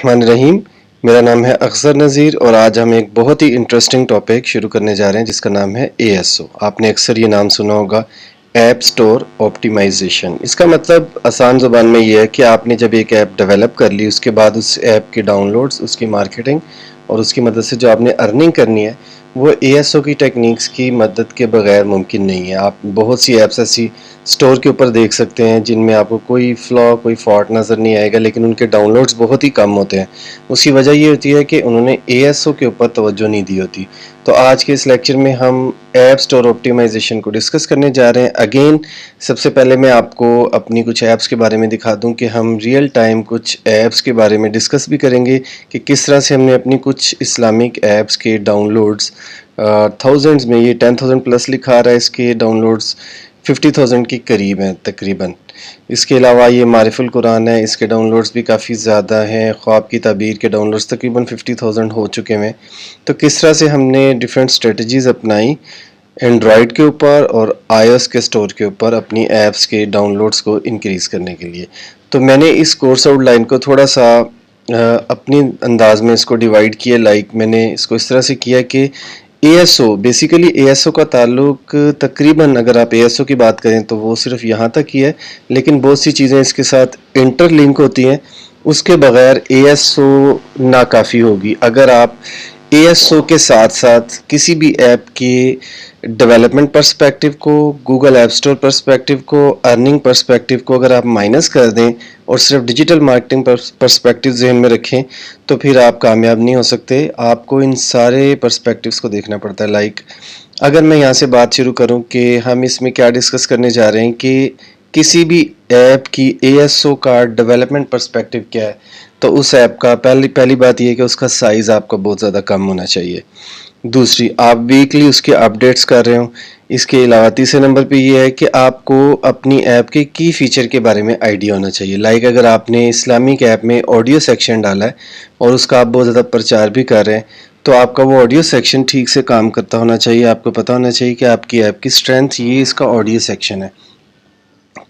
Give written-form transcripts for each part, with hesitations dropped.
रहीम। मेरा नाम है अख्तर नज़ीर और आज हम एक बहुत ही इंटरेस्टिंग टॉपिक शुरू करने जा रहे हैं जिसका नाम है ASO। आपने अक्सर ये नाम सुना होगा, ऐप स्टोर ऑप्टिमाइजेशन। इसका मतलब आसान ज़ुबान में ये है कि आपने जब एक ऐप डेवलप कर ली, उसके बाद उस ऐप के डाउनलोड्स, उसकी मार्केटिंग और उसकी मदद से जो आपने अर्निंग करनी है वो ASO की टेक्निक्स की मदद के बगैर मुमकिन नहीं है। आप बहुत सी ऐप्स ऐसी स्टोर के ऊपर देख सकते हैं जिनमें आपको कोई फ्लॉ, कोई फॉल्ट नज़र नहीं आएगा, लेकिन उनके डाउनलोड्स बहुत ही कम होते हैं। उसकी वजह ये होती है कि उन्होंने ASO के ऊपर तवज्जो नहीं दी होती। तो आज के इस लेक्चर में हम ऐप स्टोर ऑप्टिमाइजेशन को डिस्कस करने जा रहे हैं। अगेन सबसे पहले मैं आपको अपनी कुछ ऐप्स के बारे में दिखा दूं कि हम रियल टाइम कुछ ऐप्स के बारे में डिस्कस भी करेंगे कि किस तरह से हमने अपनी कुछ इस्लामिक ऐप्स के डाउनलोड्स थाउजेंड्स में, ये 10,000 प्लस लिखा आ रहा है, इसके डाउनलोड्स 50,000 के करीब हैं तकरीबन। इसके अलावा ये मारिफुल कुरान है, इसके डाउनलोड्स भी काफ़ी ज़्यादा हैं। ख्वाब की ताबीर के डाउनलोड्स तकरीबन 50,000 हो चुके हैं। तो किस तरह से हमने डिफरेंट स्ट्रेटजीज़ अपनाई एंड्रॉयड के ऊपर और iOS के स्टोर के ऊपर अपनी ऐप्स के डाउनलोड्स को इंक्रीज़ करने के लिए। तो मैंने इस कोर्स आउटलाइन को थोड़ा सा अपनी अंदाज में इसको डिवाइड किया। मैंने इसको इस तरह से किया कि ASO बेसिकली ASO का ताल्लुक तकरीबन, अगर आप ASO की बात करें तो वो सिर्फ यहाँ तक ही है, लेकिन बहुत सी चीज़ें इसके साथ इंटरलिंक होती हैं। उसके बगैर ASO नाकाफ़ी होगी। अगर आप ASO के साथ साथ किसी भी ऐप के डेवलपमेंट पर्सपेक्टिव को, गूगल ऐप स्टोर पर्सपेक्टिव को, अर्निंग पर्सपेक्टिव को अगर आप माइनस कर दें और सिर्फ डिजिटल मार्केटिंग पर्सपेक्टिव जहन में रखें तो फिर आप कामयाब नहीं हो सकते। आपको इन सारे पर्सपेक्टिव्स को देखना पड़ता है। अगर मैं यहाँ से बात शुरू करूँ कि हम इसमें क्या डिस्कस करने जा रहे हैं कि किसी भी ऐप की ASO का डेवलपमेंट पर्सपेक्टिव क्या है, तो उस ऐप का पहली बात यह है कि उसका साइज़ आपका बहुत ज़्यादा कम होना चाहिए। दूसरी, आप वीकली उसके अपडेट्स कर रहे हो। इसके अलावा तीसरे नंबर पे ये है कि आपको अपनी ऐप के की फ़ीचर के बारे में आइडिया होना चाहिए। अगर आपने इस्लामिक ऐप में ऑडियो सेक्शन डाला है और उसका आप बहुत ज़्यादा प्रचार भी कर रहे हैं, तो आपका वो ऑडियो सेक्शन ठीक से काम करता होना चाहिए। आपको पता होना चाहिए कि आपकी ऐप की स्ट्रेंथ ये इसका ऑडियो सेक्शन है।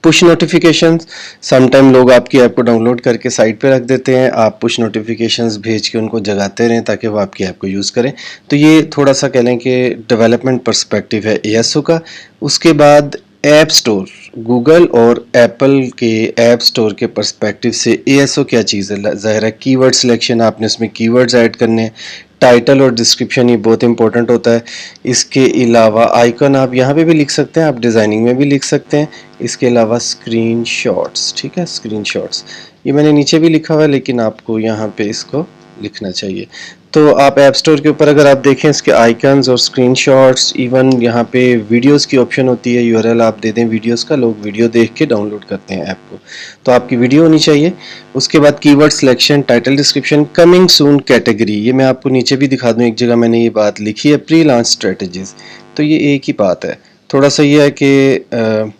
पुश नोटिफिकेशंस, समटाइम लोग आपकी ऐप को डाउनलोड करके साइट पे रख देते हैं। आप पुश नोटिफिकेशंस भेज के उनको जगाते रहें ताकि वो आपकी ऐप को यूज़ करें। तो ये थोड़ा सा कह लें कि डेवलपमेंट पर्सपेक्टिव है ASO का। उसके बाद ऐप स्टोर, गूगल और एप्पल के ऐप स्टोर के पर्सपेक्टिव से ASO क्या चीज़ है। ज़ाहिर है कीवर्ड सिलेक्शन, आपने उसमें कीवर्ड्स ऐड करने हैं। टाइटल और डिस्क्रिप्शन ये बहुत इंपॉर्टेंट होता है। इसके अलावा आइकन आप यहाँ पे भी लिख सकते हैं, आप डिज़ाइनिंग में भी लिख सकते हैं। इसके अलावा स्क्रीन शॉट्स, ठीक है, स्क्रीन शॉट्स ये मैंने नीचे भी लिखा हुआ है, लेकिन आपको यहाँ पे इसको लिखना चाहिए। तो आप ऐप स्टोर के ऊपर अगर आप देखें, इसके आइकन्स और स्क्रीन शॉट्स, इवन यहाँ पे वीडियोस की ऑप्शन होती है। URL आप दे दें वीडियोस का, लोग वीडियो देख के डाउनलोड करते हैं ऐप को, तो आपकी वीडियो होनी चाहिए। उसके बाद keyword selection, title, description, coming soon category, ये मैं आपको नीचे भी दिखा दूँ, एक जगह मैंने ये बात लिखी है, प्री लॉन्च स्ट्रेटजीज। तो ये एक ही बात है। थोड़ा सा ये है कि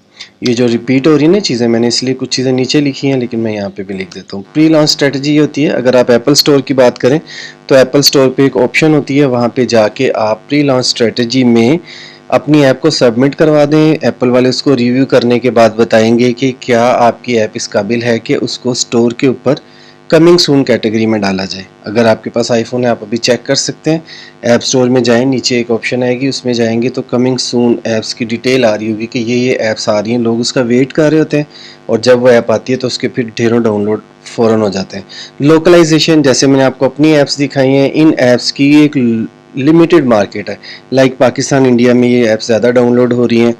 ये जो रिपीट हो रही है ना चीज़ें, मैंने इसलिए कुछ चीज़ें नीचे लिखी हैं, लेकिन मैं यहाँ पे भी लिख देता हूँ। प्री लॉन्च स्ट्रेटजी ये होती है, अगर आप एप्पल स्टोर की बात करें तो एप्पल स्टोर पे एक ऑप्शन होती है, वहाँ पे जाके आप प्री लॉन्च स्ट्रेटजी में अपनी ऐप को सबमिट करवा दें। एप्पल वाले उसको रिव्यू करने के बाद बताएंगे कि क्या आपकी ऐप इस काबिल है कि उसको स्टोर के ऊपर कमिंग सून कैटेगरी में डाला जाए। अगर आपके पास आईफोन है, आप अभी चेक कर सकते हैं। ऐप स्टोर में जाएं, नीचे एक ऑप्शन आएगी, उसमें जाएंगे तो कमिंग सून ऐप्स की डिटेल आ रही होगी कि ये ऐप्स आ रही हैं। लोग उसका वेट कर रहे होते हैं और जब वो ऐप आती है तो उसके फिर ढेरों डाउनलोड फ़ौरन हो जाते हैं। लोकलाइजेशन, जैसे मैंने आपको अपनी ऐप्स दिखाई हैं, इन ऐप्स की एक लिमिटेड मार्केट है। पाकिस्तान, इंडिया में ये ऐप्स ज़्यादा डाउनलोड हो रही हैं।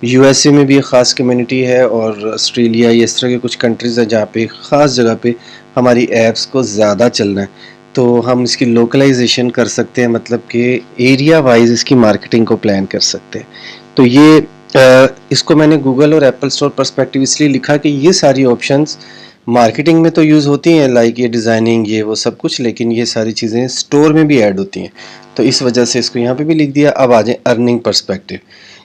USA में भी एक ख़ास कम्युनिटी है और ऑस्ट्रेलिया, ये इस तरह के कुछ कंट्रीज़ हैं जहाँ पे ख़ास जगह पे हमारी ऐप्स को ज़्यादा चलना है। तो हम इसकी लोकलाइजेशन कर सकते हैं, मतलब कि एरिया वाइज इसकी मार्केटिंग को प्लान कर सकते हैं। तो ये इसको मैंने गूगल और एप्पल स्टोर पर्सपेक्टिव इसलिए लिखा कि ये सारी ऑप्शंस मार्केटिंग में तो यूज़ होती हैं, ये डिज़ाइनिंग, ये वो सब कुछ, लेकिन ये सारी चीज़ें स्टोर में भी ऐड होती हैं। तो इस वजह से इसको यहाँ पे भी लिख दिया। अब आ जाए अर्निंग पर्सपेक्टिव,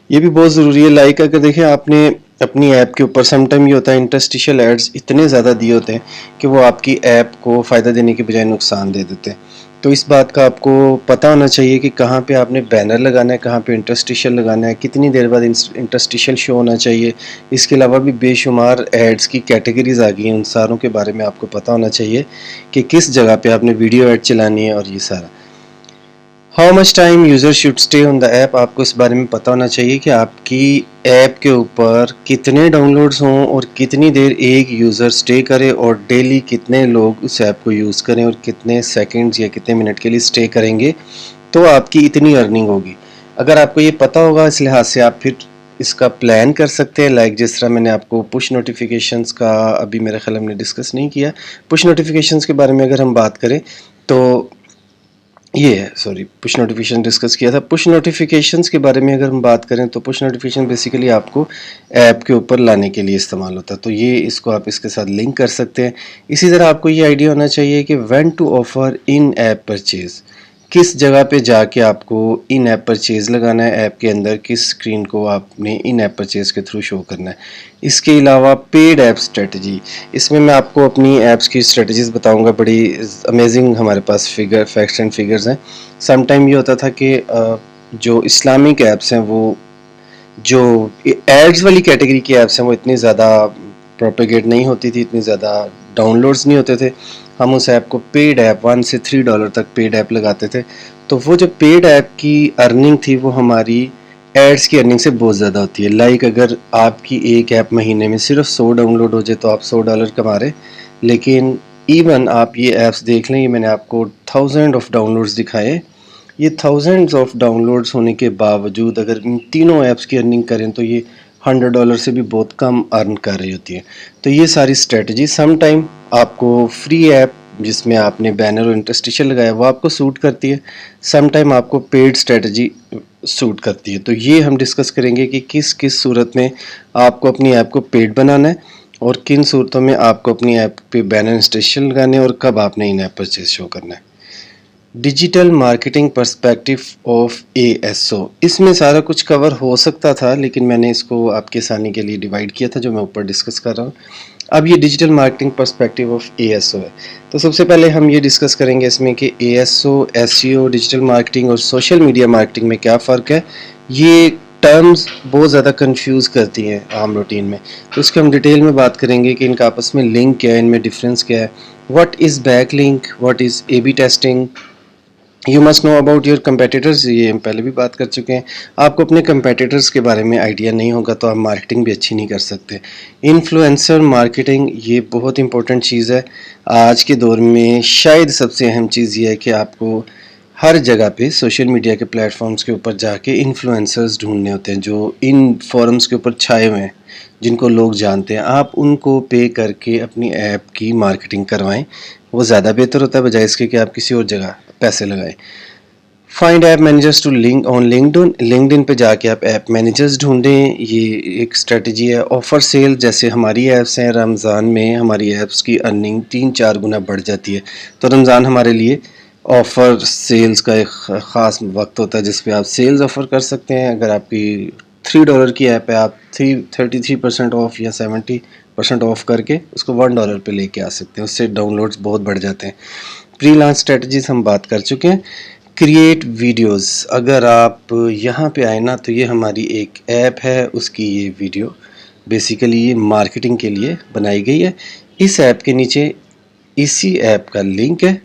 ये भी बहुत ज़रूरी है। अगर देखें आपने अपनी ऐप के ऊपर समटाइम ये होता है इंटरस्टिशियल एड्स इतने ज़्यादा दिए होते हैं कि वो आपकी ऐप को फ़ायदा देने के बजाय नुकसान दे देते हैं। तो इस बात का आपको पता होना चाहिए कि कहाँ पे आपने बैनर लगाना है, कहाँ पे इंटरस्टिशियल लगाना है, कितनी देर बाद इंटरस्टिशियल शो होना चाहिए। इसके अलावा भी बेशुमार एड्स की कैटेगरीज आ गई हैं, उन सारों के बारे में आपको पता होना चाहिए कि किस जगह पे आपने वीडियो ऐड चलानी है और ये सारा। How much time user should stay on the app, आपको इस बारे में पता होना चाहिए कि आपकी ऐप के ऊपर कितने डाउनलोड्स हों और कितनी देर एक यूज़र स्टे करे और डेली कितने लोग उस ऐप को यूज़ करें और कितने सेकंड्स या कितने मिनट के लिए स्टे करेंगे तो आपकी इतनी अर्निंग होगी। अगर आपको ये पता होगा इस लिहाज से आप फिर इसका प्लान कर सकते हैं। लाइक जिस तरह मैंने आपको पुश नोटिफिकेशंस का अभी मेरे ख्याल हमने डिस्कस नहीं किया। पुश नोटिफिकेशंस के बारे में अगर हम बात करें तो ये है, सॉरी, पुश नोटिफिकेशन डिस्कस किया था। पुश नोटिफिकेशंस के बारे में अगर हम बात करें तो पुश नोटिफिकेशन बेसिकली आपको ऐप के ऊपर लाने के लिए इस्तेमाल होता है, तो ये इसको आप इसके साथ लिंक कर सकते हैं। इसी तरह आपको ये आइडिया होना चाहिए कि when to offer in app purchase, किस जगह पे जाके आपको इन ऐप परचेज लगाना है, ऐप के अंदर किस स्क्रीन को आपने इन ऐप परचेज के थ्रू शो करना है। इसके अलावा पेड ऐप स्ट्रेटजी, इसमें मैं आपको अपनी ऐप्स की स्ट्रेटजीज बताऊंगा। बड़ी अमेजिंग हमारे पास फैक्ट्स एंड फिगर्स हैं। सम टाइम ये होता था कि जो इस्लामिक ऐप्स हैं वो जो एड्स वाली कैटेगरी की ऐप्स हैं वो इतनी ज़्यादा प्रोपेगेट नहीं होती थी, इतनी ज़्यादा डाउनलोड्स नहीं होते थे। हम उस ऐप को पेड ऐप $1 से $3 तक पेड ऐप लगाते थे, तो वो जो पेड ऐप की अर्निंग थी वो हमारी एड्स की अर्निंग से बहुत ज़्यादा होती है। लाइक अगर आपकी एक ऐप महीने में सिर्फ 100 डाउनलोड हो जाए तो आप $100 कमा रहे, लेकिन इवन आप ये ऐप्स देख लें, ये मैंने आपको थाउजेंड ऑफ डाउनलोड्स दिखाए, ये थाउजेंड्स ऑफ डाउनलोड्स होने के बावजूद अगर इन तीनों ऐप्स की अर्निंग करें तो ये $100 से भी बहुत कम अर्न कर रही होती है। तो ये सारी स्ट्रेटजी सम टाइम आपको फ्री ऐप जिसमें आपने बैनर और इंटरस्टिशियल लगाया वो आपको सूट करती है, सम टाइम आपको पेड स्ट्रेटजी सूट करती है। तो ये हम डिस्कस करेंगे कि किस किस सूरत में आपको अपनी ऐप को पेड बनाना है और किन सूरतों में आपको अपनी ऐप पे बैनर इंटरस्टिशियल लगाने और कब आपने इन ऐप परचेज शो करना है। Digital marketing perspective of ASO, इसमें सारा कुछ कवर हो सकता था लेकिन मैंने इसको आपके आसानी के लिए डिवाइड किया था जो मैं ऊपर डिस्कस कर रहा हूँ। अब ये digital marketing perspective of ASO है, तो सबसे पहले हम ये डिस्कस करेंगे इसमें कि ASO, SEO, डिजिटल मार्केटिंग और सोशल मीडिया मार्केटिंग में क्या फ़र्क है। ये टर्म्स बहुत ज़्यादा कंफ्यूज करती हैं आम रूटीन में, तो इसको हम डिटेल में बात करेंगे कि इनका आपस में लिंक क्या है, इनमें डिफरेंस क्या है, what is back link, what is AB testing, you must know about your competitors, ये हम पहले भी बात कर चुके हैं। आपको अपने कंपेटिटर्स के बारे में आइडिया नहीं होगा तो आप मार्केटिंग भी अच्छी नहीं कर सकते। इन्फ्लुएंसर मार्केटिंग, ये बहुत इंपॉर्टेंट चीज़ है आज के दौर में। शायद सबसे अहम चीज़ ये है कि आपको हर जगह पे सोशल मीडिया के प्लेटफॉर्म्स के ऊपर जाके इन्फ्लुएंसर्स ढूंढने होते हैं जो इन फोरम्स के ऊपर छाए हुए हैं, जिनको लोग जानते हैं। आप उनको पे करके अपनी ऐप की मार्केटिंग करवाएं, वो ज़्यादा बेहतर होता है बजाय इसके कि आप किसी और जगह पैसे लगाएं। Find app managers to link on LinkedIn, LinkedIn पे जाके आप ऐप मैनेजर्स ढूंढें, ये एक स्ट्रेटजी है। ऑफर सेल, जैसे हमारी ऐप्स हैं, रमज़ान में हमारी ऐप्स की अर्निंग 3-4 गुना बढ़ जाती है, तो रमज़ान हमारे लिए ऑफ़र सेल्स का एक ख़ास वक्त होता है जिस पे आप सेल्स ऑफ़र कर सकते हैं। अगर आपकी $3 की ऐप है, आप 33% ऑफ या 70% ऑफ करके उसको $1 पे लेके आ सकते हैं, उससे डाउनलोड्स बहुत बढ़ जाते हैं। फ्रीलांस स्ट्रेटजीज हम बात कर चुके हैं। क्रिएट वीडियोस, अगर आप यहाँ पे आए ना तो ये हमारी एक ऐप है, उसकी ये वीडियो बेसिकली ये मार्केटिंग के लिए बनाई गई है। इस ऐप के नीचे इसी ऐप का लिंक है,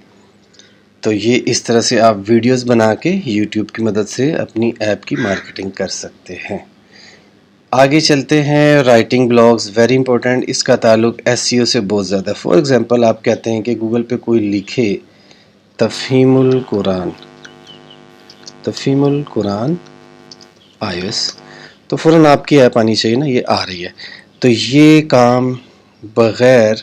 तो ये इस तरह से आप वीडियोस बना के यूट्यूब की मदद से अपनी ऐप की मार्केटिंग कर सकते हैं। आगे चलते हैं, राइटिंग ब्लॉग्स, वेरी इंपॉर्टेंट, इसका ताल्लुक SEO से बहुत ज़्यादा। फॉर एग्जांपल आप कहते हैं कि गूगल पे कोई लिखे तफहीमुल कुरान iOS, तो फ़ौरन आपकी ऐप आनी चाहिए ना, ये आ रही है। तो ये काम बग़ैर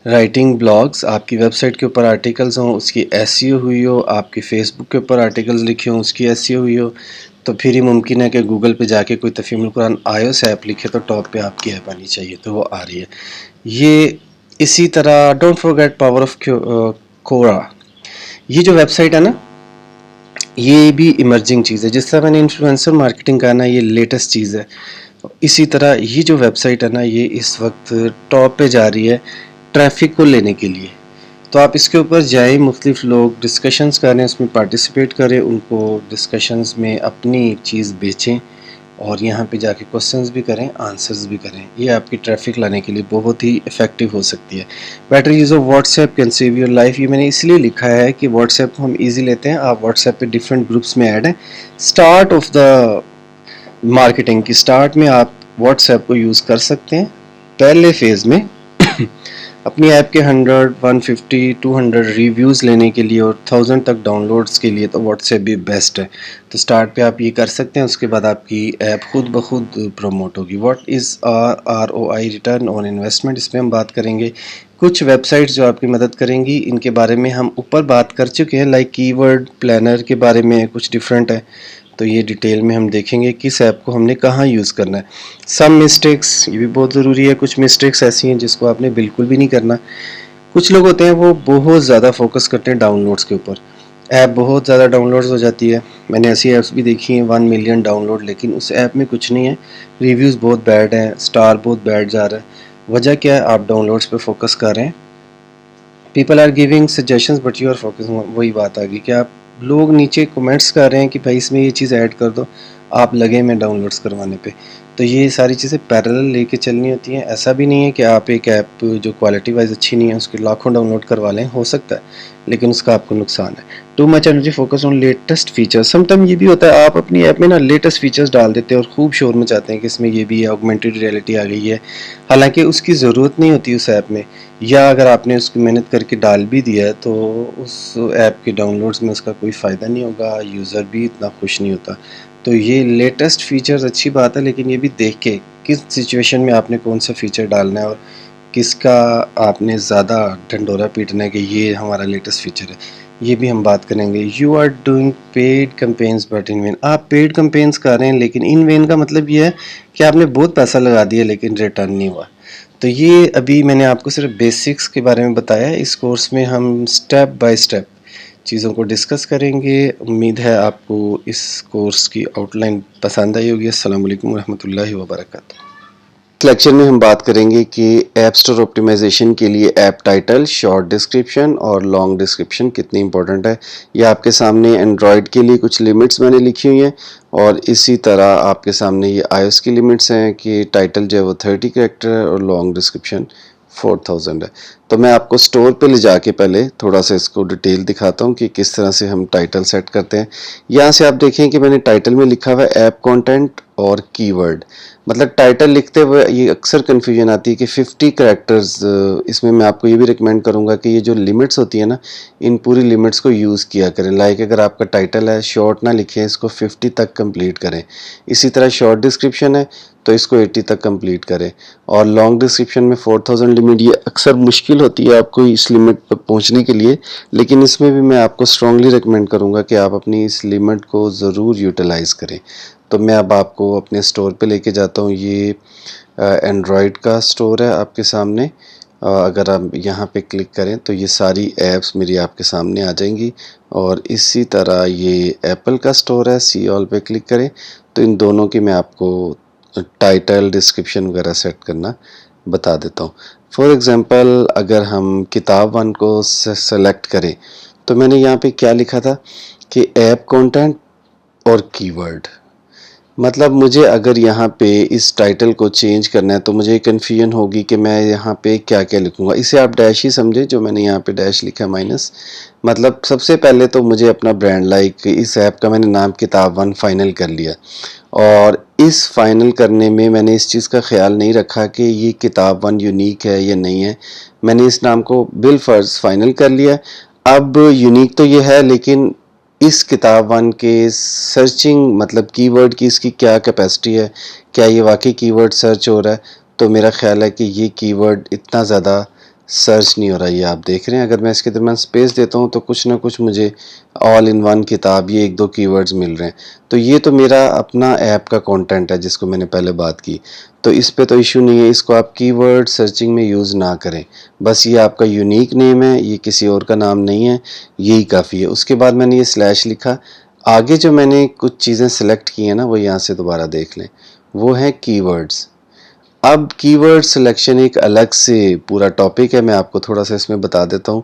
राइटिंग ब्लॉग्स, आपकी वेबसाइट के ऊपर आर्टिकल्स हों उसकी SEO हुई हो, आपकी फ़ेसबुक के ऊपर आर्टिकल्स लिखे हों उसकी SEO हुई हो, तो फिर ही मुमकिन है कि गूगल पे जाके कोई तफहीमुल कुरान iOS ऐप लिखे तो टॉप पे आपकी ऐप आनी चाहिए, तो वो आ रही है। ये इसी तरह डोंट फॉरगेट पावर ऑफ कोरा, ये जो वेबसाइट है ना, ये भी इमर्जिंग चीज़ है। जिस तरह मैंने इन्फ्लुएंसर मार्केटिंग का ना, ये लेटेस्ट चीज़ है। इसी तरह ये जो वेबसाइट है ना, ये इस वक्त टॉप पे जा रही है ट्रैफिक को लेने के लिए। तो आप इसके ऊपर जाएँ, मुख्तलिफ लोग डिस्कशंस करें, उसमें पार्टिसिपेट करें, उनको डिस्कशंस में अपनी चीज़ बेचें और यहाँ पे जाके क्वेश्चंस भी करें, आंसर्स भी करें। ये आपकी ट्रैफिक लाने के लिए बहुत ही इफ़ेक्टिव हो सकती है। Better use of WhatsApp can save your life. ये मैंने इसलिए लिखा है कि व्हाट्सएप को हम ईज़ी लेते हैं। आप व्हाट्सएप पे डिफरेंट ग्रुप्स में ऐड हैं। स्टार्ट ऑफ द मार्केटिंग की स्टार्ट में आप व्हाट्सएप को यूज़ कर सकते हैं। पहले फेज़ में अपनी ऐप के 100, 150, 200 रिव्यूज़ लेने के लिए और 1000 तक डाउनलोड्स के लिए तो व्हाट्सएप भी बेस्ट है। तो स्टार्ट पे आप ये कर सकते हैं, उसके बाद आपकी ऐप खुद ब खुद प्रमोट होगी। What is ROI, return on investment, इस पे हम बात करेंगे। कुछ वेबसाइट्स जो आपकी मदद करेंगी, इनके बारे में हम ऊपर बात कर चुके हैं, लाइक कीवर्ड प्लानर के बारे में कुछ डिफरेंट है, तो ये डिटेल में हम देखेंगे किस ऐप को हमने कहाँ यूज़ करना है। सम मिस्टेक्स, ये भी बहुत ज़रूरी है। कुछ मिस्टेक्स ऐसी हैं जिसको आपने बिल्कुल भी नहीं करना। कुछ लोग होते हैं वो बहुत ज़्यादा फोकस करते हैं डाउनलोड्स के ऊपर। ऐप बहुत ज़्यादा डाउनलोड्स हो जाती है। मैंने ऐसी ऐप्स भी देखी हैं 1 मिलियन डाउनलोड, लेकिन उस ऐप में कुछ नहीं है। रिव्यूज़ बहुत बैड हैं, स्टार बहुत बैड जा रहा है। वजह क्या है? आप डाउनलोड्स पे फोकस कर रहे हैं। People are giving suggestions but you are focusing, वही बात आ गई कि आप लोग नीचे कमेंट्स कर रहे हैं कि भाई इसमें ये चीज़ ऐड कर दो, आप लगे में डाउनलोड्स करवाने पे। तो ये सारी चीज़ें पैरेलल लेके चलनी होती हैं। ऐसा भी नहीं है कि आप एक ऐप जो क्वालिटी वाइज अच्छी नहीं है उसके लाखों डाउनलोड करवा लें, हो सकता है, लेकिन उसका आपको नुकसान है। Too much energy focus on latest features. Sometime ये भी होता है आप अपनी ऐप में ना लेटेस्ट फीचर्स डाल देते हैं और खूब शोर मचाते हैं कि इसमें ये भी है, ऑगमेंटेड रियलिटी आ गई है, हालांकि उसकी ज़रूरत नहीं होती उस ऐप में, या अगर आपने उसकी मेहनत करके डाल भी दिया है तो उस ऐप के डाउनलोड्स में उसका कोई फ़ायदा नहीं होगा, यूज़र भी इतना खुश नहीं होता। तो ये लेटेस्ट फीचर्स अच्छी बात है, लेकिन ये भी देख के किस सिचुएशन में आपने कौन सा फीचर डालना है और किसका आपने ज़्यादा ढंढोरा पीटना है कि ये हमारा लेटेस्ट फीचर है, ये भी हम बात करेंगे। You are doing paid campaigns but in vain. आप पेड कैंपेन्स कर रहे हैं, लेकिन इन वेन का मतलब ये है कि आपने बहुत पैसा लगा दिया लेकिन रिटर्न नहीं हुआ। तो ये अभी मैंने आपको सिर्फ बेसिक्स के बारे में बताया है। इस कोर्स में हम स्टेप बाय स्टेप चीज़ों को डिस्कस करेंगे। उम्मीद है आपको इस कोर्स की आउटलाइन पसंद आई होगी। अस्सलाम वालेकुम रहमतुल्लाहि व बरकातहू। इस लेक्चर में हम बात करेंगे कि ऐप स्टोर ऑप्टिमाइजेशन के लिए ऐप टाइटल, शॉर्ट डिस्क्रिप्शन और लॉन्ग डिस्क्रिप्शन कितनी इंपॉर्टेंट है। ये आपके सामने एंड्रॉयड के लिए कुछ लिमिट्स मैंने लिखी हुई हैं और इसी तरह आपके सामने ये iOS की लिमिट्स हैं कि टाइटल जो है वो 30 कैरेक्टर है और लॉन्ग डिस्क्रिप्शन 4000 है। तो मैं आपको स्टोर पे ले जाके पहले थोड़ा सा इसको डिटेल दिखाता हूँ कि किस तरह से हम टाइटल सेट करते हैं। यहाँ से आप देखें कि मैंने टाइटल में लिखा हुआ है ऐप कंटेंट और कीवर्ड। मतलब टाइटल लिखते हुए ये अक्सर कन्फ्यूजन आती है कि 50 कैरेक्टर्स, इसमें मैं आपको ये भी रिकमेंड करूँगा कि ये जो लिमिट्स होती है ना, इन पूरी लिमिट्स को यूज़ किया करें। लाइक अगर आपका टाइटल है, शॉर्ट ना लिखें, इसको 50 तक कंप्लीट करें। इसी तरह शॉर्ट डिस्क्रिप्शन है तो इसको 80 तक कंप्लीट करें। और लॉन्ग डिस्क्रिप्शन में 4000 लिमिट, ये अक्सर मुश्किल होती है आपको इस लिमिट पर पहुंचने के लिए, लेकिन इसमें भी मैं आपको स्ट्रांगली रिकमेंड करूंगा कि आप अपनी इस लिमिट को ज़रूर यूटिलाइज़ करें। तो मैं अब आपको अपने स्टोर पे लेके जाता हूँ। ये एंड्रॉयड का स्टोर है आपके सामने। अगर आप यहाँ पे क्लिक करें तो ये सारी ऐप्स मेरी आपके सामने आ जाएंगी। और इसी तरह ये एप्पल का स्टोर है, सी ऑल पे क्लिक करें तो इन दोनों की मैं आपको टाइटल, डिस्क्रिप्शन वगैरह सेट करना बता देता हूँ। फॉर एग्ज़ाम्पल अगर हम किताब 1 को सेलेक्ट करें तो मैंने यहाँ पे क्या लिखा था कि ऐप कंटेंट और कीवर्ड। मतलब मुझे अगर यहाँ पे इस टाइटल को चेंज करना है तो मुझे कन्फ्यूजन होगी कि मैं यहाँ पे क्या क्या लिखूँगा। इसे आप डैश ही समझे, जो मैंने यहाँ पे डैश लिखा है माइनस। मतलब सबसे पहले तो मुझे अपना ब्रांड, लाइक इस ऐप का मैंने नाम किताब 1 फाइनल कर लिया और इस फाइनल करने में मैंने इस चीज़ का ख्याल नहीं रखा कि ये किताब 1 यूनिक है या नहीं है। मैंने इस नाम को बिल फर्ज फाइनल कर लिया। अब यूनिक तो ये है, लेकिन इस किताब 1 के सर्चिंग, मतलब कीवर्ड की इसकी क्या कैपेसिटी है, क्या ये वाकई कीवर्ड सर्च हो रहा है। तो मेरा ख्याल है कि ये कीवर्ड इतना ज़्यादा सर्च नहीं हो रहा। ये आप देख रहे हैं, अगर मैं इसके दरम्यान स्पेस देता हूँ तो कुछ ना कुछ मुझे ऑल इन वन किताब, ये 1-2 कीवर्ड्स मिल रहे हैं। तो ये तो मेरा अपना ऐप का कंटेंट है जिसको मैंने पहले बात की, तो इस पे तो इशू नहीं है। इसको आप कीवर्ड सर्चिंग में यूज़ ना करें, बस ये आपका यूनिक नेम है, ये किसी और का नाम नहीं है, यही काफ़ी है। उसके बाद मैंने ये स्लैश लिखा। आगे जो मैंने कुछ चीज़ें सेलेक्ट की हैं ना, वो यहाँ से दोबारा देख लें। वो हैं कीवर्ड्स। अब कीवर्ड सिलेक्शन एक अलग से पूरा टॉपिक है, मैं आपको थोड़ा सा इसमें बता देता हूँ।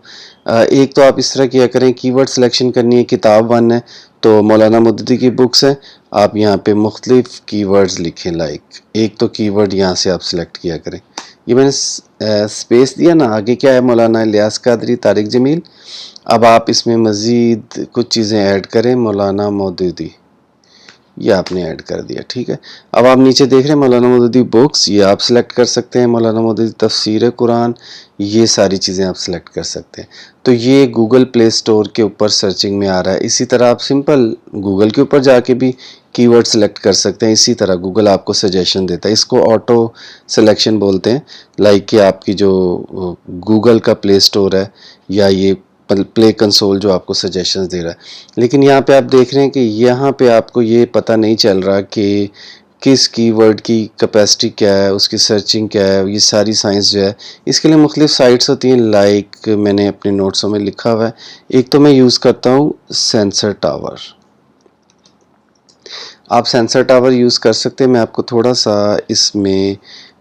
एक तो आप इस तरह किया करें, कीवर्ड सिलेक्शन करनी है, किताब 1 है तो मौलाना मौदूदी की बुक्स है, आप यहाँ पे मुख्तलिफ कीवर्ड्स लिखें। लाइक एक तो कीवर्ड यहाँ से आप सिलेक्ट किया करें, ये मैंने स्पेस दिया ना, आगे क्या है, मौलाना इलियास कादरी, तारिक जमील। अब आप इसमें मज़ीद कुछ चीज़ें ऐड करें, मौलाना मौदूदी, ये आपने ऐड कर दिया, ठीक है। अब आप नीचे देख रहे हैं मौलाना मौदूदी बुक्स, ये आप सिलेक्ट कर सकते हैं, मौलाना मौदूदी तफसीर कुरान, ये सारी चीज़ें आप सिलेक्ट कर सकते हैं। तो ये गूगल प्ले स्टोर के ऊपर सर्चिंग में आ रहा है। इसी तरह आप सिंपल गूगल के ऊपर जाके भी कीवर्ड सेलेक्ट कर सकते हैं। इसी तरह गूगल आपको सजेशन देता है, इसको ऑटो सिलेक्शन बोलते हैं। लाइक कि आपकी जो गूगल का प्ले स्टोर है या ये प्ले कंसोल जो आपको सजेशंस दे रहा है। लेकिन यहाँ पे आप देख रहे हैं कि यहाँ पे आपको ये पता नहीं चल रहा कि किस कीवर्ड की कैपेसिटी क्या है, उसकी सर्चिंग क्या है, ये सारी साइंस जो है। इसके लिए मुख्तलिफ साइट्स होती हैं, लाइक मैंने अपने नोट्सों में लिखा हुआ है। एक तो मैं यूज़ करता हूँ सेंसर टावर, आप सेंसर टावर यूज़ कर सकते हैं। मैं आपको थोड़ा सा इसमें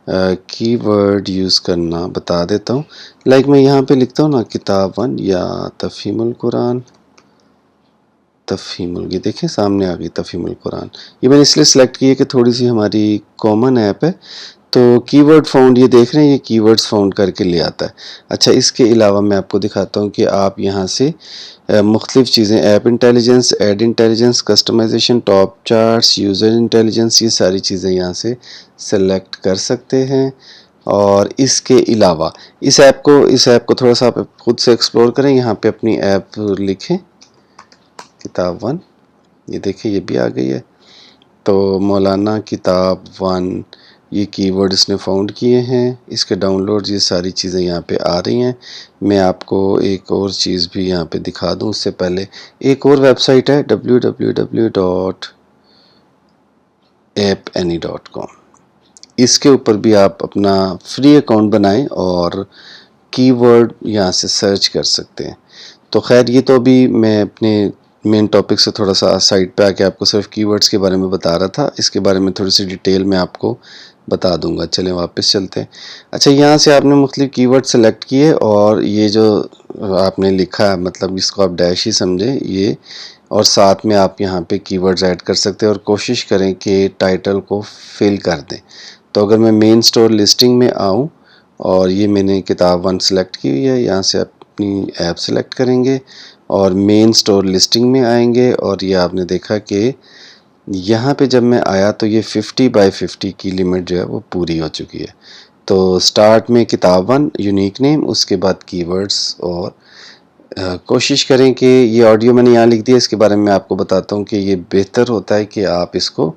कीवर्ड यूज़ करना बता देता हूँ। लाइक मैं यहाँ पे लिखता हूँ ना किताब 1 या तफहीमुल कुरान, तफहीमुल, ये देखें सामने आ गई तफहीमुल कुरान। ये मैंने इसलिए सेलेक्ट की है कि थोड़ी सी हमारी कॉमन ऐप है। तो कीवर्ड फाउंड, ये देख रहे हैं, ये कीवर्ड्स फाउंड करके ले आता है। अच्छा, इसके अलावा मैं आपको दिखाता हूँ कि आप यहाँ से मुख्तलिफ चीज़ें, app intelligence, ad intelligence, customisation, top charts, user intelligence, ये सारी चीज़ें यहाँ से सेलेक्ट कर सकते हैं। और इसके अलावा इस ऐप को थोड़ा सा आप खुद से एक्सप्लोर करें। यहाँ पे अपनी ऐप लिखें किताब 1, ये देखिए ये भी आ गई है। तो मौलाना किताब 1, ये कीवर्ड इसने फाउंड किए हैं, इसके डाउनलोड, ये सारी चीज़ें यहाँ पे आ रही हैं। मैं आपको एक और चीज़ भी यहाँ पे दिखा दूँ उससे पहले, एक और वेबसाइट है www.appany.com, इसके ऊपर भी आप अपना फ्री अकाउंट बनाएं और कीवर्ड यहाँ से सर्च कर सकते हैं। तो खैर ये तो अभी मैं अपने मेन टॉपिक से थोड़ा सा साइड पे आके आपको सिर्फ कीवर्ड्स के बारे में बता रहा था, इसके बारे में थोड़ी सी डिटेल में आपको बता दूंगा। चलें वापस चलते हैं। अच्छा, यहाँ से आपने मुख्तलिफ कीवर्ड सेलेक्ट किए और ये जो आपने लिखा है, मतलब इसको आप डैश ही समझें ये, और साथ में आप यहाँ पे कीवर्ड्स ऐड कर सकते हैं और कोशिश करें कि टाइटल को फिल कर दें। तो अगर मैं मेन स्टोर लिस्टिंग में आऊँ और ये मैंने किताब 1 सेलेक्ट की हुई है, यहाँ से अपनी ऐप सेलेक्ट करेंगे और मेन स्टोर लिस्टिंग में आएंगे और ये आपने देखा कि यहाँ पे जब मैं आया तो ये 50/50 की लिमिट जो है वो पूरी हो चुकी है। तो स्टार्ट में किताब 1, यूनिक नेम, उसके बाद कीवर्ड्स। और कोशिश करें कि ये ऑडियो मैंने यहाँ लिख दिया, इसके बारे में आपको बताता हूँ कि ये बेहतर होता है कि आप इसको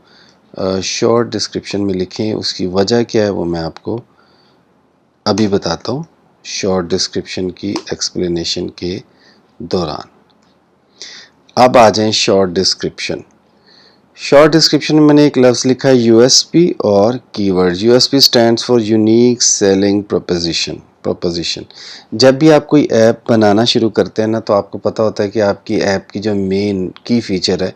शॉर्ट डिस्क्रिप्शन में लिखें। उसकी वजह क्या है वो मैं आपको अभी बताता हूँ शॉर्ट डिस्क्रिप्शन की एक्सप्लेनेशन के दौरान। अब आ जाएं शॉर्ट डिस्क्रिप्शन। शॉर्ट डिस्क्रिप्शन में मैंने एक लफ्ज़ लिखा है यूएसपी और keyword. USP stands for unique selling proposition. जब भी आप कोई ऐप बनाना शुरू करते हैं ना, तो आपको पता होता है कि आपकी ऐप की जो मेन की फीचर है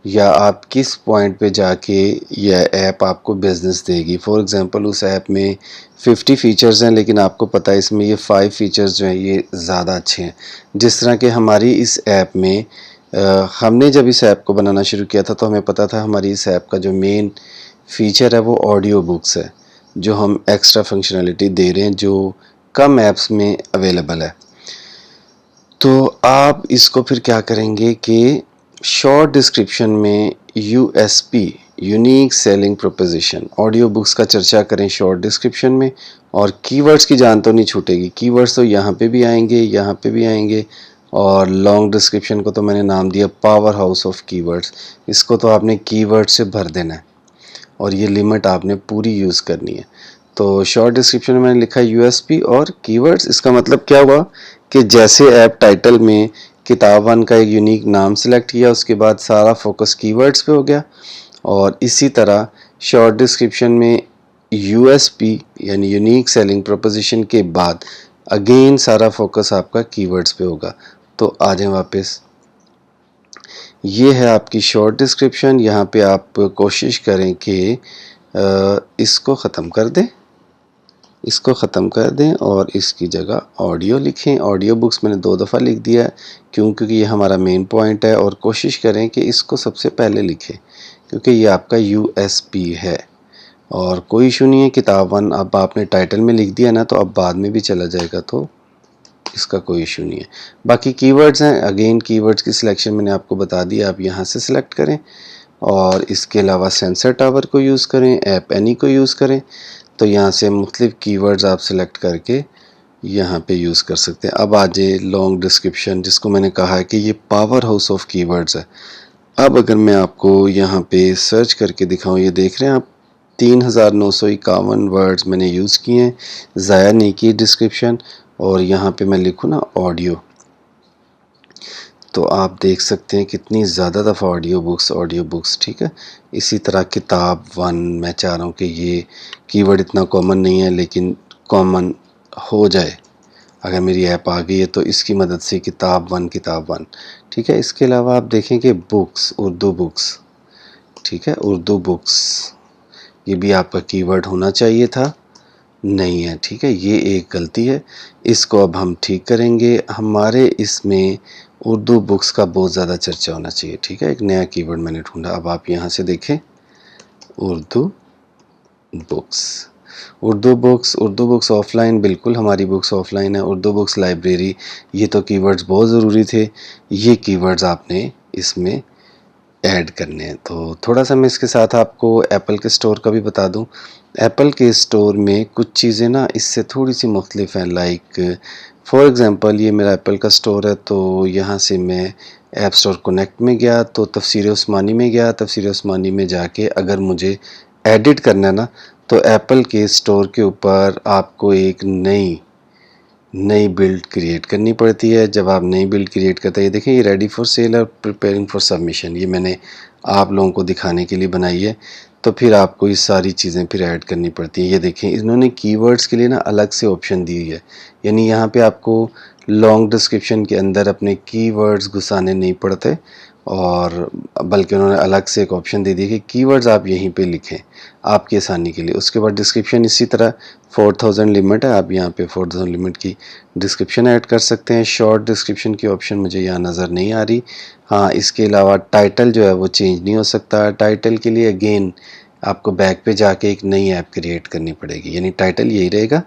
या आप किस पॉइंट पे जाके यह ऐप आपको बिजनेस देगी। फॉर एग्जांपल उस ऐप में 50 फीचर्स हैं, लेकिन आपको पता है इसमें ये 5 फीचर्स जो हैं ये ज़्यादा अच्छे हैं। जिस तरह के हमारी इस ऐप में हमने जब इस ऐप को बनाना शुरू किया था तो हमें पता था हमारी इस ऐप का जो मेन फीचर है वो ऑडियो बुक्स है, जो हम एक्स्ट्रा फंक्शनलिटी दे रहे हैं जो कम ऐप्स में अवेलेबल है। तो आप इसको फिर क्या करेंगे कि शॉर्ट डिस्क्रिप्शन में USP, unique selling proposition, audio books का चर्चा करें शॉर्ट डिस्क्रिप्शन में। और कीवर्ड्स की जान तो नहीं छूटेगी, कीवर्ड्स तो यहाँ पे भी आएंगे, यहाँ पे भी आएंगे। और लॉन्ग डिस्क्रिप्शन को तो मैंने नाम दिया पावर हाउस ऑफ कीवर्ड्स। इसको तो आपने कीवर्ड से भर देना है और ये लिमिट आपने पूरी यूज़ करनी है। तो शॉर्ट डिस्क्रिप्शन में मैंने लिखा यूएसपी और कीवर्ड्स। इसका मतलब क्या हुआ कि जैसे ऐप टाइटल में किताब 1 का एक यूनिक नाम सेलेक्ट किया, उसके बाद सारा फोकस कीवर्ड्स पे हो गया। और इसी तरह शॉर्ट डिस्क्रिप्शन में यूएसपी यानी यूनिक सेलिंग प्रोपोजिशन के बाद अगेन सारा फोकस आपका कीवर्ड्स पे होगा। तो आ जाएं वापस, ये है आपकी शॉर्ट डिस्क्रिप्शन। यहाँ पे आप कोशिश करें कि इसको ख़त्म कर दें, इसको ख़त्म कर दें और इसकी जगह ऑडियो लिखें। ऑडियो बुक्स मैंने 2 दफ़ा लिख दिया है क्योंकि ये हमारा मेन पॉइंट है, और कोशिश करें कि इसको सबसे पहले लिखें क्योंकि ये आपका यूएसपी है। और कोई इशू नहीं है, किताब 1 अब आपने टाइटल में लिख दिया ना, तो अब बाद में भी चला जाएगा, तो इसका कोई इशू नहीं है। बाकी कीवर्ड्स हैं, अगेन कीवर्ड्स की सिलेक्शन मैंने आपको बता दिया, आप यहाँ से सिलेक्ट करें। और इसके अलावा सेंसर टावर को यूज़ करें, ऐप एनी को यूज़ करें, तो यहाँ से मुख्तलिफ कीवर्ड्स आप सिलेक्ट करके यहाँ पे यूज़ कर सकते हैं। अब आ जाए लॉन्ग डिस्क्रिप्शन, जिसको मैंने कहा है कि ये पावर हाउस ऑफ कीवर्ड्स है। अब अगर मैं आपको यहाँ पे सर्च करके दिखाऊँ, ये देख रहे हैं आप 3951 वर्ड्स मैंने यूज़ किए हैं, ज़ाया नहीं की डिस्क्रिप्शन। और यहाँ पे मैं लिखूँ ना ऑडियो, तो आप देख सकते हैं कितनी ज़्यादा दफ़ा ऑडियो बुक्स, ठीक है। इसी तरह किताब 1, मैं चाह रहा हूँ कि ये कीवर्ड इतना कॉमन नहीं है लेकिन कॉमन हो जाए। अगर मेरी ऐप आ गई है तो इसकी मदद से किताब 1, ठीक है। इसके अलावा आप देखें कि बुक्स, उर्दू बुक्स, ठीक है, उर्दू बुक्स, ये भी आपका कीवर्ड होना चाहिए था, नहीं है, ठीक है, ये एक गलती है। इसको अब हम ठीक करेंगे। हमारे इसमें उर्दू बुक्स का बहुत ज़्यादा चर्चा होना चाहिए, ठीक है। एक नया कीवर्ड मैंने ढूंढा। अब आप यहाँ से देखें Urdu books, Urdu books offline, बिल्कुल हमारी बुक्स ऑफलाइन है। उर्दू बुक्स लाइब्रेरी, ये तो कीवर्ड्स बहुत ज़रूरी थे, ये कीवर्ड्स आपने इसमें ऐड करने हैं। तो थोड़ा सा मैं इसके साथ आपको एप्पल के स्टोर का भी बता दूं। एप्पल के स्टोर में कुछ चीज़ें ना इससे थोड़ी सी मुख्तलिफ हैं। लाइक फॉर एग्ज़ाम्पल ये मेरा एप्पल का स्टोर है, तो यहाँ से मैं ऐप स्टोर कनेक्ट में गया, तो तफसीर उस्मानी में गया। तफसीर उस्मानी में जाके अगर मुझे एडिट करना है ना, तो एप्पल के स्टोर के ऊपर आपको एक नई बिल्ड क्रिएट करनी पड़ती है। जब आप नई बिल्ड क्रिएट करते हैं, ये देखें, ये रेडी फॉर सेल और प्रिपेयरिंग फॉर सबमिशन, ये मैंने आप लोगों को दिखाने के लिए बनाई है। तो फिर आपको ये सारी चीज़ें फिर ऐड करनी पड़ती हैं। ये देखें, इन्होंने कीवर्ड्स के लिए ना अलग से ऑप्शन दी है, यानी यहाँ पे आपको लॉन्ग डिस्क्रिप्शन के अंदर अपने कीवर्ड्स घुसाने नहीं पड़ते, और बल्कि उन्होंने अलग से एक ऑप्शन दे दिया कि कीवर्ड्स आप यहीं पे लिखें आपकी आसानी के लिए। उसके बाद डिस्क्रिप्शन इसी तरह 4000 लिमिट है, आप यहाँ पे 4000 लिमिट की डिस्क्रिप्शन ऐड कर सकते हैं। शॉर्ट डिस्क्रिप्शन की ऑप्शन मुझे यहाँ नज़र नहीं आ रही। हाँ, इसके अलावा टाइटल जो है वो चेंज नहीं हो सकता। टाइटल के लिए अगेन आपको बैक पे जाके एक नई ऐप क्रिएट करनी पड़ेगी, यानी टाइटल यही रहेगा,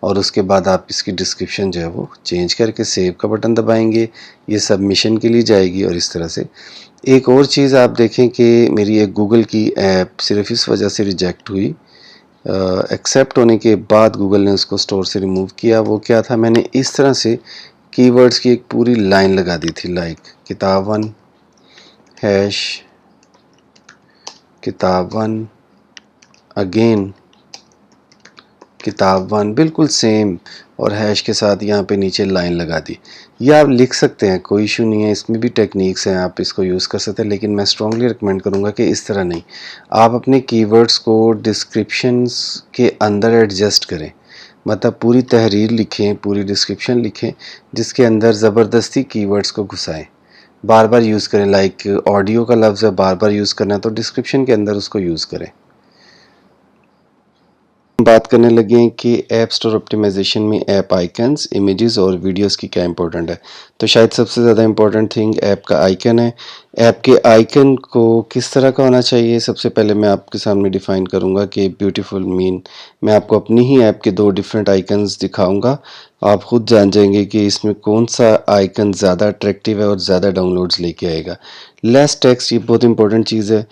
और उसके बाद आप इसकी डिस्क्रिप्शन जो है वो चेंज करके सेव का बटन दबाएंगे, ये सबमिशन के लिए जाएगी। और इस तरह से एक और चीज़ आप देखें कि मेरी एक गूगल की ऐप सिर्फ इस वजह से रिजेक्ट हुई, एक्सेप्ट होने के बाद गूगल ने उसको स्टोर से रिमूव किया। वो क्या था, मैंने इस तरह से कीवर्ड्स की एक पूरी लाइन लगा दी थी, लाइक किताब 1 हैश किताब 1 अगेन किताब 1, बिल्कुल सेम, और हैश के साथ यहाँ पे नीचे लाइन लगा दी। ये आप लिख सकते हैं, कोई इशू नहीं है, इसमें भी टेक्निक्स हैं, आप इसको यूज़ कर सकते हैं, लेकिन मैं स्ट्रांगली रिकमेंड करूँगा कि इस तरह नहीं, आप अपने कीवर्ड्स को डिस्क्रिप्शंस के अंदर एडजस्ट करें। मतलब पूरी तहरीर लिखें, पूरी डिस्क्रिप्शन लिखें, जिसके अंदर ज़बरदस्ती कीवर्ड्स को घुसाएं, बार बार यूज़ करें। लाइक ऑडियो का लफ्ज़ है, बार बार यूज़ करना है, तो डिस्क्रिप्शन के अंदर उसको यूज़ करें। बात करने लगे हैं कि ऐप स्टोर ऑप्टिमाइजेशन में ऐप आइकन्स, इमेजेस और वीडियोस की क्या इंपॉर्टेंट है। तो शायद सबसे ज़्यादा इंपॉर्टेंट थिंग ऐप का आइकन है। ऐप के आइकन को किस तरह का होना चाहिए, सबसे पहले मैं आपके सामने डिफ़ाइन करूंगा कि ब्यूटीफुल मीन। मैं आपको अपनी ही ऐप के 2 डिफरेंट आइकन्स दिखाऊंगा, आप खुद जान जाएंगे कि इसमें कौन सा आइकन ज़्यादा अट्रैक्टिव है और ज़्यादा डाउनलोड्स लेके आएगा। लेस टेक्स्ट, ये बहुत इंपॉर्टेंट चीज़ है।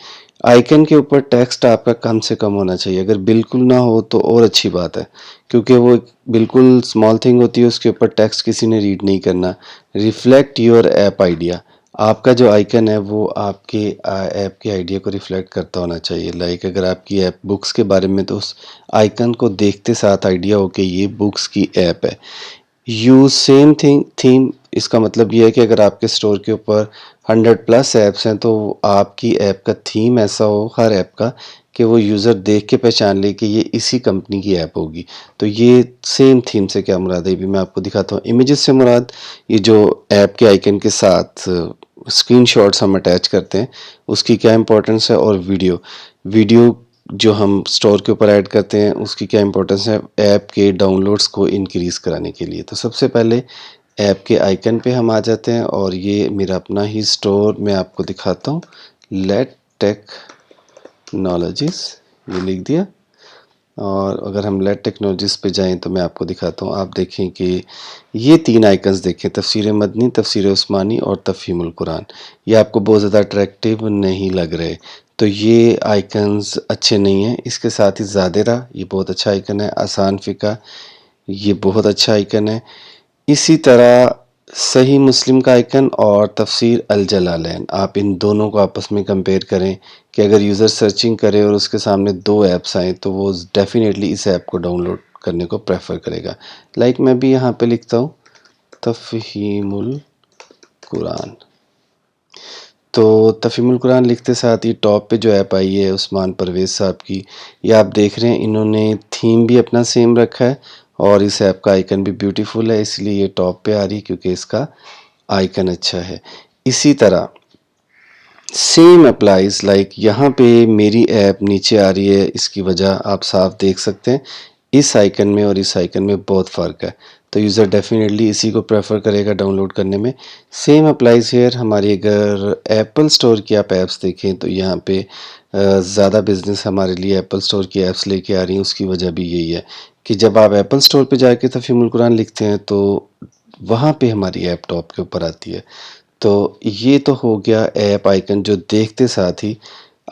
आइकन के ऊपर टेक्स्ट आपका कम से कम होना चाहिए, अगर बिल्कुल ना हो तो और अच्छी बात है, क्योंकि वो एक बिल्कुल स्मॉल थिंग होती है, उसके ऊपर टेक्स्ट किसी ने रीड नहीं करना। रिफ्लेक्ट योर ऐप आइडिया, आपका जो आइकन है वो आपके ऐप के आइडिया को रिफ्लेक्ट करता होना चाहिए। लाइक अगर आपकी ऐप बुक्स के बारे में, तो उस आइकन को देखते साथ आइडिया हो कि ये बुक्स की ऐप है। यूज सेम थिंग थीम, इसका मतलब ये है कि अगर आपके स्टोर के ऊपर 100+ ऐप्स हैं, तो आपकी ऐप का थीम ऐसा हो हर ऐप का कि वो यूज़र देख के पहचान ले कि ये इसी कंपनी की ऐप होगी। तो ये सेम थीम से क्या मुराद है, ये भी मैं आपको दिखाता हूँ। इमेजेस से मुराद ये जो ऐप के आइकन के साथ स्क्रीनशॉट्स हम अटैच करते हैं, उसकी क्या इंपॉर्टेंस है। और वीडियो जो हम स्टोर के ऊपर ऐड करते हैं उसकी क्या इंपॉर्टेंस है ऐप के डाउनलोड्स को इंक्रीज़ कराने के लिए। तो सबसे पहले ऐप के आइकन पे हम आ जाते हैं और ये मेरा अपना ही स्टोर मैं आपको दिखाता हूँ। लेट टेक्नोलॉजीज़ ये लिख दिया और अगर हम लेट टेक्नोलॉजीज़ पे जाएं तो मैं आपको दिखाता हूँ। आप देखें कि ये 3 आइकन्स देखें, तफसीर मदनी, तफसीर उस्मानी और तफ़हीमुल कुरान। ये आपको बहुत ज़्यादा अट्रैक्टिव नहीं लग रहे, तो ये आइकन्स अच्छे नहीं हैं। इसके साथ ही ज़ादिरा ये बहुत अच्छा आइकन है, आसान फ़िक़ा ये बहुत अच्छा आइकन है। इसी तरह सही मुस्लिम का आइकन और तफसीर अल जलालैन, आप इन दोनों को आपस में कंपेयर करें कि अगर यूज़र सर्चिंग करे और उसके सामने 2 ऐप्स आएँ तो वो डेफ़िनेटली इस ऐप को डाउनलोड करने को प्रेफर करेगा। लाइक मैं भी यहाँ पे लिखता हूँ तफ़हीमुल कुरान। तो तफ़हीमुल कुरान लिखते साथ ही टॉप पे जो ऐप आई है उस्मान परवेज़ साहब की, ये आप देख रहे हैं इन्होंने थीम भी अपना सेम रखा है और इस ऐप का आइकन भी ब्यूटीफुल है, इसलिए ये टॉप पे आ रही है क्योंकि इसका आइकन अच्छा है। इसी तरह सेम अप्लाइज लाइक यहाँ पे मेरी ऐप नीचे आ रही है, इसकी वजह आप साफ देख सकते हैं। इस आइकन में और इस आइकन में बहुत फ़र्क है, तो यूज़र डेफिनेटली इसी को प्रेफर करेगा डाउनलोड करने में। सेम अप्लाइज हेयर हमारी अगर एप्पल स्टोर की आप ऐप्स देखें तो यहाँ पे ज़्यादा बिजनेस हमारे लिए एप्पल स्टोर की ऐप्स लेके आ रही हैं। उसकी वजह भी यही है कि जब आप एप्पल स्टोर पे जाके तफ़हीमुल कुरान लिखते हैं तो वहाँ पे हमारी ऐप टॉप के ऊपर आती है। तो ये तो हो गया ऐप आइकन जो देखते साथ ही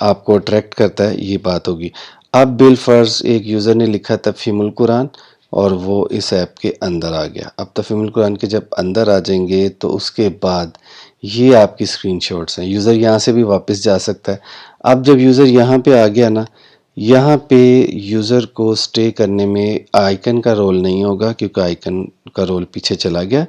आपको अट्रैक्ट करता है, ये बात होगी। अब बिलफर्ज एक यूज़र ने लिखा तफ़हीमुल कुरान और वो इस ऐप के अंदर आ गया। अब तफ़हीमुल कुरान के जब अंदर आ जाएंगे तो उसके बाद ये आपकी स्क्रीनशॉट्स हैं। यूज़र यहाँ से भी वापस जा सकता है। अब जब यूज़र यहाँ पे आ गया ना, यहाँ पे यूज़र को स्टे करने में आइकन का रोल नहीं होगा क्योंकि आइकन का रोल पीछे चला गया।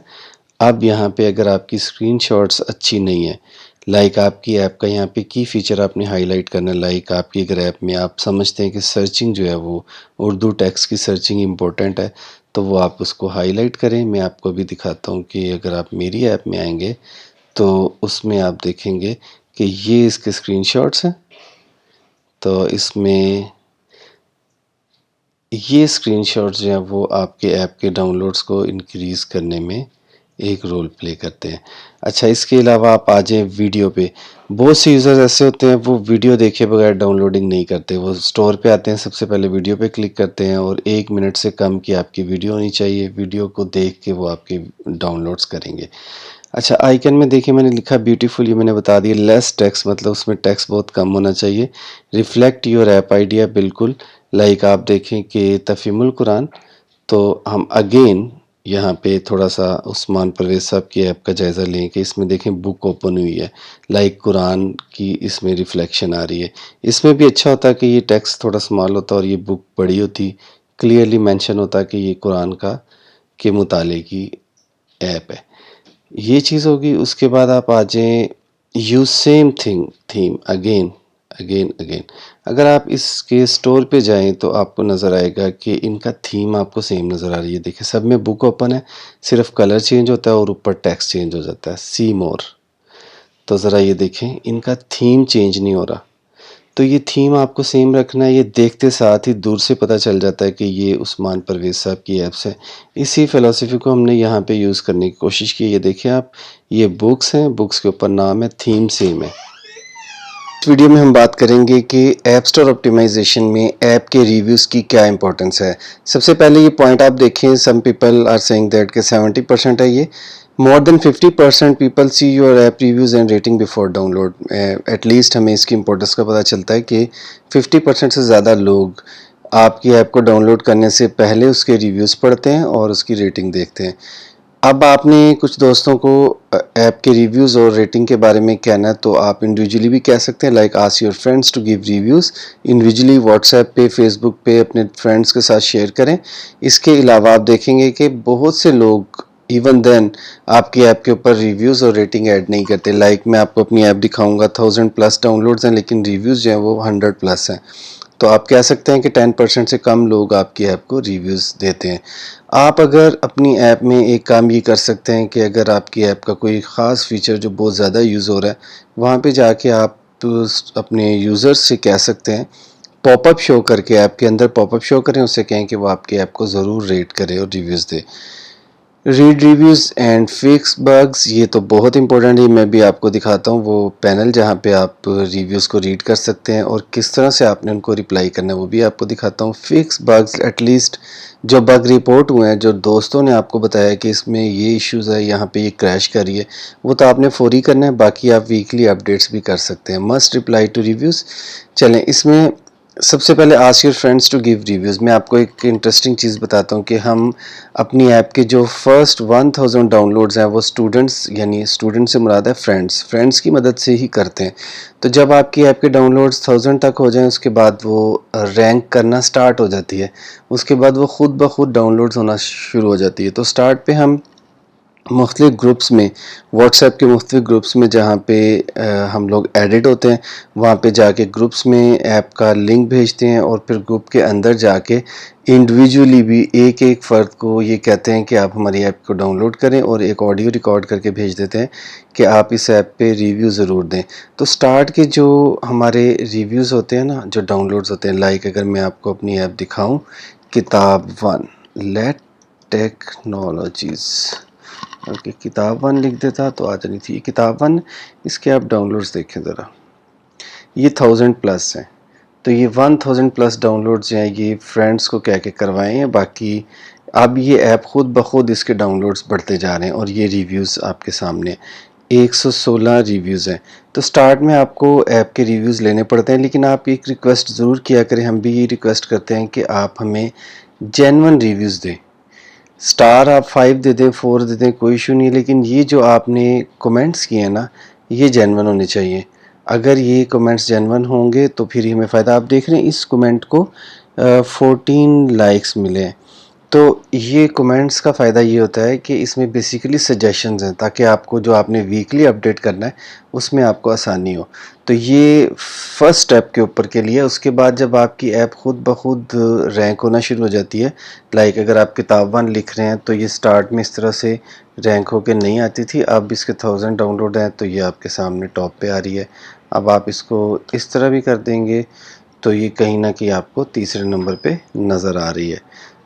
अब यहाँ पे अगर आपकी स्क्रीनशॉट्स अच्छी नहीं है, लाइक आपकी ऐप का यहाँ पे की फ़ीचर आपने हाईलाइट करना है, लाइक आपकी अगर ऐप में आप समझते हैं कि सर्चिंग जो है वो उर्दू टेक्स्ट की सर्चिंग इम्पोर्टेंट है, तो वो आप उसको हाईलाइट करें। मैं आपको भी दिखाता हूँ कि अगर आप मेरी ऐप में आएंगे तो उसमें आप देखेंगे कि ये इसके स्क्रीनशॉट्स हैं। तो इसमें ये स्क्रीनशॉट्स जो हैं वो आपके ऐप के डाउनलोड्स को इंक्रीज़ करने में एक रोल प्ले करते हैं। अच्छा, इसके अलावा आप आ जाएँ वीडियो पे। बहुत से यूज़र्स ऐसे होते हैं वो वीडियो देखे बगैर डाउनलोडिंग नहीं करते। वो स्टोर पे आते हैं, सबसे पहले वीडियो पे क्लिक करते हैं और 1 मिनट से कम की आपकी वीडियो होनी चाहिए। वीडियो को देख के वो आपके डाउनलोड्स करेंगे। अच्छा, आइकन में देखिए मैंने लिखा ब्यूटीफुल, ये मैंने बता दिया। लेस टेक्स्ट मतलब उसमें टेक्स्ट बहुत कम होना चाहिए। रिफ्लेक्ट योर ऐप आइडिया, बिल्कुल लाइक आप देखें कि तफ़हीमुल कुरान, तो हम अगेन यहाँ पे थोड़ा सा उस्मान परवेज़ साहब की ऐप का जायज़ा लें कि इसमें देखें बुक ओपन हुई है, लाइक कुरान की इसमें रिफ्लेक्शन आ रही है। इसमें भी अच्छा होता कि ये टेक्स्ट थोड़ा स्मॉल होता और ये बुक बड़ी होती, क्लियरली मेंशन होता कि ये कुरान का के मुताले की ऐप है। ये चीज़ होगी। उसके बाद आप आ जाएँ use same thing theme again again again. अगर आप इसके स्टोर पे जाएँ तो आपको नज़र आएगा कि इनका थीम आपको सेम नज़र आ रही है। देखिए सब में बुक ओपन है, सिर्फ कलर चेंज होता है और ऊपर टेक्स्ट चेंज हो जाता है, सी मोर। तो ज़रा ये देखें इनका थीम चेंज नहीं हो रहा। तो ये थीम आपको सेम रखना है। ये देखते साथ ही दूर से पता चल जाता है कि ये उस्मान परवेज़ साहब की ऐप्स है। इसी फ़िलॉसफ़ी को हमने यहाँ पे यूज़ करने की कोशिश की। ये देखिए आप, ये बुक्स हैं, बुक्स के ऊपर नाम है, थीम सेम है। इस वीडियो में हम बात करेंगे कि ऐप स्टोर ऑप्टिमाइजेशन में ऐप के रिव्यूज़ की क्या इंपॉर्टेंस है। सबसे पहले ये पॉइंट आप देखें, some people are saying that कि 70% है ये। More than 50% people see your app reviews and rating before download. At least हमें इसकी इंपॉर्टेंस का पता चलता है कि 50% से ज़्यादा लोग आपकी ऐप को डाउनलोड करने से पहले उसके रिव्यूज़ पढ़ते हैं और उसकी रेटिंग देखते हैं। अब आपने कुछ दोस्तों को ऐप के रिव्यूज़ और रेटिंग के बारे में कहना है तो आप इंडिविजुअली भी कह सकते हैं, like ask your friends to give reviews. Individually WhatsApp पे, फेसबुक पे अपने फ्रेंड्स के साथ शेयर करें। इसके अलावा आप देखेंगे कि बहुत से लोग इवन देन आपकी ऐप के ऊपर रिव्यूज़ और रेटिंग ऐड नहीं करते। लाइक मैं आपको अपनी ऐप दिखाऊंगा, 1000+ डाउनलोड्स हैं लेकिन रिव्यूज़ जो हैं वो 100+ हैं। तो आप कह सकते हैं कि 10% से कम लोग आपकी ऐप को रिव्यूज़ देते हैं। आप अगर अपनी ऐप में एक काम ये कर सकते हैं कि अगर आपकी ऐप का कोई ख़ास फ़ीचर जो बहुत ज़्यादा यूज़ हो रहा है, वहाँ पे जाके आप अपने यूज़र्स से कह सकते हैं पॉपअप शो करके, ऐप के अंदर पॉपअप शो करें, उससे कहें कि वो आपकी ऐप को ज़रूर रेट करे और reviews they. Read reviews and fix bugs, ये तो बहुत इंपॉर्टेंट है। मैं भी आपको दिखाता हूँ वो पैनल जहाँ पे आप रिव्यूज़ को रीड कर सकते हैं और किस तरह से आपने उनको रिप्लाई करना है वो भी आपको दिखाता हूँ। फिक्स बग्स, एटलीस्ट जो बग रिपोर्ट हुए हैं, जो दोस्तों ने आपको बताया कि इसमें ये इश्यूज़ है, यहाँ पे ये क्रैश कर रही है, वो तो आपने फौरी करना है। बाकी आप वीकली अपडेट्स भी कर सकते हैं। मस्ट रिप्लाई टू रिव्यूज़, चलें इसमें सबसे पहले ask your friends to give reviews. मैं आपको एक इंटरेस्टिंग चीज़ बताता हूँ कि हम अपनी ऐप के जो फर्स्ट 1000 डाउनलोड्स हैं वो स्टूडेंट्स, यानी स्टूडेंट से मुराद है फ्रेंड्स की मदद से ही करते हैं। तो जब आपकी ऐप के डाउनलोड्स 1000 तक हो जाएं, उसके बाद वो रैंक करना स्टार्ट हो जाती है। उसके बाद वो खुद ब खुद डाउनलोड्स होना शुरू हो जाती है। तो स्टार्ट पे हम मुख्तलिफ़ ग्रुप्स में, व्हाट्सएप के मुख्तलिफ़ ग्रुप्स में जहाँ पे हम लोग एडिट होते हैं, वहाँ पे जाके ग्रुप्स में ऐप का लिंक भेजते हैं और फिर ग्रुप के अंदर जाके इंडिविजुअली भी एक एक फ़र्द को ये कहते हैं कि आप हमारी ऐप को डाउनलोड करें और एक ऑडियो रिकॉर्ड करके भेज देते हैं कि आप इस ऐप पे रिव्यू ज़रूर दें। तो स्टार्ट के जो हमारे रिव्यूज़ होते हैं ना, जो डाउनलोड्स होते हैं, लाइक अगर मैं आपको अपनी ऐप दिखाऊँ, किताब वन, लेट टेक्नोलॉजीज़, ओके, किताब वन लिख देता तो आ जानी थी। ये किताब वन, इसके आप डाउनलोड्स देखें ज़रा, ये 1000 प्लस हैं। तो ये 1000 प्लस डाउनलोड्स जो हैं ये फ्रेंड्स को कह के करवाए हैं। बाकी अब ये ऐप खुद ब खुद इसके डाउनलोड्स बढ़ते जा रहे हैं और ये रिव्यूज़ आपके सामने 116 रिव्यूज़ हैं। तो स्टार्ट में आपको ऐप के रिव्यूज़ लेने पड़ते हैं, लेकिन आप एक रिक्वेस्ट ज़रूर किया करें, हम भी ये रिक्वेस्ट करते हैं कि आप हमें जेन्युइन रिव्यूज़ दें। स्टार आप 5 दे दें, 4 दे दें, कोई इशू नहीं है, लेकिन ये जो आपने कमेंट्स किए हैं ना, ये जेन्युइन होने चाहिए। अगर ये कमेंट्स जेन्युइन होंगे तो फिर ही हमें फ़ायदा। आप देख रहे हैं इस कमेंट को 14 लाइक्स मिले हैं। तो ये कमेंट्स का फ़ायदा ये होता है कि इसमें बेसिकली सजेशंस हैं, ताकि आपको जो आपने वीकली अपडेट करना है उसमें आपको आसानी हो। तो ये फर्स्ट स्टेप के ऊपर के लिए। उसके बाद जब आपकी ऐप खुद ब खुद रैंक होना शुरू हो जाती है, लाइक अगर आप किताब वन लिख रहे हैं तो ये स्टार्ट में इस तरह से रैंक होकर नहीं आती थी। अब इसके 1000 डाउनलोड हैं तो ये आपके सामने टॉप पे आ रही है। अब आप इसको इस तरह भी कर देंगे तो ये कहीं ना कहीं आपको तीसरे नंबर पे नज़र आ रही है।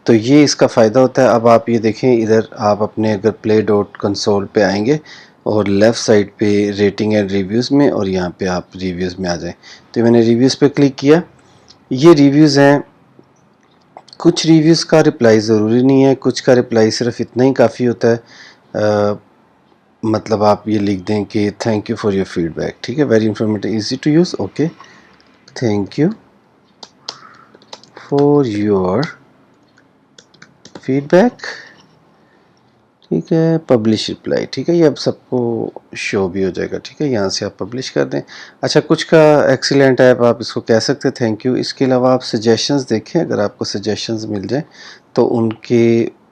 तो ये इसका फ़ायदा होता है। अब आप ये देखें, इधर आप अपने अगर प्ले डॉट कंसोल पे आएंगे और लेफ़्ट साइड पे रेटिंग एंड रिव्यूज़ में, और यहाँ पे आप रिव्यूज़ में आ जाएं। तो मैंने रिव्यूज़ पे क्लिक किया। ये रिव्यूज़ हैं। कुछ रिव्यूज़ का रिप्लाई ज़रूरी नहीं है, कुछ का रिप्लाई सिर्फ इतना ही काफ़ी होता है। मतलब आप ये लिख दें कि thank you for your feedback, ठीक है, very informative, easy to use, okay, thank you for your feedback, ठीक है, पब्लिश रिप्लाई, ठीक है, ये अब सबको शो भी हो जाएगा, ठीक है, यहाँ से आप पब्लिश कर दें। अच्छा, कुछ का एक्सीलेंट है, आप इसको कह सकते हैं थैंक यू। इसके अलावा आप सजेशंस देखें, अगर आपको सजेशंस मिल जाए तो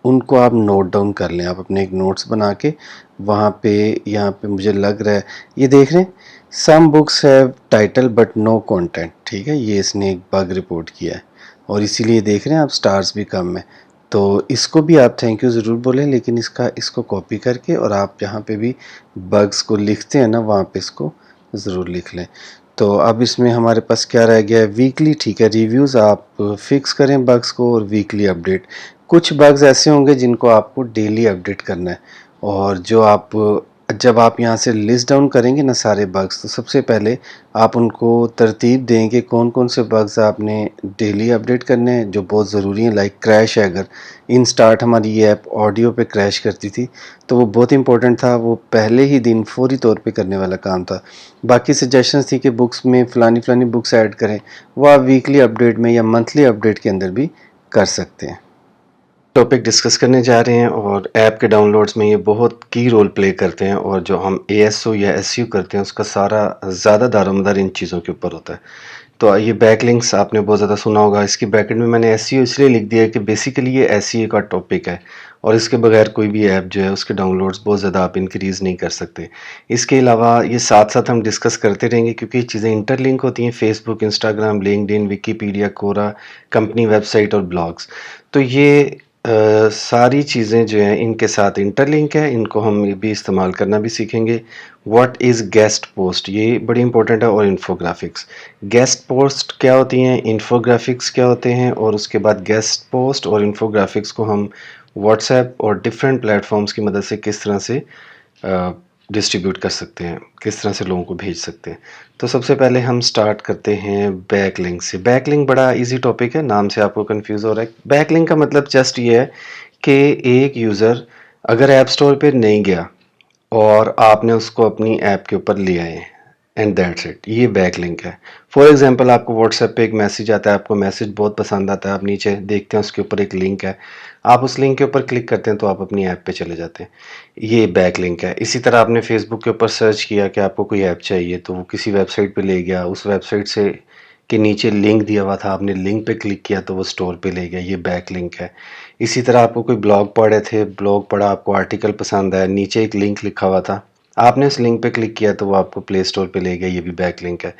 उनको आप नोट डाउन कर लें। आप अपने एक नोट्स बना के वहाँ पे, यहाँ पे मुझे लग रहा है, ये देख रहे हैं, some books have title but no content, ठीक है, ये इसने एक बग रिपोर्ट किया है और इसीलिए देख रहे हैं आप स्टार्स भी कम है। तो इसको भी आप थैंक यू ज़रूर बोलें, लेकिन इसको कॉपी करके और आप जहाँ पे भी बग्स को लिखते हैं ना, वहाँ पे इसको ज़रूर लिख लें। तो अब इसमें हमारे पास क्या रह गया है, वीकली, ठीक है, रिव्यूज़ आप फिक्स करें बग्स को, और वीकली अपडेट। कुछ बग्स ऐसे होंगे जिनको आपको डेली अपडेट करना है, और जब आप यहाँ से लिस्ट डाउन करेंगे ना सारे बग्स, तो सबसे पहले आप उनको तरतीब दें कि कौन कौन से बग्स आपने डेली अपडेट करने हैं जो बहुत ज़रूरी हैं। लाइक क्रैश है, अगर इन स्टार्ट हमारी ये ऐप ऑडियो पे क्रैश करती थी तो वो बहुत इंपॉर्टेंट था, वो पहले ही दिन फौरी तौर पे करने वाला काम था। बाकी सजेशंस थी कि बुक्स में फ़लानी बुक्स ऐड करें, वो आप वीकली अपडेट में या मंथली अपडेट के अंदर भी कर सकते हैं। टॉपिक डिस्कस करने जा रहे हैं और ऐप के डाउनलोड्स में ये बहुत की रोल प्ले करते हैं, और जो हम ASO या SEO करते हैं उसका सारा ज़्यादा दारोमदार इन चीज़ों के ऊपर होता है। तो ये बैकलिंक्स आपने बहुत ज़्यादा सुना होगा। इसकी ब्रैकेट में मैंने SEO इसलिए लिख दिया है कि बेसिकली ये SEO का टॉपिक है और इसके बगैर कोई भी ऐप जो है उसके डाउनलोड्स बहुत ज़्यादा आप इंक्रीज़ नहीं कर सकते। इसके अलावा ये साथ साथ हम डिस्कस करते रहेंगे क्योंकि ये चीज़ें इंटरलिंक होती हैं, फेसबुक, इंस्टाग्राम, लिंक्डइन, विकीपीडिया, कोरा, कंपनी वेबसाइट और ब्लॉग्स। तो ये सारी चीज़ें जो हैं इनके साथ इंटरलिंक है, इनको हम ये भी इस्तेमाल करना भी सीखेंगे। व्हाट इज़ गेस्ट पोस्ट, ये बड़ी इंपॉर्टेंट है, और इन्फोग्राफिक्स। गेस्ट पोस्ट क्या होती हैं, इन्फोग्राफिक्स क्या होते हैं, और उसके बाद गेस्ट पोस्ट और इन्फोग्राफिक्स को हम व्हाट्सएप और डिफरेंट प्लेटफॉर्म्स की मदद से किस तरह से डिस्ट्रीब्यूट कर सकते हैं, किस तरह से लोगों को भेज सकते हैं। तो सबसे पहले हम स्टार्ट करते हैं बैकलिंक से। बैकलिंक बड़ा इजी टॉपिक है, नाम से आपको कंफ्यूज हो रहा है। बैकलिंक का मतलब जस्ट ये है कि एक यूज़र अगर ऐप स्टोर पे नहीं गया और आपने उसको अपनी ऐप के ऊपर ले आए, एंड दैट्स इट, ये बैकलिंक है। फॉर एग्जांपल आपको व्हाट्सएप पे एक मैसेज आता है, आपको मैसेज बहुत पसंद आता है, आप नीचे देखते हैं उसके ऊपर एक लिंक है, आप उस लिंक के ऊपर क्लिक करते हैं तो आप अपनी ऐप पे चले जाते हैं, ये बैकलिंक है। इसी तरह आपने फेसबुक के ऊपर सर्च किया कि आपको कोई ऐप चाहिए, तो वो किसी वेबसाइट पे ले गया, उस वेबसाइट से के नीचे लिंक दिया हुआ था, आपने लिंक पे क्लिक किया तो वो स्टोर पे ले गया, ये बैकलिंक है। इसी तरह आपको कोई ब्लॉग पढ़े थे, ब्लॉग पढ़ा, आपको आर्टिकल पसंद आया, नीचे एक लिंक लिखा हुआ था, आपने उस लिंक पे क्लिक किया तो वो आपको प्ले स्टोर पे ले गया, ये भी बैकलिंक है।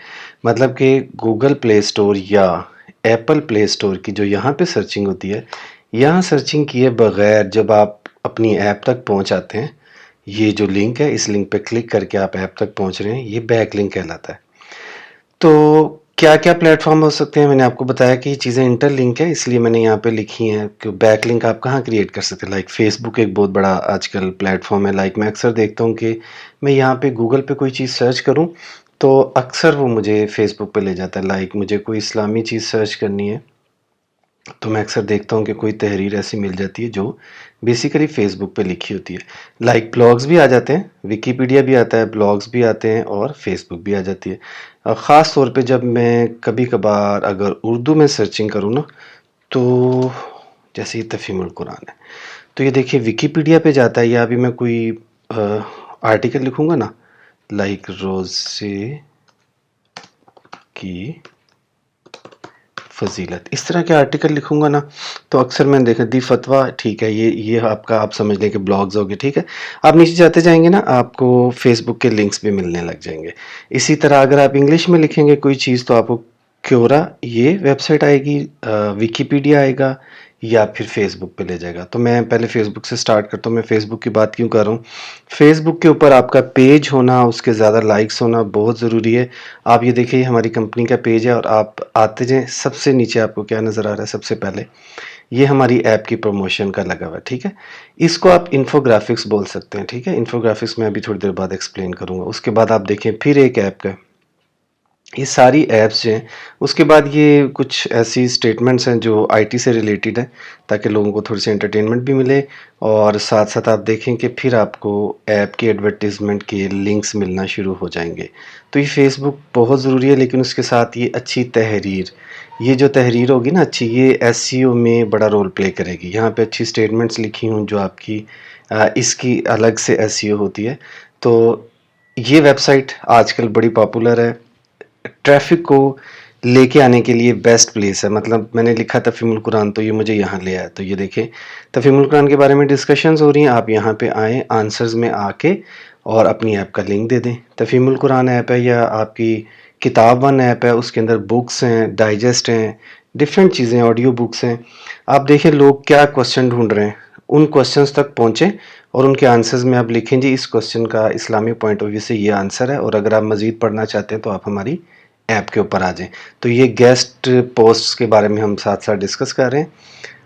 मतलब कि गूगल प्ले स्टोर या एप्पल प्ले स्टोर की जो यहाँ पे सर्चिंग होती है, यहाँ सर्चिंग किए बगैर जब आप अपनी ऐप तक पहुँच आते हैं, ये जो लिंक है, इस लिंक पे क्लिक करके आप ऐप तक पहुँच रहे हैं, ये बैकलिंक कहलाता है। तो क्या-क्या प्लेटफ़ॉर्म हो सकते हैं, मैंने आपको बताया कि ये चीज़ें इंटरलिंक है, इसलिए मैंने यहाँ पे लिखी हैं कि बैकलिंक आप कहाँ क्रिएट कर सकते हैं। लाइक फ़ेसबुक एक बहुत बड़ा आजकल प्लेटफ़ॉर्म है। लाइक मैं अक्सर देखता हूँ कि मैं यहाँ पे गूगल पे कोई चीज़ सर्च करूँ, तो अक्सर वो मुझे फ़ेसबुक पे ले जाता है। लाइक मुझे कोई इस्लामी चीज़ सर्च करनी है, तो मैं अक्सर देखता हूँ कि कोई तहरीर ऐसी मिल जाती है जो बेसिकली फ़ेसबुक पे लिखी होती है। लाइक ब्लॉग्स भी आ जाते हैं, विकिपीडिया भी आता है, ब्लॉग्स भी आते हैं और फ़ेसबुक भी आ जाती है। ख़ास तौर पे जब मैं कभी-कभार अगर उर्दू में सर्चिंग करूँ ना, तो जैसे ये तफ़हीमुल कुरान है, तो ये देखिए विकिपीडिया पे जाता है, या अभी मैं कोई आर्टिकल लिखूँगा ना, लाइक रोज़े की फ़ज़ीलत, इस तरह के आर्टिकल लिखूँगा ना, तो अक्सर मैंने देखा दी फतवा, ठीक है, ये आपका आप समझ लें कि ब्लॉग्स हो गए, ठीक है। आप नीचे जाते जाएँगे ना, आपको फ़ेसबुक के लिंक्स भी मिलने लग जाएँगे। इसी तरह अगर आप इंग्लिश में लिखेंगे कोई चीज़ तो आपको क्योरा ये वेबसाइट आएगी, विकिपीडिया आएगा, या फिर फ़ेसबुक पे ले जाएगा। तो मैं पहले फ़ेसबुक से स्टार्ट करता हूँ, मैं फ़ेसबुक की बात क्यों कर रहा हूँ? फ़ेसबुक के ऊपर आपका पेज होना, उसके ज़्यादा लाइक्स होना बहुत ज़रूरी है। आप ये देखिए, ये हमारी कंपनी का पेज है, और आप आते जाएँ, सबसे नीचे आपको क्या नज़र आ रहा है सबसे पहले? ये हमारी ऐप की प्रमोशन का लगा हुआ है, ठीक है? इसको आप इन्फोग्राफिक्स बोल सकते हैं, ठीक है? इन्फोग्राफिक्स मैं अभी थोड़ी देर बाद एक्सप्लेन करूँगा। उसके बाद आप देखें फिर एक ऐप का, ये सारी ऐप्स जो हैं, उसके बाद ये कुछ ऐसी स्टेटमेंट्स हैं जो आईटी से रिलेटेड हैं, ताकि लोगों को थोड़ी सी एंटरटेनमेंट भी मिले, और साथ साथ आप देखें कि फिर आपको ऐप की एडवर्टीज़मेंट के लिंक्स मिलना शुरू हो जाएंगे। तो ये फेसबुक बहुत ज़रूरी है, लेकिन उसके साथ ये अच्छी तहरीर, ये जो तहरीर होगी ना अच्छी, ये एसईओ में बड़ा रोल प्ले करेगी। यहाँ पे अच्छी स्टेटमेंट्स लिखी हूँ जो आपकी इसकी अलग से एसईओ होती है। तो ये वेबसाइट आजकल बड़ी पॉपुलर है, ट्रैफ़िक को लेके आने के लिए बेस्ट प्लेस है। मतलब मैंने लिखा तफ़हीमुल कुरान, तो ये मुझे यहाँ ले आया। तो ये देखें, तफ़हीमुल कुरान के बारे में डिस्कशंस हो रही हैं, आप यहाँ पे आएँ, आंसर्स में आके और अपनी ऐप का लिंक दे दें। तफ़हीमुल कुरान ऐप है या आपकी किताब वन ऐप है, उसके अंदर बुक्स हैं, डाइजेस्ट हैं, डिफरेंट चीज़ें, ऑडियो बुक्स हैं। आप देखें लोग क्या क्वेश्चन ढूँढ रहे हैं, उन क्वेश्चंस तक पहुँचें और उनके आंसर्स में आप लिखें जी इस क्वेश्चन का इस्लामिक पॉइंट ऑफ व्यू से ये आंसर है, और अगर आप मज़ीद पढ़ना चाहते हैं तो आप हमारी ऐप के ऊपर आ जाएं। तो ये गेस्ट पोस्ट्स के बारे में हम साथ साथ डिस्कस कर रहे हैं।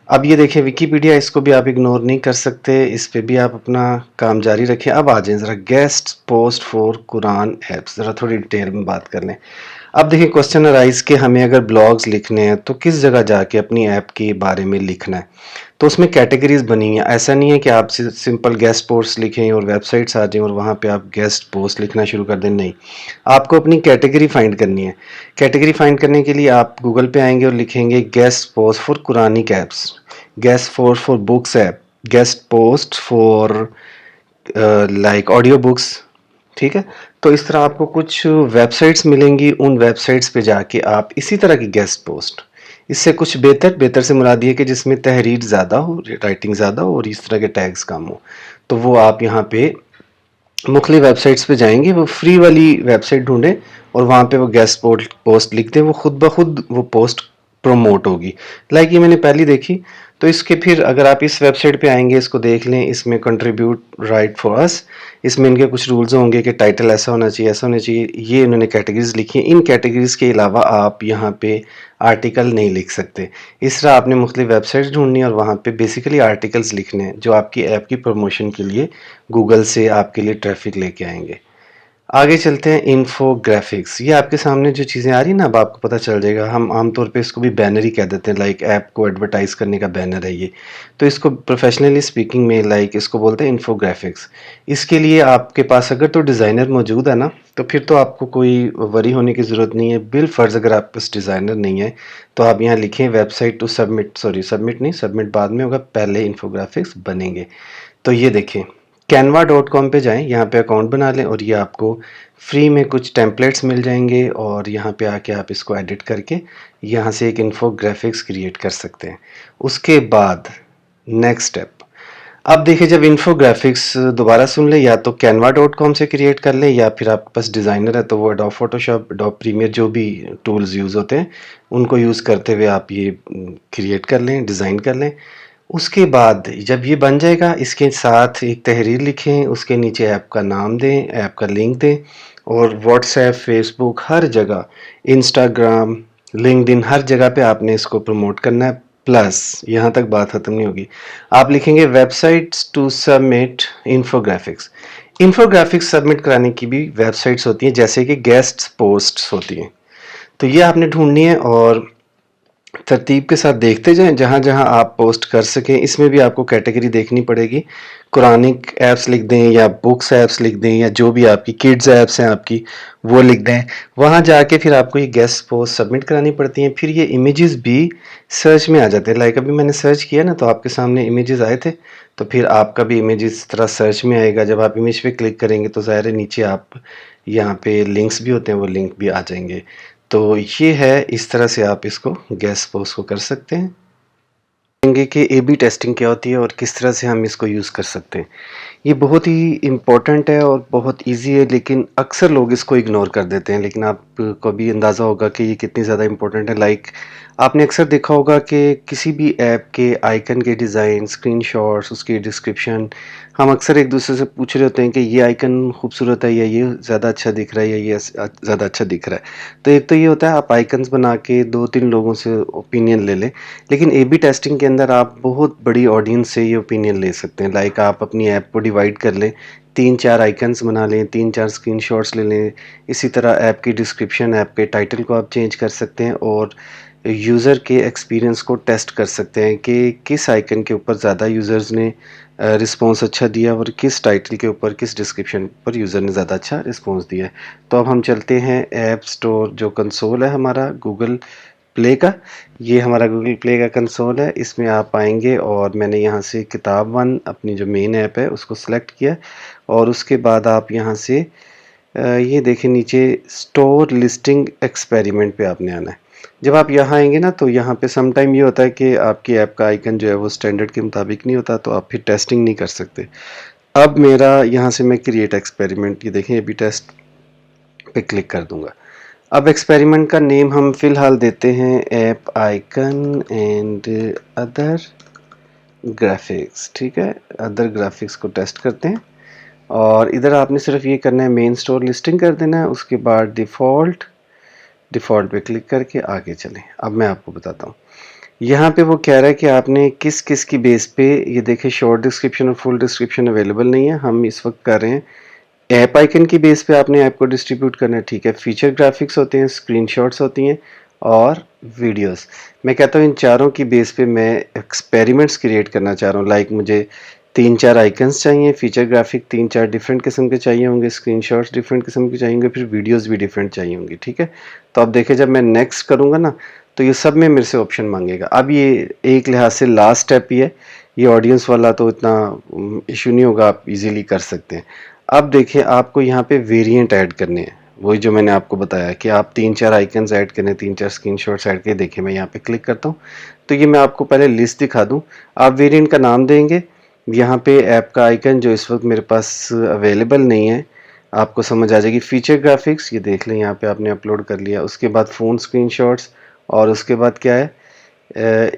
अब ये देखिए विकिपीडिया, इसको भी आप इग्नोर नहीं कर सकते, इस पे भी आप अपना काम जारी रखें। अब आ जाएं ज़रा guest post for Quran apps, ज़रा थोड़ी डिटेल में बात कर लें। अब देखिए क्वेश्चन अराइज के हमें अगर ब्लॉग्स लिखने हैं तो किस जगह जाके अपनी ऐप के बारे में लिखना है, तो उसमें कैटेगरीज बनी हैं। ऐसा नहीं है कि आप सिंपल गेस्ट पोस्ट लिखें और वेबसाइट्स आ जाएं और वहाँ पे आप गेस्ट पोस्ट लिखना शुरू कर दें, नहीं, आपको अपनी कैटेगरी फाइंड करनी है। कैटेगरी फाइंड करने के लिए आप गूगल पे आएंगे और लिखेंगे guest post for Quranic apps, guest post for books app, guest post for like audio books, ठीक है। तो इस तरह आपको कुछ वेबसाइट्स मिलेंगी, उन वेबसाइट्स पे जाके आप इसी तरह की गेस्ट पोस्ट, इससे कुछ बेहतर, बेहतर से मुराद ये कि जिसमें तहरीर ज़्यादा हो, राइटिंग ज़्यादा हो और इस तरह के टैग्स कम हो, तो वो आप यहाँ पे मुख्तलिफ वेबसाइट्स पे जाएंगे, वो फ्री वाली वेबसाइट ढूंढें और वहाँ पे वो गेस्ट पोस्ट लिख दें, वो खुद ब खुद वो पोस्ट प्रमोट होगी। लाइक ये मैंने पहली देखी, तो इसके फिर अगर आप इस वेबसाइट पे आएंगे, इसको देख लें, इसमें कंट्रीब्यूट राइट फॉर अस, इसमें इनके कुछ रूल्स होंगे कि टाइटल ऐसा होना चाहिए, ऐसा होना चाहिए, ये इन्होंने कैटेगरीज लिखी हैं। इन कैटेगरीज के अलावा आप यहाँ पे आर्टिकल नहीं लिख सकते। इस तरह आपने मुख्तलिफ वेबसाइट्स ढूंढनी है और वहाँ पे बेसिकली आर्टिकल्स लिखने हैं जो आपकी ऐप की प्रमोशन के लिए गूगल से आपके लिए ट्रैफिक लेके आएंगे। आगे चलते हैं इन्फोग्राफिक्स। ये आपके सामने जो चीज़ें आ रही हैं ना, अब आपको पता चल जाएगा। हम आमतौर पे इसको भी बैनर ही कह देते हैं, लाइक ऐप को एडवर्टाइज करने का बैनर है ये। तो इसको प्रोफेशनली स्पीकिंग में लाइक इसको बोलते हैं इन्फोग्राफिक्स। इसके लिए आपके पास अगर तो डिज़ाइनर मौजूद है ना, तो फिर तो आपको कोई वरी होने की ज़रूरत नहीं है। बिलफर्ज अगर आपके पास डिज़ाइनर नहीं है तो आप यहाँ लिखें website to submit, sorry submit नहीं, सबमिट बाद में होगा, पहले इन्फोग्राफिक्स बनेंगे। तो ये देखें, canva.com पे जाएं, यहाँ पे अकाउंट बना लें और ये आपको फ्री में कुछ टेम्पलेट्स मिल जाएंगे और यहाँ पे आके आप इसको एडिट करके यहाँ से एक इन्फोग्राफिक्स क्रिएट कर सकते हैं। उसके बाद नेक्स्ट स्टेप, अब देखिए, जब इन्फोग्राफिक्स दोबारा सुन ले, या तो canva.com से क्रिएट कर ले, या फिर आपके पास डिज़ाइनर है तो वो एडोब फोटोशॉप, एडोब प्रीमियर, जो भी टूल्स यूज़ होते हैं उनको यूज़ करते हुए आप ये क्रिएट कर लें, डिज़ाइन कर लें। उसके बाद जब ये बन जाएगा, इसके साथ एक तहरीर लिखें, उसके नीचे ऐप का नाम दें, ऐप का लिंक दें, और व्हाट्सएप, फेसबुक, हर जगह, इंस्टाग्राम, लिंक्डइन, हर जगह पे आपने इसको प्रमोट करना है। प्लस यहाँ तक बात ख़त्म नहीं होगी, आप लिखेंगे websites to submit infographics. Infographics submit कराने की भी वेबसाइट्स होती हैं, जैसे कि गेस्ट पोस्ट्स होती हैं। तो ये आपने ढूंढनी है और तरतीब के साथ देखते जाएं, जहाँ जहाँ आप पोस्ट कर सकें। इसमें भी आपको कैटेगरी देखनी पड़ेगी, कुरानिक ऐप्स लिख दें या बुक्स ऐप्स लिख दें या जो भी आपकी किड्स ऐप्स हैं आपकी वो लिख दें। वहाँ जाके फिर आपको ये गेस्ट पोस्ट सबमिट करानी पड़ती हैं। फिर ये इमेजेस भी सर्च में आ जाते हैं। लाइक अभी मैंने सर्च किया ना, तो आपके सामने इमेजेस आए थे, तो फिर आपका भी इमेज इस तरह सर्च में आएगा। जब आप इमेज पे क्लिक करेंगे तो ज़ाहिर है नीचे आप यहाँ पे लिंक्स भी होते हैं, वो लिंक भी आ जाएंगे। तो ये है, इस तरह से आप इसको गेस्ट पोस्ट को कर सकते हैं। देखेंगे कि ए बी टेस्टिंग क्या होती है और किस तरह से हम इसको यूज़ कर सकते हैं। ये बहुत ही इम्पोर्टेंट है और बहुत इजी है, लेकिन अक्सर लोग इसको इग्नोर कर देते हैं। लेकिन आपको भी अंदाज़ा होगा कि ये कितनी ज़्यादा इम्पोर्टेंट है। लाइक आपने अक्सर देखा होगा कि किसी भी ऐप के आइकन के डिज़ाइन, स्क्रीनशॉट्स, उसकी डिस्क्रिप्शन, हम अक्सर एक दूसरे से पूछ रहे होते हैं कि ये आइकन खूबसूरत है, या ये ज़्यादा अच्छा दिख रहा है, या ये ज़्यादा अच्छा दिख रहा है। तो एक तो ये होता है, आप आइकन्स बना के 2-3 लोगों से ओपिनियन ले लें। लेकिन ए बी टेस्टिंग के अंदर आप बहुत बड़ी ऑडियंस से ये ओपिनियन ले सकते हैं। लाइक आप अपनी ऐप को डिवाइड कर लें, 3-4 आइकन्स बना लें, 3-4 स्क्रीनशॉट्स ले लें। इसी तरह ऐप की डिस्क्रिप्शन, ऐप के टाइटल को आप चेंज कर सकते हैं और यूज़र के एक्सपीरियंस को टेस्ट कर सकते हैं कि किस आइकन के ऊपर ज़्यादा यूज़र्स ने रिस्पॉन्स अच्छा दिया और किस टाइटल के ऊपर, किस डिस्क्रिप्शन पर यूज़र ने ज़्यादा अच्छा रिस्पॉन्स दिया है। तो अब हम चलते हैं ऐप स्टोर, जो कंसोल है हमारा गूगल प्ले का, ये हमारा गूगल प्ले का कंसोल है। इसमें आप आएंगे और मैंने यहाँ से किताब वन, अपनी जो मेन ऐप है, उसको सेलेक्ट किया और उसके बाद आप यहाँ से ये देखें नीचे स्टोर लिस्टिंग एक्सपेरिमेंट पे आपने आना है। जब आप यहाँ आएंगे ना, तो यहाँ पे सम टाइम ये होता है कि आपकी ऐप का आइकन जो है वो स्टैंडर्ड के मुताबिक नहीं होता, तो आप फिर टेस्टिंग नहीं कर सकते। अब मेरा यहाँ से मैं क्रिएट एक्सपेरिमेंट, ये देखें ए बी टेस्ट पे क्लिक कर दूंगा। अब एक्सपेरिमेंट का नेम हम फ़िलहाल देते हैं app icon and other graphics, ठीक है। अदर ग्राफिक्स को टेस्ट करते हैं और इधर आपने सिर्फ ये करना है, मेन स्टोर लिस्टिंग कर देना है। उसके बाद डिफ़ॉल्ट पे क्लिक करके आगे चलें। अब मैं आपको बताता हूँ, यहाँ पे वो कह रहा है कि आपने किस किस की बेस पे, ये देखें शॉर्ट डिस्क्रिप्शन और फुल डिस्क्रिप्शन अवेलेबल नहीं है। हम इस वक्त कर रहे हैं ऐप आइकन की बेस पे आपने ऐप को डिस्ट्रीब्यूट करना है, ठीक है। फीचर ग्राफिक्स होते हैं, स्क्रीनशॉट्स होती हैं और वीडियोस। मैं कहता हूँ इन चारों की बेस पे मैं एक्सपेरिमेंट्स क्रिएट करना चाह रहा हूँ। लाइक मुझे 3-4 आइकन्स चाहिए, फीचर ग्राफिक 3-4 डिफरेंट किस्म के चाहिए होंगे, स्क्रीनशॉट्स डिफरेंट किस्म के चाहिए होंगे, फिर वीडियोस भी डिफरेंट चाहिए होंगी, ठीक है। तो अब देखें, जब मैं नेक्स्ट करूँगा ना, तो ये सब में मेरे से ऑप्शन मांगेगा। अब ये एक लिहाज से लास्ट स्टेप ही है, ये ऑडियंस वाला तो इतना इशू नहीं होगा, आप इजीली कर सकते हैं। अब देखिए, आपको यहाँ पे वेरिएंट ऐड करने हैं, वही जो मैंने आपको बताया कि आप 3-4 आइकन्स ऐड करें, 3-4 स्क्रीनशॉट्स ऐड करें। देखिए मैं यहाँ पे क्लिक करता हूँ, तो ये मैं आपको पहले लिस्ट दिखा दूँ। आप वेरिएंट का नाम देंगे, यहाँ पे ऐप का आइकन जो इस वक्त मेरे पास अवेलेबल नहीं है, आपको समझ आ जाएगी। फीचर ग्राफिक्स, ये देख लें यहाँ पे आपने अपलोड कर लिया। उसके बाद फ़ोन स्क्रीनशॉट्स और उसके बाद क्या है,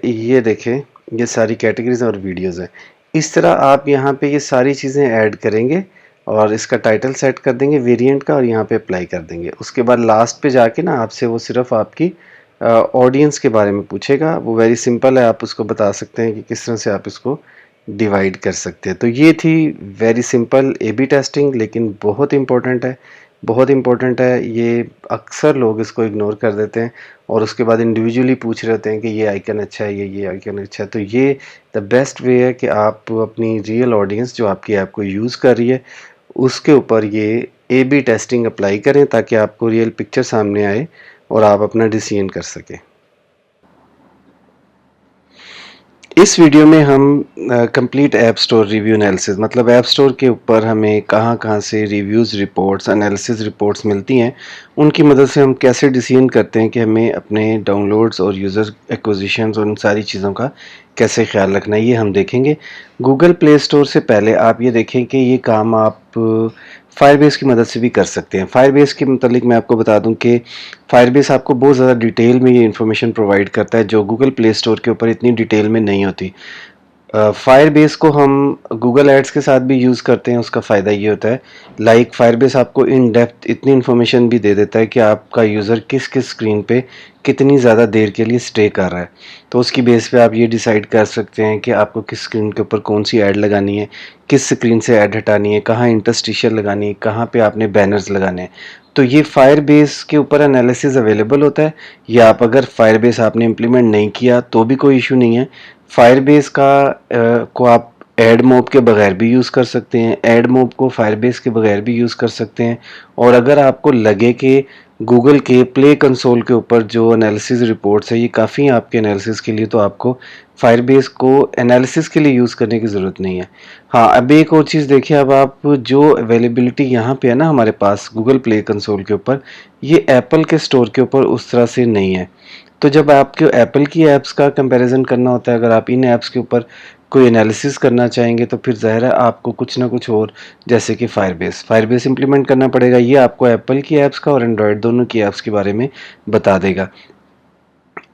ये देखें, ये सारी कैटेगरीज और वीडियोज़ हैं। इस तरह आप यहाँ पे ये सारी चीज़ें ऐड करेंगे और इसका टाइटल सेट कर देंगे वेरिएंट का और यहाँ पे अप्लाई कर देंगे। उसके बाद लास्ट पे जाके ना आपसे वो सिर्फ आपकी ऑडियंस के बारे में पूछेगा। वो वेरी सिंपल है, आप उसको बता सकते हैं कि किस तरह से आप इसको डिवाइड कर सकते हैं। तो ये थी very simple A B testing, लेकिन बहुत इम्पोर्टेंट है, बहुत इम्पोर्टेंट है। ये अक्सर लोग इसको इग्नोर कर देते हैं और उसके बाद इंडिविजुअली पूछ रहे होते हैं कि ये आइकन अच्छा है, ये आइकन अच्छा है। तो ये द बेस्ट वे है कि आप अपनी रियल ऑडियंस जो आपकी ऐप को यूज़ कर रही है उसके ऊपर ये ए बी टेस्टिंग अप्लाई करें, ताकि आपको रियल पिक्चर सामने आए और आप अपना डिसीजन कर सकें। इस वीडियो में हम complete app store review analysis, मतलब ऐप स्टोर के ऊपर हमें कहाँ से रिव्यूज़ रिपोर्ट्स, एनालिसिस रिपोर्ट्स मिलती हैं, उनकी मदद से हम कैसे डिसीजन करते हैं कि हमें अपने डाउनलोड्स और यूज़र एक्विजिशंस और उन सारी चीज़ों का कैसे ख्याल रखना है, ये हम देखेंगे। गूगल प्ले स्टोर से पहले आप ये देखें कि ये काम आप फायरबेस की मदद से भी कर सकते हैं। फायरबेस के मतलब मैं आपको बता दूं कि फायरबेस आपको बहुत ज़्यादा डिटेल में ये इन्फॉर्मेशन प्रोवाइड करता है जो गूगल प्ले स्टोर के ऊपर इतनी डिटेल में नहीं होती। फायरबेस को हम गूगल एड्स के साथ भी यूज़ करते हैं। उसका फ़ायदा ये होता है, लाइक फायरबेस आपको इन डेप्थ इतनी इन्फॉर्मेशन भी दे देता है कि आपका यूज़र किस किस स्क्रीन पे कितनी ज़्यादा देर के लिए स्टे कर रहा है। तो उसकी बेस पे आप ये डिसाइड कर सकते हैं कि आपको किस स्क्रीन के ऊपर कौन सी ऐड लगानी है, किस स्क्रीन से ऐड हटानी है, कहाँ इंटरस्टिशियल लगानी है, कहाँ पे आपने बैनर्स लगाने हैं। तो ये फायरबेस के ऊपर एनालिसिस अवेलेबल होता है, या आप अगर फायरबेस आपने इम्प्लीमेंट नहीं किया तो भी कोई इशू नहीं है। फायरबेस को आप ऐड मोब के बगैर भी यूज़ कर सकते हैं, ऐड मोब को फायरबेस के बगैर भी यूज़ कर सकते हैं। और अगर आपको लगे कि गूगल के प्ले कंसोल के ऊपर जो एनालिसिस रिपोर्ट्स है ये काफ़ी हैं आपके एनालिसिस के लिए, तो आपको फायरबेस को एनालिसिस के लिए यूज़ करने की ज़रूरत नहीं है। हाँ, अब एक और चीज़ देखिए, अब आप जो अवेलेबिलिटी यहाँ पे है ना हमारे पास गूगल प्ले कंसोल के ऊपर, ये एप्पल के स्टोर के ऊपर उस तरह से नहीं है। तो जब आपको एप्पल की ऐप्स का कंपैरिजन करना होता है, अगर आप इन ऐप्स के ऊपर कोई एनालिसिस करना चाहेंगे तो फिर ज़ाहिर है आपको कुछ ना कुछ और, जैसे कि फायरबेस इम्प्लीमेंट करना पड़ेगा। ये आपको एप्पल की ऐप्स का और एंड्रॉयड दोनों की ऐप्स के बारे में बता देगा।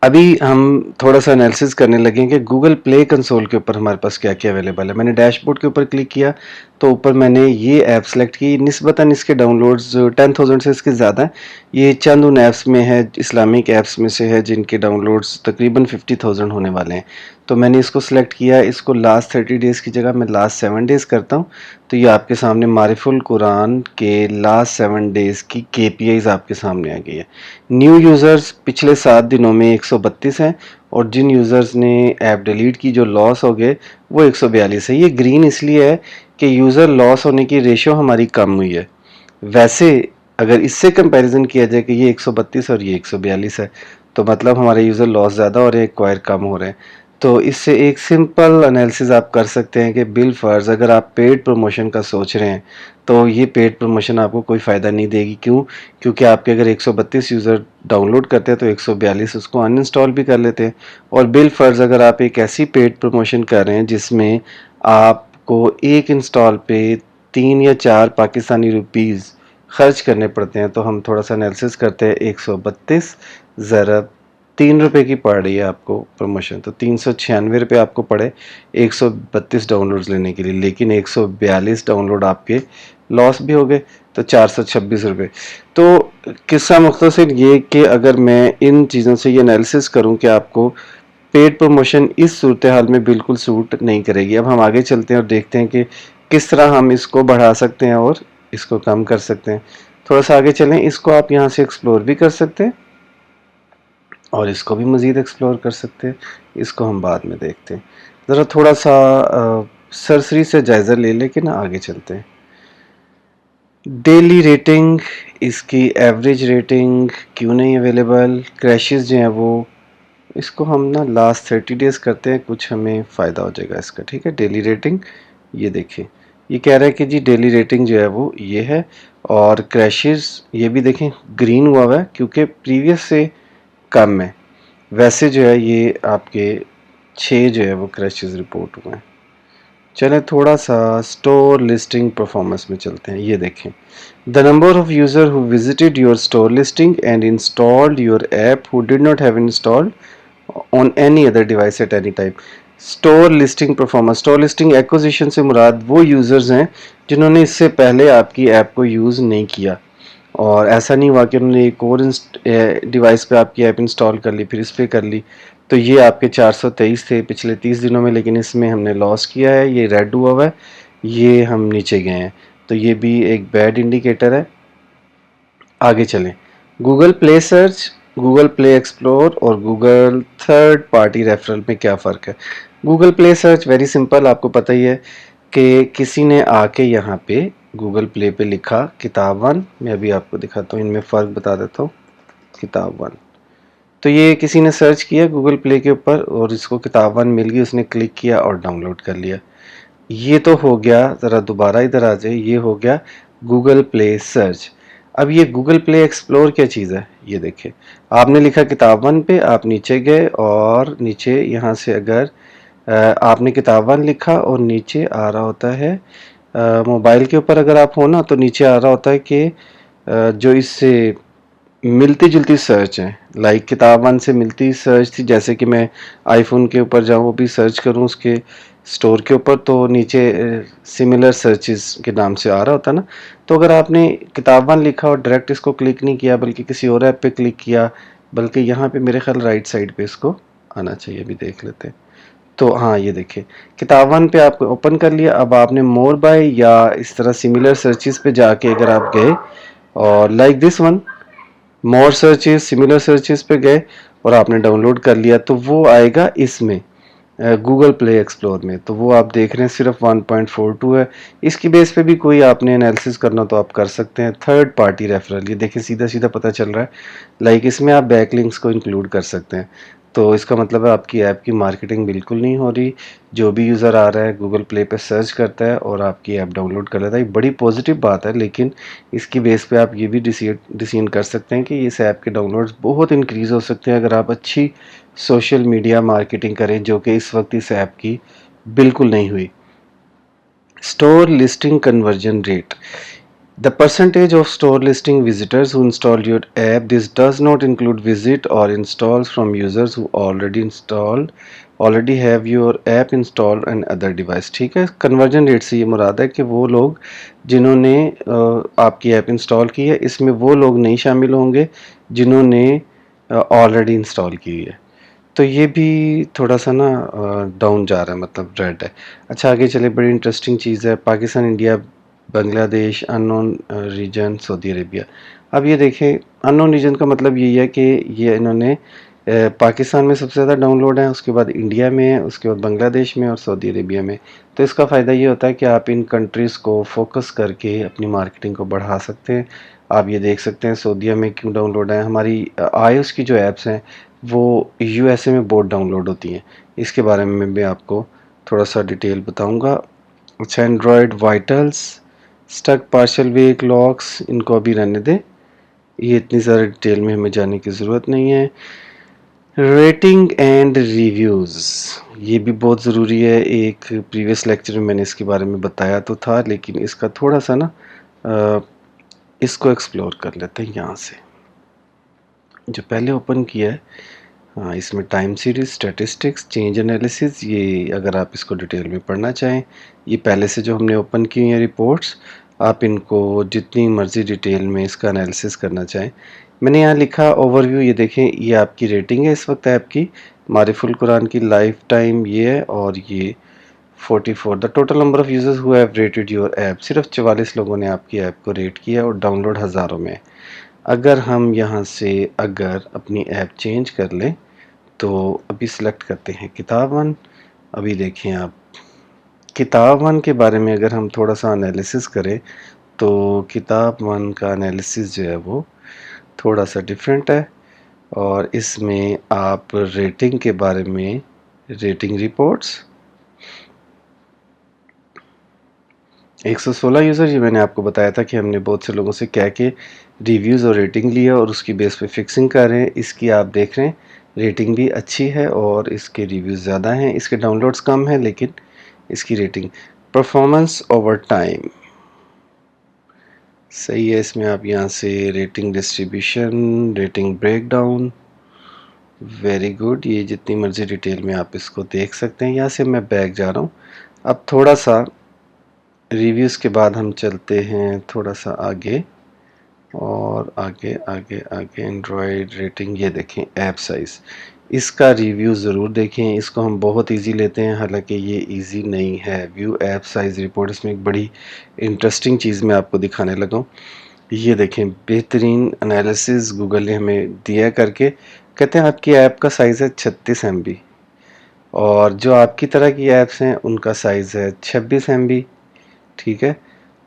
अभी हम थोड़ा सा एनालिसिस करने लगे कि गूगल प्ले कंसोल के ऊपर हमारे पास क्या क्या अवेलेबल है। मैंने डैशबोर्ड के ऊपर क्लिक किया तो ऊपर मैंने ये ऐप सेलेक्ट की। निस्बतन इसके डाउनलोड्स 10,000 से इसके ज़्यादा हैं। ये चंद उन ऐप्स में है, इस्लामिक ऐप्स में से है, जिनके डाउनलोड्स तकरीबन 50,000 होने वाले हैं। तो मैंने इसको सिलेक्ट किया। इसको लास्ट 30 डेज़ की जगह मैं लास्ट 7 डेज़ करता हूँ। तो ये आपके सामने मारिफुल कुरान के लास्ट 7 डेज़ की KPIs आपके सामने आ गई है। न्यू यूज़र्स पिछले 7 दिनों में 132 हैं और जिन यूज़र्स ने ऐप डिलीट की, जो लॉस हो गए, वो 142 है। ये ग्रीन इसलिए है कि यूज़र लॉस होने की रेशियो हमारी कम हुई है। वैसे अगर इससे कंपैरिजन किया जाए कि ये 132 और ये 142 है, तो मतलब हमारे यूज़र लॉस ज़्यादा और एक्वायर कम हो रहे हैं। तो इससे एक सिंपल एनालिसिस आप कर सकते हैं कि बिल फर्ज अगर आप पेड प्रमोशन का सोच रहे हैं तो ये पेड प्रमोशन आपको कोई फ़ायदा नहीं देगी। क्यों? क्योंकि आपके अगर 132 यूज़र डाउनलोड करते हैं तो 142 उसको अनइंस्टॉल भी कर लेते हैं। और बिल फर्ज अगर आप एक ऐसी पेड प्रमोशन कर रहे हैं जिसमें आपको एक इंस्टॉल पे 3 या 4 पाकिस्तानी रुपीज़ खर्च करने पड़ते हैं, तो हम थोड़ा सा एनालिसिस करते हैं। 132 ज़रब 3 रुपये की पड़ रही है आपको प्रमोशन, तो 396 रुपये आपको पड़े 132 डाउनलोड्स लेने के लिए, लेकिन 142 डाउनलोड आपके लॉस भी हो गए, तो 426 रुपये। तो किस्सा मुख्तसर ये कि अगर मैं इन चीज़ों से ये एनालिसिस करूं कि आपको पेड प्रमोशन इस सूरत हाल में बिल्कुल सूट नहीं करेगी। अब हम आगे चलते हैं और देखते हैं कि किस तरह हम इसको बढ़ा सकते हैं और इसको कम कर सकते हैं। थोड़ा सा आगे चलें, इसको आप यहाँ से एक्सप्लोर भी कर सकते हैं और इसको भी मज़ीद एक्सप्लोर कर सकते हैं। इसको हम बाद में देखते हैं। ज़रा थोड़ा सा सरसरी से जायज़ा ले लेके ना आगे चलते हैं। डेली रेटिंग, इसकी एवरेज रेटिंग क्यों नहीं अवेलेबल, क्रैशेस जो हैं वो, इसको हम ना लास्ट 30 डेज़ करते हैं, कुछ हमें फ़ायदा हो जाएगा इसका। ठीक है, डेली रेटिंग ये देखिए, ये कह रहा है कि जी डेली रेटिंग जो है वो ये है, और क्रैशेस ये भी देखें ग्रीन हुआ हुआ है क्योंकि प्रीवियस से कम है। वैसे जो है ये आपके 6 जो है वो क्रैशेस रिपोर्ट हुए हैं। चलें थोड़ा सा स्टोर लिस्टिंग परफॉर्मेंस में चलते हैं। ये देखें, the number of user who visited your store listing and installed your app who did not have installed on any other device at any time. Store listing performance, store listing acquisition से मुराद वो users हैं जिन्होंने इससे पहले आपकी app को use नहीं किया, और ऐसा नहीं हुआ कि उन्होंने एक और डिवाइस पे आपकी ऐप इंस्टॉल कर ली फिर इस पे कर ली। तो ये आपके 423 थे पिछले 30 दिनों में, लेकिन इसमें हमने लॉस किया है, ये रेड हुआ हुआ है, ये हम नीचे गए हैं, तो ये भी एक बैड इंडिकेटर है। आगे चलें, Google play search, Google play explore और गूगल थर्ड पार्टी रेफरल में क्या फ़र्क है। Google play search very simple, आपको पता ही है कि किसी ने आके यहाँ पे गूगल प्ले पे लिखा किताब वन, मैं अभी आपको दिखाता हूँ, इनमें फ़र्क बता देता हूँ। किताब वन, तो ये किसी ने सर्च किया गूगल प्ले के ऊपर और इसको किताब वन मिल गई, उसने क्लिक किया और डाउनलोड कर लिया। ये तो हो गया, ज़रा दोबारा इधर आ जाए, ये हो गया गूगल प्ले सर्च। अब ये गूगल प्ले एक्सप्लोर क्या चीज़ है, ये देखिए, आपने लिखा किताब वन पे, आप नीचे गए और नीचे यहाँ से अगर आपने किताब वन लिखा और नीचे आ रहा होता है मोबाइल के ऊपर अगर आप हो ना, तो नीचे आ रहा होता है कि जो इससे मिलती जुलती सर्च है, लाइक किताब वन से मिलती सर्च थी, जैसे कि मैं आईफोन के ऊपर जाऊँ वो भी सर्च करूँ उसके स्टोर के ऊपर, तो नीचे सिमिलर सर्चेस के नाम से आ रहा होता ना। तो अगर आपने किताब वन लिखा और डायरेक्ट इसको क्लिक नहीं किया बल्कि किसी और ऐप पे क्लिक किया, बल्कि यहाँ पे मेरे ख्याल राइट साइड पे इसको आना चाहिए, अभी देख लेते हैं। तो हाँ, ये देखिए किताब वन पे आपको ओपन कर लिया। अब आपने मोर बाय या इस तरह सिमिलर सर्चेस पे जाके अगर आप गए और like this one more searches similar searches पे गए और आपने डाउनलोड कर लिया, तो वो आएगा इसमें गूगल प्ले एक्सप्लोर में। तो वो आप देख रहे हैं सिर्फ 1.42 है। इसकी बेस पे भी कोई आपने एनालिसिस करना तो आप कर सकते हैं। थर्ड पार्टी रेफरल, ये देखिए सीधा सीधा पता चल रहा है, लाइक इसमें आप बैकलिंक्स को इंक्लूड कर सकते हैं। तो इसका मतलब है आपकी ऐप की मार्केटिंग बिल्कुल नहीं हो रही। जो भी यूज़र आ रहा है गूगल प्ले पे सर्च करता है और आपकी ऐप डाउनलोड कर लेता है, ये बड़ी पॉजिटिव बात है। लेकिन इसकी बेस पे आप ये भी डिसीजन कर सकते हैं कि इस ऐप के डाउनलोड्स बहुत इंक्रीज़ हो सकते हैं अगर आप अच्छी सोशल मीडिया मार्केटिंग करें, जो कि इस वक्त इस ऐप की बिल्कुल नहीं हुई। Store listing conversion rate, the percentage of store listing visitors who installed your app. This does not include visit or installs from users who already have your app installed on other device। ठीक है, conversion rate से ये मुराद है कि वो लोग जिन्होंने आपकी ऐप इंस्टॉल की है, इसमें वो लोग नहीं शामिल होंगे जिन्होंने ऑलरेडी इंस्टॉल की है। तो ये भी थोड़ा सा ना डाउन जा रहा है, मतलब रेड है। अच्छा आगे चले, बड़ी इंटरेस्टिंग चीज़ है, Pakistan, India, Bangladesh, unknown region, Saudi Arabia. अब ये देखें, अननोन रीजन का मतलब यही है कि ये इन्होंने पाकिस्तान में सबसे ज़्यादा डाउनलोड है, उसके बाद इंडिया में है, उसके बाद बांग्लादेश में और सऊदी अरेबिया में। तो इसका फ़ायदा ये होता है कि आप इन कंट्रीज़ को फोकस करके अपनी मार्केटिंग को बढ़ा सकते हैं। आप ये देख सकते हैं सऊदीया में क्यों डाउनलोड है। हमारी iOS की जो ऐप्स हैं वो यूएसए में बहुत डाउनलोड होती हैं, इसके बारे में मैं आपको थोड़ा सा डिटेल बताऊंगा। अच्छा, एंड्रॉयड वाइटल्स, स्टक, पार्शल वेक, लॉक्स, इनको अभी रहने दें, ये इतनी ज़्यादा डिटेल में हमें जाने की ज़रूरत नहीं है। रेटिंग एंड रिव्यूज़, ये भी बहुत ज़रूरी है। एक प्रीवियस लेक्चर में मैंने इसके बारे में बताया तो था, लेकिन इसका थोड़ा सा ना इसको एक्सप्लोर कर लेते हैं। यहाँ से जो पहले ओपन किया है, हाँ, इसमें time series, statistics, change analysis, ये अगर आप इसको डिटेल में पढ़ना चाहें, ये पहले से जो हमने ओपन की हैं रिपोर्ट्स, आप इनको जितनी मर्ज़ी डिटेल में इसका एनालिसिस करना चाहें। मैंने यहाँ लिखा ओवरव्यू, ये देखें, ये आपकी रेटिंग है इस वक्त ऐप की। मारिफुल कुरान की लाइफ टाइम ये है और ये 44। The total number of users who have rated your app, सिर्फ 44 लोगों ने आपकी ऐप को रेट किया और डाउनलोड हज़ारों में। अगर हम यहाँ से अगर अपनी ऐप चेंज कर लें, तो अभी सिलेक्ट करते हैं किताब वन। अभी देखें आप, किताब वन के बारे में अगर हम थोड़ा सा एनालिसिस करें तो किताब वन का एनालिसिस जो है वो थोड़ा सा डिफरेंट है, और इसमें आप रेटिंग के बारे में, रेटिंग रिपोर्ट्स 116 यूज़र, ये मैंने आपको बताया था कि हमने बहुत से लोगों से कह के रिव्यूज़ और रेटिंग लिया और उसकी बेस पे फिक्सिंग कर रहे हैं। इसकी आप देख रहे हैं रेटिंग भी अच्छी है और इसके रिव्यूज़ ज़्यादा हैं, इसके डाउनलोड्स कम हैं लेकिन इसकी रेटिंग। परफॉर्मेंस ओवर टाइम सही है, इसमें आप यहाँ से rating distribution, rating breakdown, very good, ये जितनी मर्जी डिटेल में आप इसको देख सकते हैं। यहाँ से मैं बैक जा रहा हूँ। अब थोड़ा सा रिव्यूज़ के बाद हम चलते हैं थोड़ा सा आगे, और आगे आगे आगे एंड्रॉयड रेटिंग, ये देखें ऐप साइज़, इसका रिव्यू ज़रूर देखें। इसको हम बहुत इजी लेते हैं, हालांकि ये इजी नहीं है। व्यू ऐप साइज़ रिपोर्ट, इसमें एक बड़ी इंटरेस्टिंग चीज़ मैं आपको दिखाने लगा हूँ। ये देखें, बेहतरीन एनालिसिस गूगल ने हमें दिया करके। कहते हैं आपकी ऐप का साइज़ है 36 MB, और जो आपकी तरह की ऐप्स हैं उनका साइज़ है 26 MB, ठीक है।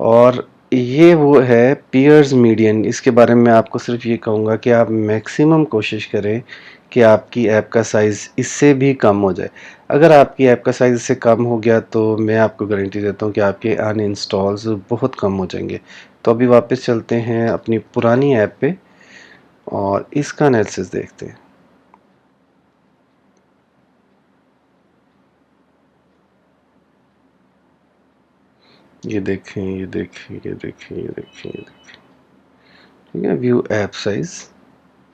और ये वो है पीयर्स मीडियन। इसके बारे में आपको सिर्फ ये कहूँगा कि आप मैक्सिमम कोशिश करें कि आपकी ऐप का साइज़ इससे भी कम हो जाए। अगर आपकी ऐप का साइज़ इससे कम हो गया तो मैं आपको गारंटी देता हूँ कि आपके अनइंस्टॉल्स बहुत कम हो जाएंगे। तो अभी वापस चलते हैं अपनी पुरानी ऐप पे और इसका एनालिसिस देखते हैं। ये देखें, ये देखें, ये देखें, ये देखें, ये देखें, ठीक है। व्यू ऐप साइज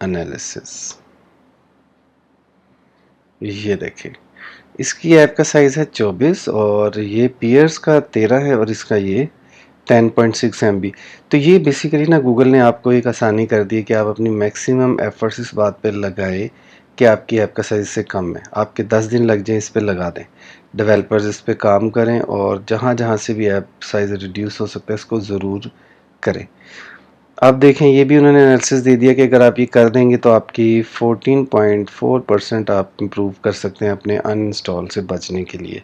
एनालिसिस, ये देखें, इसकी ऐप का साइज़ है 24 और ये पीयर्स का 13 है और इसका ये 10.6 MB। तो ये बेसिकली ना गूगल ने आपको एक आसानी कर दी है कि आप अपनी मैक्सिमम एफर्ट्स इस बात पे लगाएं कि आपकी ऐप का साइज़ से कम है। आपके 10 दिन लग जाए, इस पे लगा दें, डेवलपर्स इस पे काम करें और जहाँ जहाँ से भी ऐप साइज़ रिड्यूस हो सकता है इसको ज़रूर करें। अब देखें, ये भी उन्होंने एनालिसिस दे दिया कि अगर आप ये कर देंगे तो आपकी 14.4% आप इम्प्रूव कर सकते हैं अपने अनइंस्टॉल से बचने के लिए,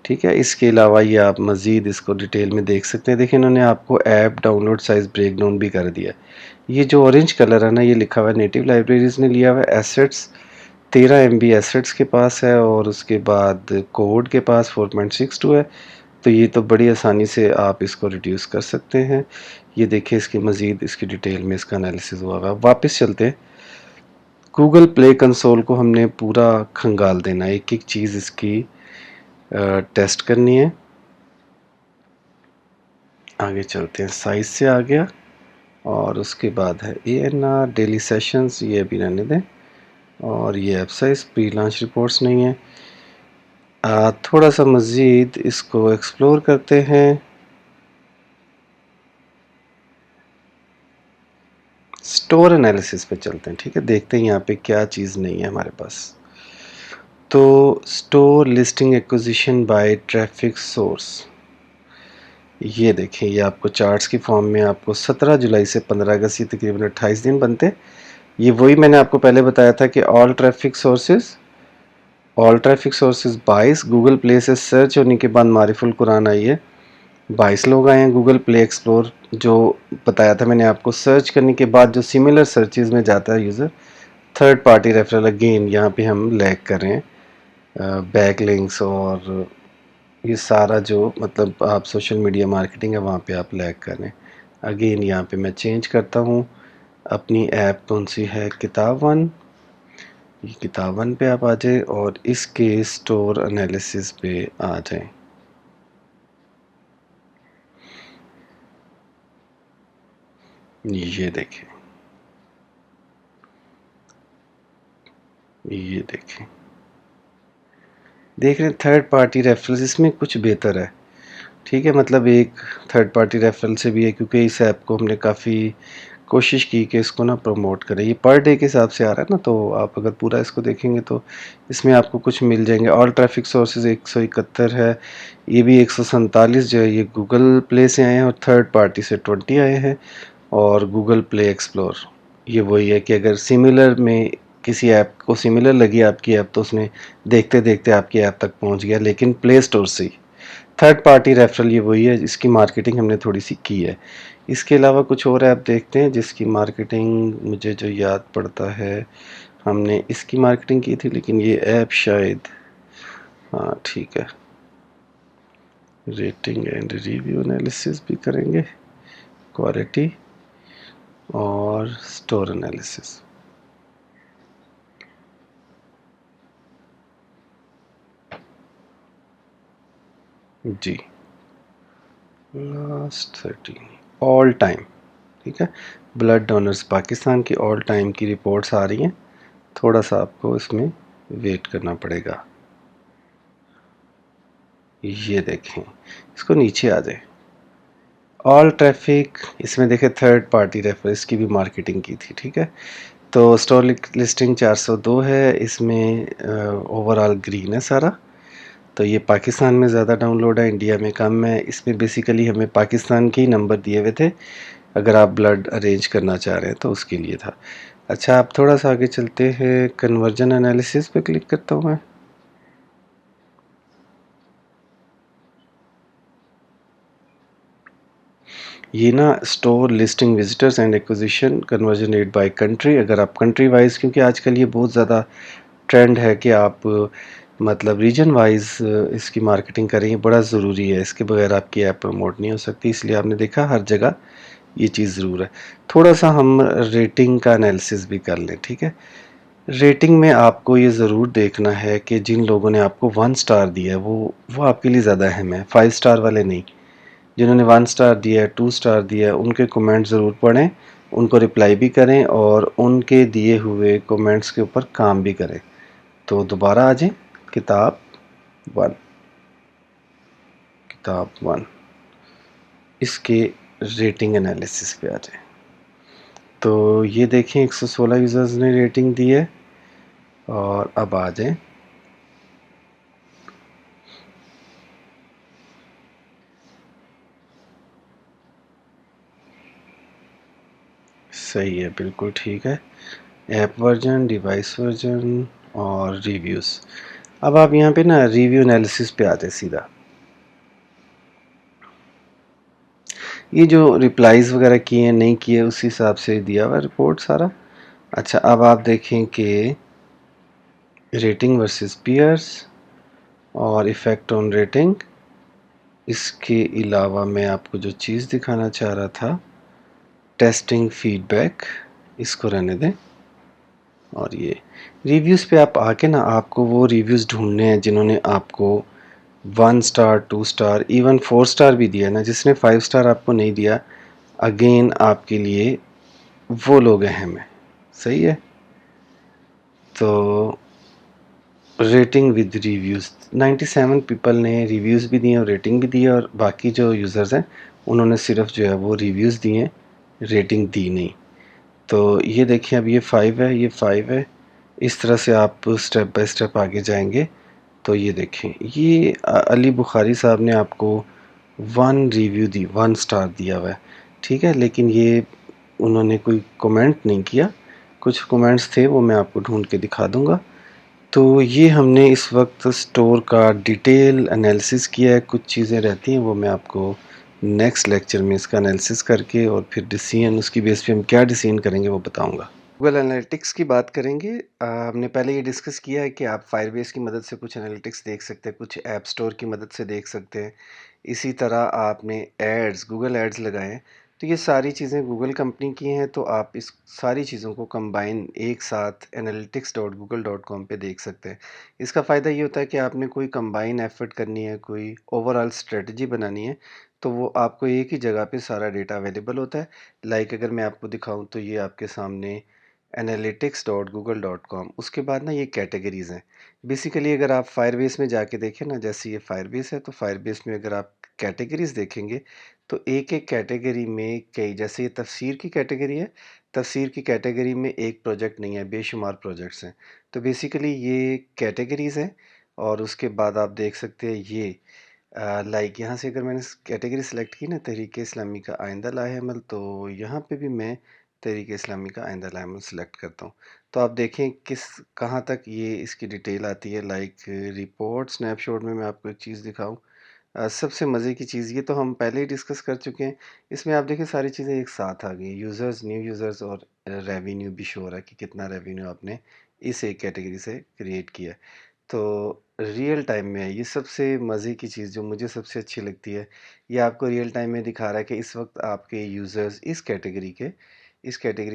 ठीक है। इसके अलावा ये आप मज़ीद इसको डिटेल में देख सकते हैं। देखिए, इन्होंने आपको ऐप डाउनलोड साइज़ ब्रेकडाउन भी कर दिया। ये जो ऑरेंज कलर है ना, ये लिखा हुआ है नेटिव लाइब्रेरीज़ ने लिया हुआ है। एसेट्स 13 MB एसेट्स के पास है और उसके बाद कोड के पास 4.62 है। तो ये तो बड़ी आसानी से आप इसको रिड्यूस कर सकते हैं। ये देखिए, इसकी मज़ीद इसकी डिटेल में इसका एनालिसिस हुआ हुआ है। वापस चलते हैं। गूगल प्ले कंसोल को हमने पूरा खंगाल देना है, एक एक चीज़ इसकी टेस्ट करनी है। आगे चलते हैं, साइज से आ गया और उसके बाद है ANR डेली सेशंस, ये भी रहने दें। और ये app size, pre launch reports नहीं है। थोड़ा सा मज़ीद इसको एक्सप्लोर करते हैं। स्टोर एनालिसिस पे चलते हैं, ठीक है। देखते हैं यहाँ पे क्या चीज़ नहीं है हमारे पास। तो store listing acquisition bye traffic source, ये देखें, ये आपको चार्ट्स की फॉर्म में आपको 17 जुलाई से 15 अगस्त, ये तकरीबन 28 दिन बनते। ये वही मैंने आपको पहले बताया था कि all traffic sources 22 Google play से सर्च होने के बाद मारिफुल कुरान आई है। 22 लोग आए हैं। गूगल प्ले एक्सप्लोर जो बताया था मैंने आपको, सर्च करने के बाद जो सिमिलर सर्चेज में जाता है user, third party referral, again यहाँ पे हम लैग कर रहे हैं। बैक लिंक्स और ये सारा जो मतलब आप सोशल मीडिया मार्केटिंग है वहाँ पे आप लैग कर रहे हैं। अगेन यहाँ पे मैं चेंज करता हूँ। अपनी ऐप कौन सी है, किताब वन, ये किताब वन पे आप आ जाए और इसके स्टोर एनालिसिस पे आ जाएं। ये देखें, ये देखें, देख रहे हैं थर्ड पार्टी रेफरल्स, इसमें कुछ बेहतर है, ठीक है। मतलब एक थर्ड पार्टी रेफरल से भी है, क्योंकि इस ऐप को हमने काफ़ी कोशिश की कि इसको ना प्रमोट करें। ये पर डे के हिसाब से आ रहा है ना, तो आप अगर पूरा इसको देखेंगे तो इसमें आपको कुछ मिल जाएंगे। ऑल ट्रैफिक सोर्सेज 171 है, ये भी 147 जो है ये गूगल प्ले से आए हैं और थर्ड पार्टी से 20 आए हैं। और गूगल प्ले एक्सप्लोर, ये वही है कि अगर सिमिलर में किसी ऐप को सिमिलर लगी आपकी ऐप तो उसने देखते देखते आपकी ऐप तक पहुंच गया, लेकिन प्ले स्टोर से ही। थर्ड पार्टी रेफरल ये वही है, इसकी मार्केटिंग हमने थोड़ी सी की है। इसके अलावा कुछ और ऐप देखते हैं जिसकी मार्केटिंग मुझे जो याद पड़ता है, हमने इसकी मार्केटिंग की थी, लेकिन ये ऐप शायद, हाँ ठीक है, रेटिंग एंड रिव्यू एनालिसिस भी करेंगे, क्वालिटी और स्टोर एनालिसिस। जी, लास्ट 13 ऑल टाइम, ठीक है। ब्लड डोनर्स पाकिस्तान की ऑल टाइम की रिपोर्ट्स आ रही हैं, थोड़ा सा आपको इसमें वेट करना पड़ेगा। ये देखें, इसको नीचे आ जाए, ऑल ट्रैफिक, इसमें देखें थर्ड पार्टी रेफरेंस की भी मार्केटिंग की थी, ठीक है। तो स्टोर लिस्टिंग 402 है, इसमें ओवरऑल ग्रीन है सारा। तो ये पाकिस्तान में ज़्यादा डाउनलोड है, इंडिया में कम है। इसमें बेसिकली हमें पाकिस्तान के ही नंबर दिए हुए थे, अगर आप ब्लड अरेंज करना चाह रहे हैं तो उसके लिए था। अच्छा, आप थोड़ा सा आगे चलते हैं, कन्वर्जन एनालिसिस पे क्लिक करता हूँ मैं। ये ना store listing visitors and acquisition conversion rate by country, अगर आप कंट्री वाइज, क्योंकि आजकल ये बहुत ज़्यादा ट्रेंड है कि आप मतलब रीजन वाइज इसकी मार्केटिंग करें, ये बड़ा ज़रूरी है, इसके बगैर आपकी ऐप प्रमोट नहीं हो सकती। इसलिए आपने देखा हर जगह ये चीज़ ज़रूर है। थोड़ा सा हम रेटिंग का एनालिसिस भी कर लें, ठीक है। रेटिंग में आपको ये ज़रूर देखना है कि जिन लोगों ने आपको 1 स्टार दिया है वो आपके लिए ज़्यादा अहम है, 5 स्टार वाले नहीं। जिन्होंने 1 स्टार दिया है, 2 स्टार दिया है, उनके कमेंट ज़रूर पढ़ें, उनको रिप्लाई भी करें और उनके दिए हुए कमेंट्स के ऊपर काम भी करें। तो दोबारा आ जाएं, किताब 1, किताब 1, इसके रेटिंग एनालिसिस पे आ जाएं। तो ये देखें 116 यूज़र्स ने रेटिंग दी है, और अब आ जाएं, सही है, बिल्कुल ठीक है। ऐप वर्जन, डिवाइस वर्जन और रिव्यूज़। अब आप यहाँ पे ना रिव्यू एनालिसिस पे आते सीधा। ये जो रिप्लाईज वगैरह किए हैं नहीं किए उस हिसाब से दिया हुआ रिपोर्ट सारा। अच्छा, अब आप देखें कि रेटिंग वर्सेस पीयर्स और इफ़ेक्ट ऑन रेटिंग। इसके अलावा मैं आपको जो चीज़ दिखाना चाह रहा था, टेस्टिंग फीडबैक, इसको रहने दें। और ये रिव्यूज़ पे आप आके ना आपको वो रिव्यूज़ ढूंढने हैं जिन्होंने आपको 1 स्टार, 2 स्टार, इवन 4 स्टार भी दिया है ना। जिसने 5 स्टार आपको नहीं दिया, अगेन आपके लिए वो लोग अहम है, सही है। तो रेटिंग विद रिव्यूज़, 97 पीपल ने रिव्यूज़ भी दिए और रेटिंग भी दी है, और बाकी जो यूज़र्स हैं उन्होंने सिर्फ जो है वो रिव्यूज़ दिए हैं, रेटिंग दी नहीं। तो ये देखिए, अब ये 5 है, ये 5 है। इस तरह से आप स्टेप बाय स्टेप आगे जाएंगे। तो ये देखें, ये अली बुखारी साहब ने आपको 1 रिव्यू दी, 1 स्टार दिया हुआ है, ठीक है। लेकिन ये उन्होंने कोई कमेंट नहीं किया। कुछ कमेंट्स थे, वो मैं आपको ढूंढ के दिखा दूंगा। तो ये हमने इस वक्त स्टोर का डिटेल एनालिसिस किया है। कुछ चीज़ें रहती हैं वो मैं आपको नेक्स्ट लेक्चर में इसका एनालिसिस करके और फिर डिसीजन, उसकी बेस पे हम क्या डिसीजन करेंगे वो बताऊंगा। गूगल एनालिटिक्स की बात करेंगे। हमने पहले ये डिस्कस किया है कि आप फायरबेस की मदद से कुछ एनालिटिक्स देख सकते हैं, कुछ ऐप स्टोर की मदद से देख सकते हैं। इसी तरह आपने एड्स, गूगल एड्स लगाए हैं। तो ये सारी चीज़ें गूगल कंपनी की हैं, तो आप इस सारी चीज़ों को कंबाइन एक साथ analytics.google.com पे देख सकते हैं। इसका फ़ायदा ये होता है कि आपने कोई कंबाइन एफर्ट करनी है, कोई ओवरऑल स्ट्रेटजी बनानी है, तो वो आपको एक ही जगह पे सारा डेटा अवेलेबल होता है। लाइक अगर मैं आपको दिखाऊं तो ये आपके सामने analytics.google.com, उसके बाद ना ये कैटेगरीज़ हैं। बेसिकली अगर आप फायरबेस में जाके देखें ना, जैसे ये फायरबेस है, तो फायरबेस में अगर आप कैटेगरीज़ देखेंगे तो एक एक कैटेगरी में कई, जैसे ये तफसीर की कैटेगरी है, तफसीर की कैटेगरी में एक प्रोजेक्ट नहीं है, बेशुमार प्रोजेक्ट्स हैं। तो बेसिकली ये कैटेगरीज़ हैं। और उसके बाद आप देख सकते हैं ये लाइक यहाँ से अगर मैंने कैटेगरी सेलेक्ट की ना, तहरीक इस्लामी का आइंदा लाहेमल, तो यहाँ पे भी मैं तहरीक इस्लामी का आइंदा लाहेमल सेलेक्ट करता हूँ। तो आप देखें किस कहाँ तक ये इसकी डिटेल आती है। लाइक रिपोर्ट स्नैपशॉट में मैं आपको एक चीज़ दिखाऊँ, सबसे मज़े की चीज़, ये तो हम पहले ही डिस्कस कर चुके हैं। इसमें आप देखिए सारी चीज़ें एक साथ आ गई, यूज़र्स, न्यू यूज़र्स और रेवेन्यू भी शो हो रहा है कि कितना रेवेन्यू आपने इस एक कैटेगरी से क्रिएट किया है। तो रियल टाइम में है, ये सबसे मज़े की चीज़ जो मुझे सबसे अच्छी लगती है। ये आपको रियल टाइम में दिखा रहा है कि इस वक्त आपके यूज़र्स इस कैटेगरी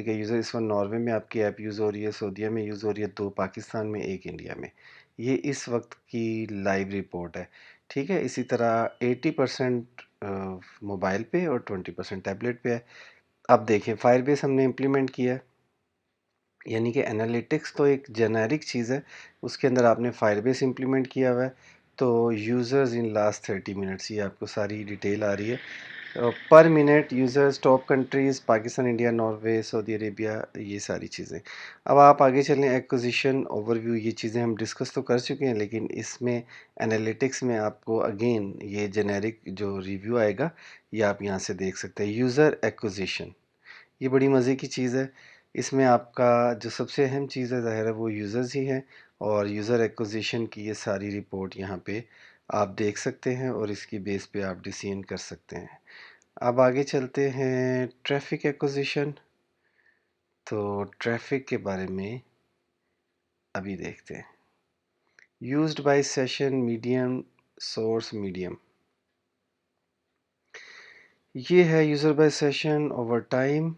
के यूज़र इस वक्त नॉर्वे में आपकी ऐप यूज़ हो रही है, सऊदीया में यूज़ हो रही है, 2 पाकिस्तान में, 1 इंडिया में। ये इस वक्त की लाइव रिपोर्ट है। ठीक है। इसी तरह 80% मोबाइल पे और 20% टैबलेट पे है। अब देखें फायरबेस हमने इम्प्लीमेंट किया है, यानी कि एनालिटिक्स तो एक जेनेरिक चीज़ है, उसके अंदर आपने फायरबेस इम्प्लीमेंट किया हुआ है। तो यूज़र्स इन लास्ट 30 मिनट्स, ये आपको सारी डिटेल आ रही है। पर minute users, top countries Pakistan, India, Norway, Saudi Arabia, ये सारी चीज़ें। अब आप आगे चलें, एक्विजिशन ओवरव्यू, ये चीज़ें हम डिस्कस तो कर चुके हैं, लेकिन इसमें एनालिटिक्स में आपको अगेन ये जेनेरिक जो रिव्यू आएगा ये आप यहाँ से देख सकते हैं। यूज़र एक्विजिशन, ये बड़ी मज़े की चीज़ है। इसमें आपका जो सबसे अहम चीज़ है ज़ाहिर है वो यूज़र्स ही हैं, और यूज़र एक्विजिशन की ये सारी रिपोर्ट यहाँ पे आप देख सकते हैं और इसकी बेस पे आप डिसीजन कर सकते हैं। अब आगे चलते हैं ट्रैफिक एक्विजिशन। तो ट्रैफिक के बारे में अभी देखते हैं। Used by session medium, source medium, ये है user bye session over time.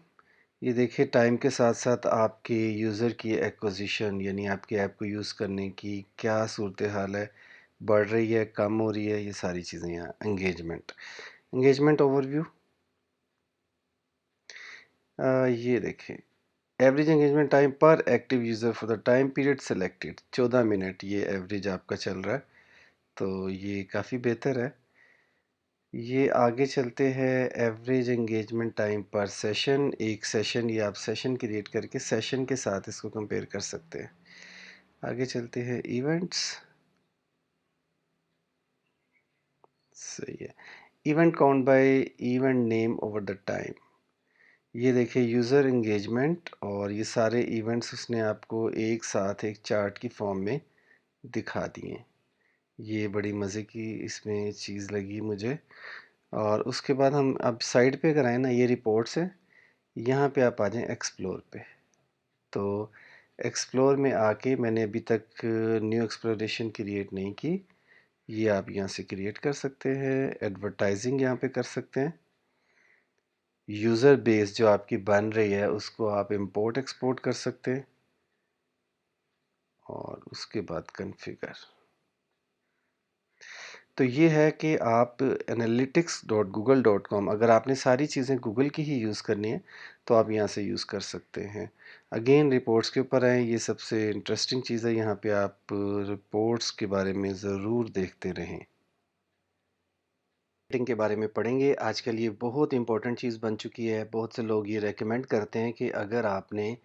ये देखिए टाइम के साथ साथ आपके यूज़र की एक्विजिशन, यानी आपके ऐप को यूज़ करने की क्या सूरत हाल है, बढ़ रही है, कम हो रही है, ये सारी चीज़ें यहाँ। एंगेजमेंट ओवरव्यू, ये देखें एवरेज एंगेजमेंट टाइम पर active user for the time period selected 14 minute, ये एवरेज आपका चल रहा है, तो ये काफ़ी बेहतर है। ये आगे चलते हैं, एवरेज एंगेजमेंट टाइम पर सेशन, एक सेशन, ये आप सेशन क्रिएट करके सेशन के साथ इसको कंपेयर कर सकते हैं। आगे चलते हैं, इवेंट्स, सही है। Event count by event name over the time, ये देखिए यूज़र एंगेजमेंट और ये सारे इवेंट्स उसने आपको एक साथ एक चार्ट की फॉर्म में दिखा दिए। ये बड़ी मज़े की इसमें चीज़ लगी मुझे। और उसके बाद हम अब साइड पे अगर आए ना, ये रिपोर्ट्स है, यहाँ पे आप आ जाएं एक्सप्लोर पे। तो एक्सप्लोर में आके मैंने अभी तक न्यू एक्सप्लोरेशन क्रिएट नहीं की, ये आप यहाँ से क्रिएट कर सकते हैं। एडवर्टाइजिंग यहाँ पे कर सकते हैं। यूज़र बेस जो आपकी बन रही है उसको आप इंपोर्ट एक्सपोर्ट कर सकते हैं, और उसके बाद कॉन्फ़िगर। तो ये है कि आप analytics.google.com, अगर आपने सारी चीज़ें गूगल की ही यूज़ करनी है तो आप यहाँ से यूज़ कर सकते हैं। अगेन रिपोर्ट्स के ऊपर आएँ, ये सबसे इंटरेस्टिंग चीज़ है, यहाँ पे आप रिपोर्ट्स के बारे में ज़रूर देखते रहें। मार्केटिंग के बारे में पढ़ेंगे। आजकल ये बहुत इंपॉर्टेंट चीज़ बन चुकी है। बहुत से लोग ये रेकमेंड करते हैं कि अगर आपने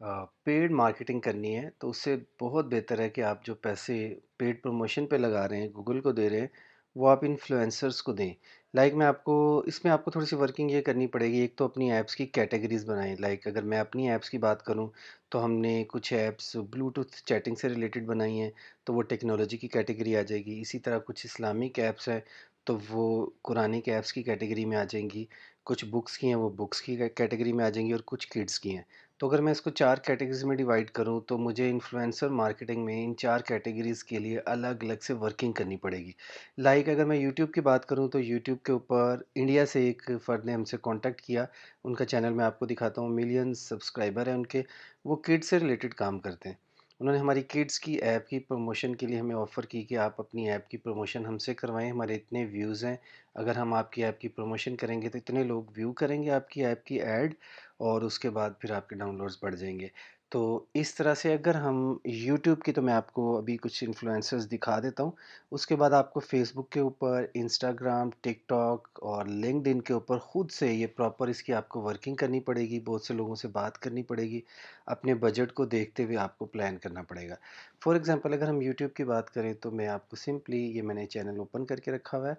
पेड मार्केटिंग करनी है तो उससे बहुत बेहतर है कि आप जो पैसे पेड प्रमोशन पे लगा रहे हैं, गूगल को दे रहे हैं, वो आप इन्फ्लुएंसर्स को दें। लाइक मैं आपको इसमें आपको थोड़ी सी वर्किंग ये करनी पड़ेगी। एक तो अपनी ऐप्स की कैटेगरीज बनाएं। लाइक अगर मैं अपनी ऐप्स की बात करूं तो हमने कुछ ऐप्स ब्लूटूथ चैटिंग से रिलेटेड बनाई हैं, तो वो टेक्नोलॉजी की कैटेगरी आ जाएगी। इसी तरह कुछ इस्लामिक ऐप्स हैं तो वो कुरानिक ऐप्स की कैटेगरी में आ जाएंगी। कुछ बुक्स की हैं वो बुक्स की कैटेगरी में आ जाएंगी, और कुछ किड्स की हैं। तो अगर मैं इसको 4 कैटेगरीज़ में डिवाइड करूँ तो मुझे इन्फ्लुएंसर मार्केटिंग में इन 4 कैटेगरीज़ के लिए अलग-अलग से वर्किंग करनी पड़ेगी। लाइक अगर मैं यूट्यूब की बात करूँ तो यूट्यूब के ऊपर इंडिया से एक फ़र्द ने हमसे कॉन्टैक्ट किया। उनका चैनल मैं आपको दिखाता हूँ, मिलियंस सब्सक्राइबर हैं उनके। वो किड्स से रिलेटेड काम करते हैं। उन्होंने हमारी किड्स की ऐप की प्रमोशन के लिए हमें ऑफ़र की कि आप अपनी ऐप की प्रमोशन हमसे करवाएँ, हमारे इतने व्यूज़ हैं। अगर हम आपकी ऐप की प्रमोशन करेंगे तो इतने लोग व्यू करेंगे आपकी ऐप की ऐड, और उसके बाद फिर आपके डाउनलोड्स बढ़ जाएंगे। तो इस तरह से अगर हम यूट्यूब की, तो मैं आपको अभी कुछ इन्फ्लुएंसर्स दिखा देता हूँ। उसके बाद आपको फेसबुक के ऊपर, इंस्टाग्राम, टिकटॉक और लिंक्डइन के ऊपर खुद से ये प्रॉपर इसकी आपको वर्किंग करनी पड़ेगी, बहुत से लोगों से बात करनी पड़ेगी, अपने बजट को देखते हुए आपको प्लान करना पड़ेगा। फॉर एग्जांपल अगर हम यूट्यूब की बात करें तो मैं आपको सिंपली, ये मैंने चैनल ओपन करके रखा हुआ है,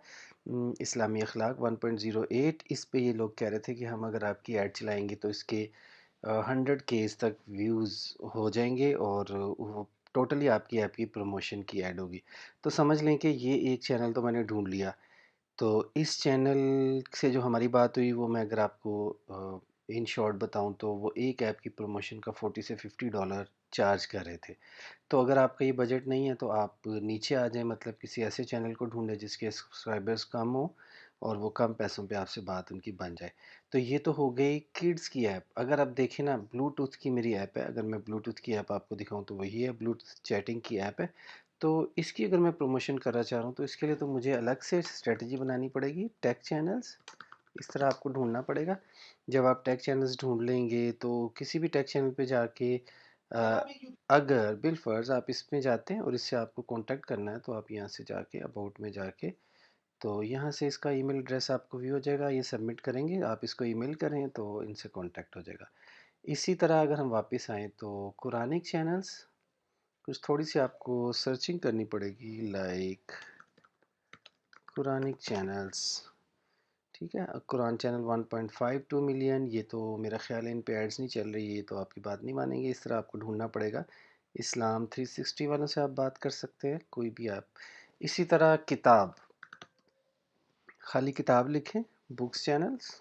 इस्लामी अखलाक 1.08। इस पे ये लोग कह रहे थे कि हम अगर आपकी ऐड चलाएंगे तो इसके 100 केस तक व्यूज़ हो जाएंगे, और वो टोटली आपकी ऐप की प्रमोशन की ऐड होगी। तो समझ लें कि ये एक चैनल तो मैंने ढूंढ लिया। तो इस चैनल से जो हमारी बात हुई वो मैं अगर आपको इन शॉर्ट बताऊं तो वो एक ऐप की प्रमोशन का 40 से $50 चार्ज कर रहे थे। तो अगर आपका ये बजट नहीं है तो आप नीचे आ जाएं, मतलब किसी ऐसे चैनल को ढूंढें जिसके सब्सक्राइबर्स कम हो और वो कम पैसों पे आपसे बात उनकी बन जाए। तो ये तो हो गई किड्स की ऐप। अगर आप देखें ना, ब्लूटूथ की मेरी ऐप है, अगर मैं ब्लूटूथ की ऐप आपको दिखाऊं तो वही है, ब्लूटूथ चैटिंग की ऐप है। तो इसकी अगर मैं प्रमोशन करना चाह रहा हूँ तो इसके लिए तो मुझे अलग से स्ट्रेटजी बनानी पड़ेगी। टेक चैनल्स इस तरह आपको ढूंढना पड़ेगा। जब आप टेक चैनल्स ढूंढ लेंगे तो किसी भी टेक चैनल पे जाके अगर बिलफर्ज आप इसमें जाते हैं और इससे आपको कांटेक्ट करना है तो आप यहाँ से जाके अबाउट में जाके तो यहाँ से इसका ईमेल एड्रेस आपको व्यू हो जाएगा। ये सबमिट करेंगे, आप इसको ईमेल करें तो इनसे कांटेक्ट हो जाएगा। इसी तरह अगर हम वापस आएँ तो कुरानिक चैनल्स कुछ थोड़ी सी आपको सर्चिंग करनी पड़ेगी, लाइक कुरानिक चैनल्स। ठीक है, कुरान चैनल 1.52 मिलियन, ये तो मेरा ख्याल है इन पे एड्स नहीं चल रही है, ये तो आपकी बात नहीं मानेंगे। इस तरह आपको ढूंढना पड़ेगा। इस्लाम 360 वालों से आप बात कर सकते हैं, कोई भी आप। इसी तरह किताब, खाली किताब लिखें, बुक्स चैनल्स।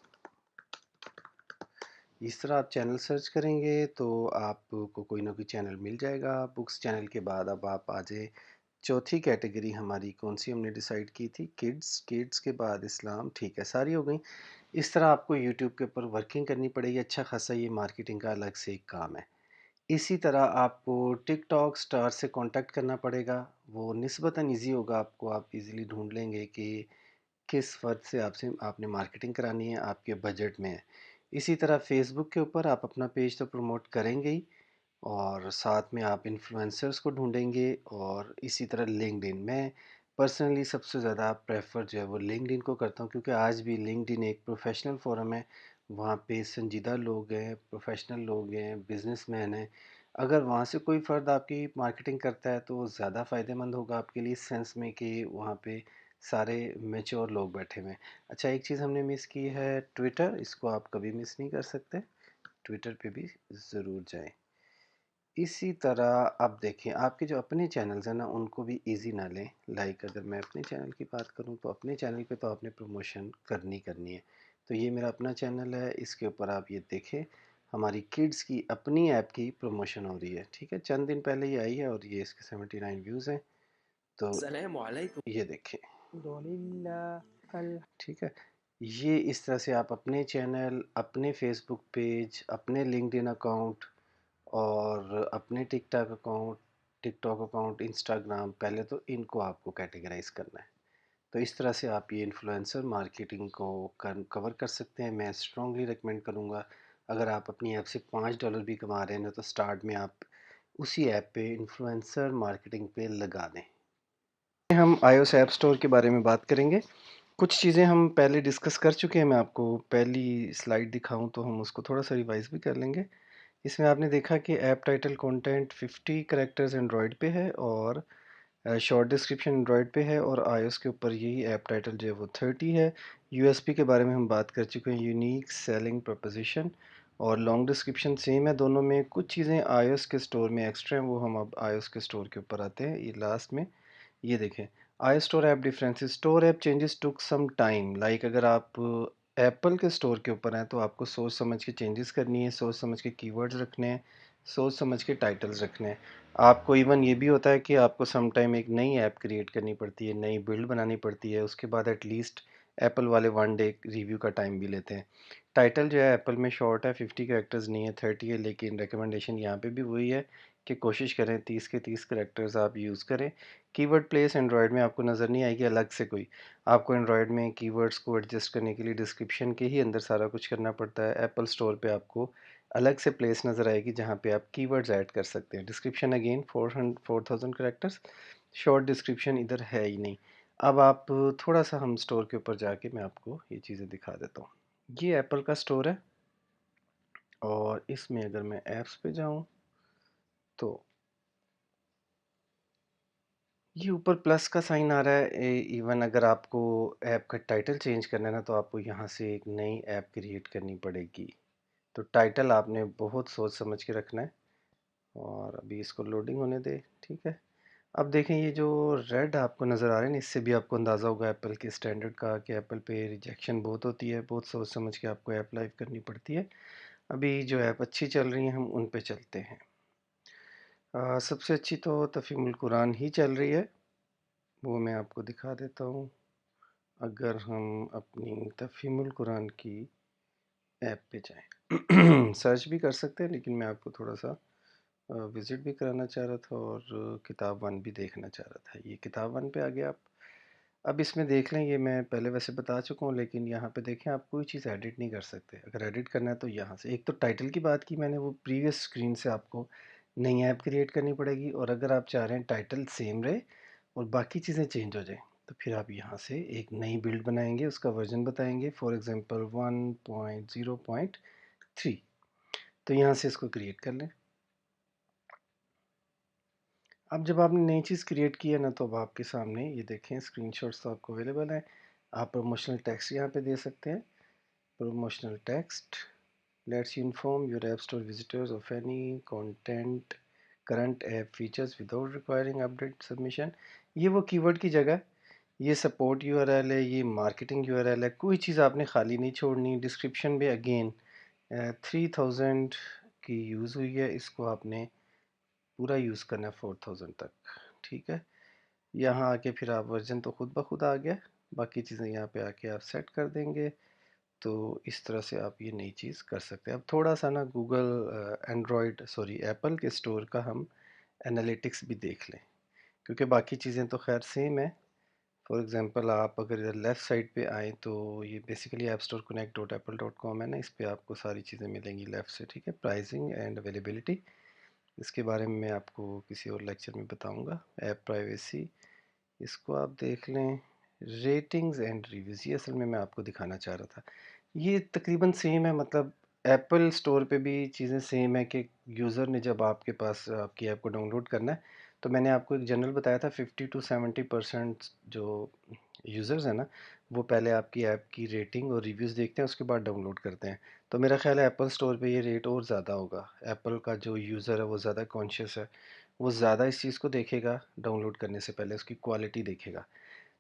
इस तरह आप चैनल सर्च करेंगे तो आपको कोई ना कोई चैनल मिल जाएगा। बुक्स चैनल के बाद अब आप आ जाए चौथी कैटेगरी हमारी, कौन सी हमने डिसाइड की थी, किड्स। किड्स के बाद इस्लाम, ठीक है, सारी हो गई। इस तरह आपको यूट्यूब के ऊपर वर्किंग करनी पड़ेगी। अच्छा खासा ये मार्केटिंग का अलग से एक काम है। इसी तरह आपको टिकटॉक स्टार से कांटेक्ट करना पड़ेगा। वो निस्बतन ईजी होगा, आपको आप इजीली ढूंढ लेंगे कि किस फ़र्द से आपसे आपने मार्केटिंग करानी है, आपके बजट में है। इसी तरह फेसबुक के ऊपर आप अपना पेज तो प्रमोट करेंगे ही, और साथ में आप इन्फ्लुएंसर्स को ढूंढेंगे। और इसी तरह लिंक्डइन, मैं पर्सनली सबसे ज़्यादा प्रेफर जो है वो लिंक्डइन को करता हूँ, क्योंकि आज भी लिंक्डइन एक प्रोफेशनल फोरम है। वहाँ पे संजीदा लोग हैं, प्रोफेशनल लोग हैं, बिजनेसमैन हैं। अगर वहाँ से कोई फ़र्द आपकी मार्केटिंग करता है तो ज़्यादा फ़ायदेमंद होगा आपके लिए, इस सेंस में कि वहाँ पे सारे मैच्योर लोग बैठे हुए हैं। अच्छा, एक चीज़ हमने मिस की है, ट्विटर, इसको आप कभी मिस नहीं कर सकते। ट्विटर पे भी ज़रूर जाएं। इसी तरह अब देखें, आपके जो अपने चैनल्स हैं ना उनको भी इजी ना लें। लाइक अगर मैं अपने चैनल की बात करूं तो अपने चैनल पे तो आपने प्रमोशन करनी करनी है। तो ये मेरा अपना चैनल है, इसके ऊपर आप ये देखें, हमारी किड्स की अपनी ऐप की प्रमोशन हो रही है। ठीक है, चंद दिन पहले ये आई है और ये इसके 79 व्यूज़ हैं। तो ये देखें, ठीक है। ये इस तरह से आप अपने चैनल, अपने फेसबुक पेज, अपने लिंक्डइन अकाउंट और अपने टिकटॉक अकाउंट, इंस्टाग्राम, पहले तो इनको आपको कैटेगराइज करना है। तो इस तरह से आप ये इन्फ्लुएंसर मार्केटिंग को कवर कर सकते हैं। मैं स्ट्रॉन्गली रिकमेंड करूँगा, अगर आप अपनी ऐप से $5 भी कमा रहे हैं ना तो स्टार्ट में आप उसी ऐप पे इन्फ्लुएंसर मार्केटिंग पे लगा दें। हम iOS ऐप स्टोर के बारे में बात करेंगे। कुछ चीज़ें हम पहले डिस्कस कर चुके हैं, मैं आपको पहली स्लाइड दिखाऊं तो हम उसको थोड़ा सा रिवाइज भी कर लेंगे। इसमें आपने देखा कि app title content 50 characters Android पे है और शॉर्ट डिस्क्रिप्शन एंड्रॉयड पे है, और iOS के ऊपर यही ऐप टाइटल जो है वो 30 है। यूएसपी के बारे में हम बात कर चुके हैं, यूनिक सेलिंग प्रपोजिशन, और लॉन्ग डिस्क्रिप्शन सेम है दोनों में। कुछ चीज़ें iOS के स्टोर में एक्स्ट्रा हैं, वो हम अब iOS के स्टोर के ऊपर आते हैं, ये लास्ट में। ये देखें, I store app differences, store app changes took some time. Like अगर आप एप्पल के स्टोर के ऊपर हैं तो आपको सोच समझ के चेंजेस करनी है, सोच समझ के कीवर्ड्स रखने हैं, सोच समझ के टाइटल्स रखने हैं। आपको इवन ये भी होता है कि आपको सम टाइम एक नई ऐप क्रिएट करनी पड़ती है, नई बिल्ड बनानी पड़ती है, उसके बाद एटलीस्ट एप्पल वाले 1 डे रिव्यू का टाइम भी लेते हैं। टाइटल जो है एप्पल में शॉर्ट है, 50 कैरेक्टर्स नहीं है, 30 है, लेकिन रिकमेंडेशन यहाँ पे भी वही है कि कोशिश करें 30 के 30 कैरेक्टर्स आप यूज़ करें। कीवर्ड प्लेस एंड्रॉयड में आपको नज़र नहीं आएगी अलग से कोई। आपको एंड्रॉयड में कीवर्ड्स को एडजस्ट करने के लिए डिस्क्रिप्शन के ही अंदर सारा कुछ करना पड़ता है। एप्पल स्टोर पे आपको अलग से प्लेस नज़र आएगी जहाँ पे आप कीवर्ड्स ऐड कर सकते हैं। Description again 4000 characters, short description इधर है ही नहीं। अब आप थोड़ा सा हम स्टोर के ऊपर जाके मैं आपको ये चीज़ें दिखा देता हूँ। ये एप्पल का स्टोर है और इसमें अगर मैं ऐप्स पे जाऊँ तो ये ऊपर प्लस का साइन आ रहा है। इवन अगर आपको ऐप का टाइटल चेंज करना है ना तो आपको यहाँ से एक नई ऐप क्रिएट करनी पड़ेगी। तो टाइटल आपने बहुत सोच समझ के रखना है, और अभी इसको लोडिंग होने दे। ठीक है, अब देखें ये जो रेड आपको नज़र आ रहे हैं ना, इससे भी आपको अंदाज़ा होगा एप्पल के स्टैंडर्ड का कि एप्पल पे रिजेक्शन बहुत होती है, बहुत सोच समझ के आपको ऐप लाइव करनी पड़ती है। अभी जो ऐप अच्छी चल रही हैं हम उन पे चलते हैं। सबसे अच्छी तो तफ़हीमुल कुरान ही चल रही है, वो मैं आपको दिखा देता हूँ। अगर हम अपनी तफ़हीमुल कुरान की ऐप पे जाएं सर्च भी कर सकते हैं, लेकिन मैं आपको थोड़ा सा विज़िट भी कराना चाह रहा था और किताब वन भी देखना चाह रहा था। ये किताब वन पे आ गया आप। अब इसमें देख लें, ये मैं पहले वैसे बता चुका हूँ, लेकिन यहाँ पे देखें आप कोई चीज़ एडिट नहीं कर सकते। अगर एडिट करना है तो यहाँ से, एक तो टाइटल की बात की मैंने, वो प्रीवियस स्क्रीन से आपको नई ऐप क्रिएट करनी पड़ेगी, और अगर आप चाह रहे हैं टाइटल सेम रहे और बाकी चीज़ें चेंज हो जाएँ, तो फिर आप यहाँ से एक नई बिल्ड बनाएंगे, उसका वर्जन बताएंगे, फॉर एग्ज़ाम्पल 1.0.3। तो यहाँ से इसको क्रिएट कर लें। अब जब आपने नई चीज़ क्रिएट की है ना, तो अब आपके सामने ये देखें स्क्रीनशॉट्स तो आपको अवेलेबल हैं। आप प्रमोशनल टेक्स्ट यहाँ पे दे सकते हैं। Promotional text let's you inform your app store visitors of any content current app features without requiring update submission. ये वो कीवर्ड की जगह, ये सपोर्ट यूआरएल है, ये मार्केटिंग यूआरएल है, कोई चीज़ आपने खाली नहीं छोड़नी। डिस्क्रिप्शन में अगेन 3000 की यूज़ हुई है, इसको आपने पूरा यूज़ करना है 4000 तक, ठीक है। यहाँ आके फिर आप वर्जन तो खुद ब खुद आ गया, बाकी चीज़ें यहाँ पे आके आप सेट कर देंगे। तो इस तरह से आप ये नई चीज़ कर सकते हैं। अब थोड़ा सा ना गूगल एंड्रॉयड सॉरी एप्पल के स्टोर का हम एनालिटिक्स भी देख लें, क्योंकि बाकी चीज़ें तो खैर सेम है। फॉर एग्ज़ाम्पल आप अगर इधर लेफ़्ट साइड पे आएँ तो ये basically app store connect dot Apple dot com है ना, इस पे आपको सारी चीज़ें मिलेंगी लेफ़्ट से, ठीक है। प्राइसिंग एंड अवेलेबिलिटी, इसके बारे में मैं आपको किसी और लेक्चर में बताऊंगा। ऐप प्राइवेसी, इसको आप देख लें। रेटिंग्स एंड रिव्यूज़, ये असल में मैं आपको दिखाना चाह रहा था। ये तकरीबन सेम है, मतलब एप्पल स्टोर पे भी चीज़ें सेम है कि यूज़र ने जब आपके पास आपकी ऐप को डाउनलोड करना है, तो मैंने आपको एक जनरल बताया था 50 to 70% जो यूज़र्स हैं ना, वो पहले आपकी ऐप की रेटिंग और रिव्यूज़ देखते हैं, उसके बाद डाउनलोड करते हैं। तो मेरा ख्याल है एप्पल स्टोर पे ये रेट और ज़्यादा होगा। एप्पल का जो यूज़र है वो ज़्यादा कॉन्शियस है, वो ज़्यादा इस चीज़ को देखेगा, डाउनलोड करने से पहले उसकी क्वालिटी देखेगा।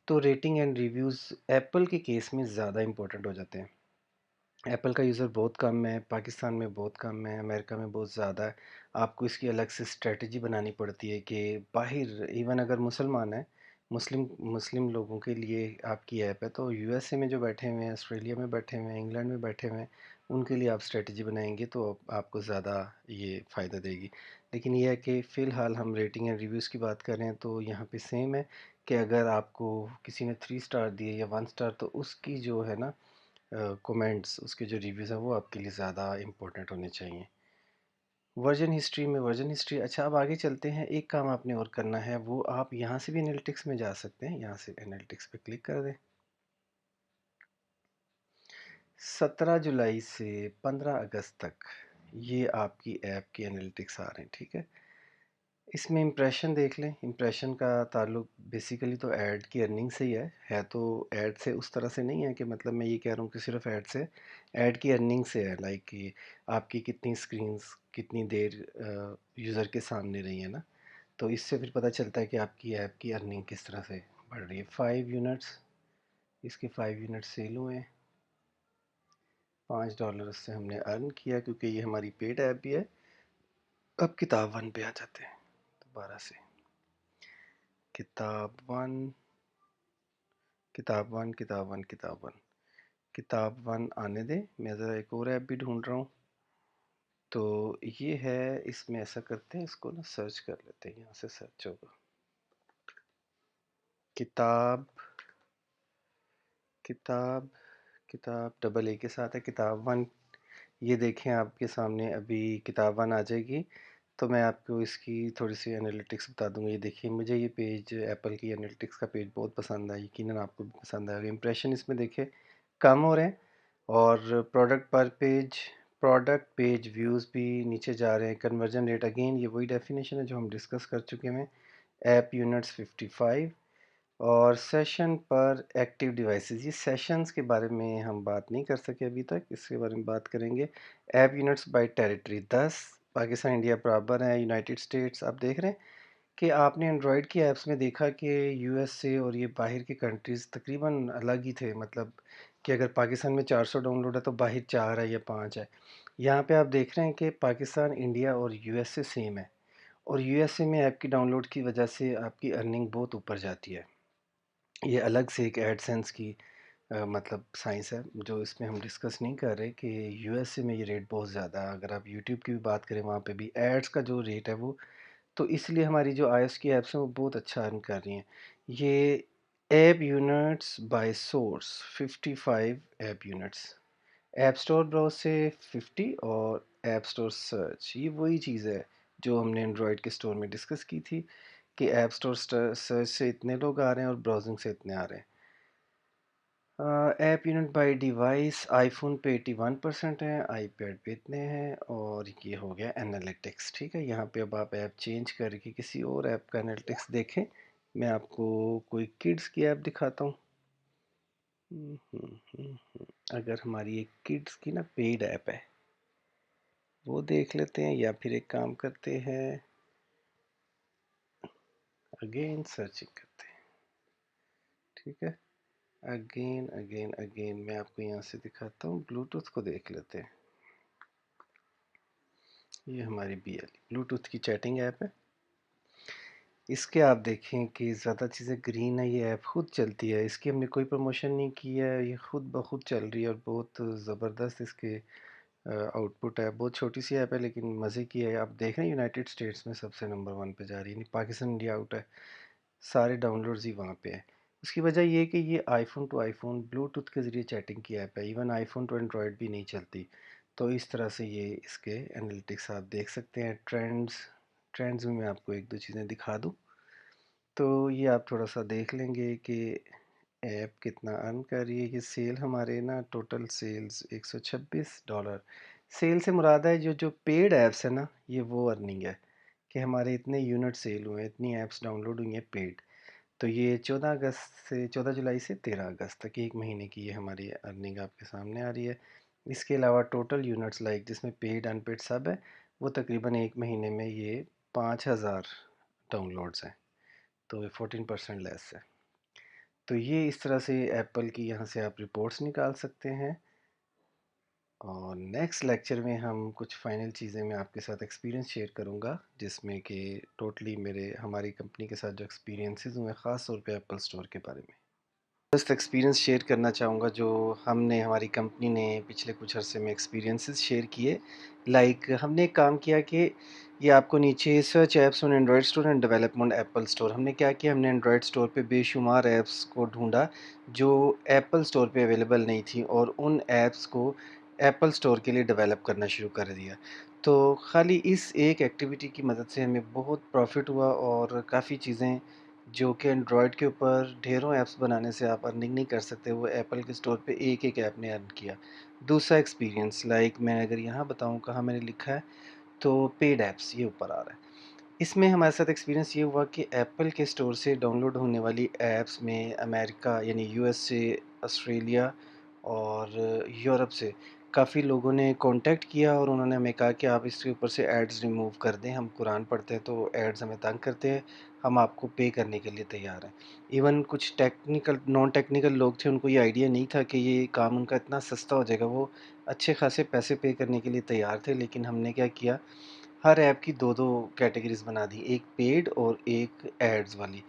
तो रेटिंग एंड रिव्यूज़ एप्पल के केस में ज़्यादा इंपॉर्टेंट हो जाते हैं। एप्पल का यूज़र बहुत कम है, पाकिस्तान में बहुत कम है, अमेरिका में बहुत ज़्यादा है। आपको इसकी अलग से स्ट्रेटजी बनानी पड़ती है कि बाहर इवन अगर मुसलमान है, मुस्लिम मुस्लिम लोगों के लिए आपकी ऐप है, तो यूएसए में जो बैठे हुए हैं, ऑस्ट्रेलिया में बैठे हुए हैं, इंग्लैंड में बैठे हुए हैं, उनके लिए आप स्ट्रेटजी बनाएंगे तो आपको ज़्यादा ये फ़ायदा देगी। लेकिन ये है कि फ़िलहाल हम रेटिंग एंड रिव्यूज़ की बात कर रहे हैं, तो यहाँ पे सेम है कि अगर आपको किसी ने 3 स्टार दिए या 1 स्टार, तो उसकी जो है ना कमेंट्स, उसके जो रिव्यूज़ हैं वो आपके लिए ज़्यादा इम्पोर्टेंट होने चाहिए। वर्जन हिस्ट्री में वर्जन हिस्ट्री, अच्छा अब आगे चलते हैं। एक काम आपने और करना है, वो आप यहाँ से भी एनालिटिक्स में जा सकते हैं। यहाँ से एनालिटिक्स पे क्लिक कर दें। 17 जुलाई से 15 अगस्त तक ये आपकी ऐप की एनालिटिक्स आ रहे हैं, ठीक है। इसमें इम्प्रेशन देख लें। इम्प्रेशन का ताल्लुक बेसिकली तो ऐड की अर्निंग से ही है तो ऐड से उस तरह से नहीं है कि मतलब मैं ये कह रहा हूँ कि सिर्फ ऐड से, ऐड की अर्निंग से है। लाइक कि आपकी कितनी स्क्रीन्स कितनी देर यूज़र के सामने रही है ना, तो इससे फिर पता चलता है कि आपकी ऐप की अर्निंग किस तरह से बढ़ रही है। 5 यूनिट्स, इसके 5 यूनिट सेल हुए हैं, $5 से हमने अर्न किया, क्योंकि ये हमारी पेड ऐप भी है। अब किताब वन पे आ जाते हैं दोबारा से। किताब वन, किताब वन, किताब वन, किताब वन, किताब वन आने दें। मैं ज़रा एक और ऐप भी ढूंढ रहा हूँ। तो ये है, इसमें ऐसा करते हैं, इसको ना सर्च कर लेते हैं, यहाँ से सर्च होगा। किताब, किताब, किताब डबल ए के साथ है, किताब वन। ये देखें आपके सामने अभी किताब वन आ जाएगी। तो मैं आपको इसकी थोड़ी सी एनालिटिक्स बता दूंगा। ये देखिए, मुझे ये पेज एप्पल की एनालिटिक्स का पेज बहुत पसंद आया, यकीनन आपको भी पसंद आएगा। इंप्रेशन इसमें देखिए कम हो रहे हैं, और प्रोडक्ट पर पेज, प्रोडक्ट पेज व्यूज़ भी नीचे जा रहे हैं। कन्वर्जन रेट अगेन ये वही डेफिनेशन है जो हम डिस्कस कर चुके हैं। ऐप यूनिट्स 55, और सेशन पर एक्टिव डिवाइसेस, ये सेशंस के बारे में हम बात नहीं कर सके अभी तक, इसके बारे में बात करेंगे। App units by territory 10, Pakistan India बराबर है, यूनाइटेड स्टेट्स। आप देख रहे हैं कि आपने एंड्रॉयड की ऐप्स में देखा कि यूएसए और ये बाहर की कंट्रीज़ तकरीबन अलग ही थे, मतलब कि अगर पाकिस्तान में 400 डाउनलोड है तो बाहर 4 है या 5 है। यहाँ पे आप देख रहे हैं कि पाकिस्तान, इंडिया और यूएसए सेम है, और यूएसए में ऐप की डाउनलोड की वजह से आपकी अर्निंग बहुत ऊपर जाती है। ये अलग से एक एडसेंस की मतलब साइंस है जो इसमें हम डिस्कस नहीं कर रहे कि यूएसए में ये रेट बहुत ज़्यादा है। अगर आप यूट्यूब की भी बात करें वहाँ पे भी एड्स का जो रेट है वो, तो इसलिए हमारी जो आईओएस की ऐप्स हैं वो बहुत अच्छा अर्न कर रही हैं। ये app units by source 55 app units, app store browse से 50 और ऐप स्टोर सर्च, ये वही चीज़ है जो हमने एंड्रॉयड के स्टोर में डिस्कस की थी कि ऐप स्टोर सर्च से इतने लोग आ रहे हैं और ब्राउजिंग से इतने आ रहे हैं। App unit by device iPhone पे 81% है, आईपैड पे इतने हैं, और ये हो गया एनालिटिक्स। ठीक है, यहाँ पे अब आप ऐप चेंज करके किसी और ऐप का एनालिटिक्स देखें। मैं आपको कोई किड्स की ऐप दिखाता हूँ। अगर हमारी एक किड्स की ना पेड ऐप है वो देख लेते हैं, या फिर एक काम करते हैं, अगेन सर्चिंग करते हैं। ठीक है, अगेन अगेन अगेन मैं आपको यहाँ से दिखाता हूँ, ब्लूटूथ को देख लेते हैं। ये हमारी BLE ब्लूटूथ की चैटिंग ऐप है। इसके आप देखें कि ज़्यादा चीज़ें ग्रीन है, ये ऐप खुद चलती है, इसकी हमने कोई प्रमोशन नहीं की है, ये खुद ब खुद चल रही है और बहुत ज़बरदस्त इसके आउटपुट है। बहुत छोटी सी ऐप है लेकिन मज़े की है। आप देख रहे हैं यूनाइटेड स्टेट्स में सबसे नंबर 1 पे जा रही है, पाकिस्तान इंडिया आउट है, सारे डाउनलोड्स ही वहाँ पे है। उसकी वजह ये है कि ये आईफोन टू आईफोन ब्लूटूथ के ज़रिए चैटिंग की ऐप है, इवन आईफोन टू एंड्रॉयड भी नहीं चलती। तो इस तरह से ये इसके एनालिटिक्स आप देख सकते हैं। ट्रेंड्स ट्रेंड्स में मैं आपको एक दो चीज़ें दिखा दूँ तो ये आप थोड़ा सा देख लेंगे कि ऐप कितना अर्न कर रही है। ये सेल हमारे ना टोटल सेल्स $126। सेल से मुराद है जो जो पेड ऐप्स है ना, ये वो अर्निंग है कि हमारे इतने यूनिट सेल हुए हैं, इतनी ऐप्स डाउनलोड हुई हैं पेड। तो ये 14 जुलाई से 13 अगस्त तक एक महीने की ये हमारी अर्निंग आपके सामने आ रही है। इसके अलावा टोटल यूनिट्स लाइक जिसमें पेड अनपेड सब है, वो तकरीबन एक महीने में ये 5000 डाउनलोड्स हैं, तो 14% लेस है। तो ये इस तरह से एप्पल की यहाँ से आप रिपोर्ट्स निकाल सकते हैं। और नेक्स्ट लेक्चर में हम कुछ फाइनल चीज़ें मैं आपके साथ एक्सपीरियंस शेयर करूँगा, जिसमें कि टोटली मेरे हमारी कंपनी के साथ जो एक्सपीरियंसेस हुए ख़ास तौर पे एप्पल स्टोर के बारे में जस्ट एक्सपीरियंस शेयर करना चाहूँगा जो हमने हमारी कंपनी ने पिछले कुछ अरसे में एक्सपीरियंसेस शेयर किए। लाइक हमने एक काम किया कि ये आपको नीचे search apps on Android store and development Apple store, हमने क्या किया, हमने एंड्रॉयड स्टोर पे बेशुमार ऐप्स को ढूंढा जो एप्पल स्टोर पे अवेलेबल नहीं थी और उन ऐप्स को एप्पल स्टोर के लिए डेवलप करना शुरू कर दिया। तो खाली इस एक एक्टिविटी की मदद से हमें बहुत प्रॉफिट हुआ और काफ़ी चीज़ें जो कि एंड्रॉयड के ऊपर ढेरों ऐप्स बनाने से आप अर्निंग नहीं कर सकते, वो एप्पल के स्टोर पे एक एक ऐप ने अर्न किया। दूसरा एक्सपीरियंस लाइक मैं अगर यहाँ बताऊँ कहाँ मैंने लिखा है, तो पेड ऐप्स ये ऊपर आ रहा है। इसमें हमारे साथ एक्सपीरियंस ये हुआ कि एप्पल के स्टोर से डाउनलोड होने वाली ऐप्स में अमेरिका यानी यूएस से, ऑस्ट्रेलिया और यूरोप से काफ़ी लोगों ने कांटेक्ट किया और उन्होंने हमें कहा कि आप इसके ऊपर से एड्स रिमूव कर दें, हम कुरान पढ़ते हैं तो एड्स हमें तंग करते हैं, हम आपको पे करने के लिए तैयार हैं। इवन कुछ टेक्निकल नॉन टेक्निकल लोग थे, उनको ये आइडिया नहीं था कि ये काम उनका इतना सस्ता हो जाएगा, वो अच्छे खासे पैसे पे करने के लिए तैयार थे। लेकिन हमने क्या किया, हर ऐप की दो दो कैटेगरीज बना दी, एक पेड और एक एड्स वाली।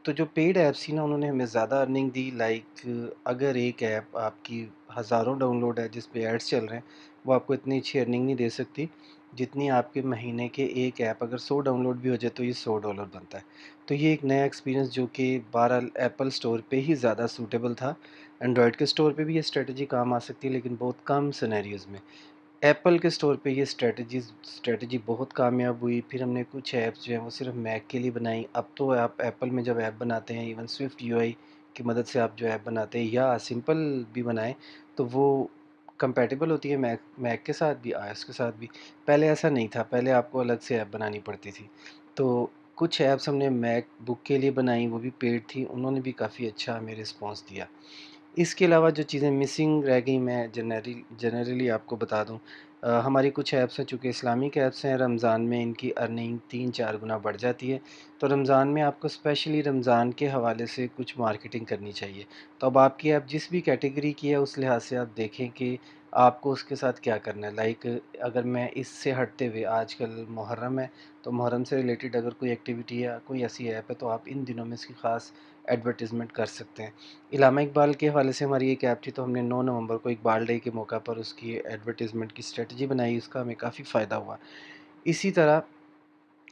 तो जो पेड ऐप्स थी ना, उन्होंने हमें ज़्यादा अर्निंग दी। लाइक अगर एक ऐप आपकी हज़ारों डाउनलोड है जिस पे एड्स चल रहे हैं, वो आपको इतनी अच्छी अर्निंग नहीं दे सकती जितनी आपके महीने के एक ऐप अगर 100 डाउनलोड भी हो जाए तो ये $100 बनता है। तो ये एक नया एक्सपीरियंस जो कि बहरहाल एप्पल स्टोर पे ही ज़्यादा सूटेबल था। एंड्रॉयड के स्टोर पे भी ये स्ट्रेटजी काम आ सकती है लेकिन बहुत कम सिनेरियोज़ में। एप्पल के स्टोर पे ये स्ट्रेटजी बहुत कामयाब हुई। फिर हमने कुछ ऐप्स जो हैं वो सिर्फ मैक के लिए बनाई। अब तो आप एप्पल में जब ऐप बनाते हैं, इवन स्विफ्ट यूआई की मदद से आप जो ऐप बनाते हैं या सिंपल भी बनाएं, तो वो कंपैटिबल होती है मैक मैक के साथ भी, आईओएस के साथ भी। पहले ऐसा नहीं था, पहले आपको अलग से ऐप बनानी पड़ती थी। तो कुछ ऐप्स हमने मैक बुक के लिए बनाई, वो भी पेड थी, उन्होंने भी काफ़ी अच्छा हमें रिस्पॉन्स दिया। इसके अलावा जो चीज़ें मिसिंग रह गई मैं जनरली आपको बता दूं, हमारी कुछ ऐप्स हैं चूँकि इस्लामिक ऐप्स हैं, रमज़ान में इनकी अर्निंग 3-4 गुना बढ़ जाती है। तो रमज़ान में आपको स्पेशली रमज़ान के हवाले से कुछ मार्केटिंग करनी चाहिए। तो अब आपकी ऐप जिस भी कैटेगरी की है उस लिहाज से आप देखें कि आपको उसके साथ क्या करना है। लाइक अगर मैं इससे हटते हुए, आजकल मुहर्रम है, तो मुहर्रम से रिलेटेड अगर कोई एक्टिविटी या कोई ऐसी ऐप है तो आप इन दिनों में इसकी ख़ास एडवर्टीज़मेंट कर सकते हैं। इलामा इकबाल के हवाले से हमारी एक ऐप थी, तो हमने 9 नवंबर को इकबाल डे के मौका पर उसकी एडवर्टीज़मेंट की स्ट्रेटजी बनाई, उसका हमें काफ़ी फ़ायदा हुआ। इसी तरह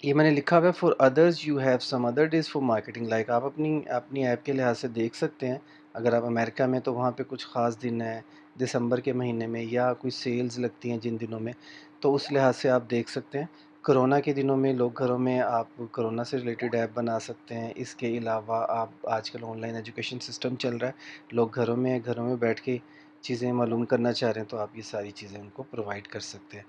ये मैंने लिखा हुआ है, for others you have some other days for marketing. Like आप अपनी अपनी ऐप के लिहाज से देख सकते हैं। अगर आप अमेरिका में, तो वहाँ पे कुछ ख़ास दिन है दिसंबर के महीने में, या कोई सेल्स लगती हैं जिन दिनों में, तो उस लिहाज से आप देख सकते हैं। कोरोना के दिनों में लोग घरों में, आप कोरोना से रिलेटेड ऐप बना सकते हैं। इसके अलावा आप, आजकल ऑनलाइन एजुकेशन सिस्टम चल रहा है, लोग घरों में बैठ के चीज़ें मालूम करना चाह रहे हैं, तो आप ये सारी चीज़ें उनको प्रोवाइड कर सकते हैं।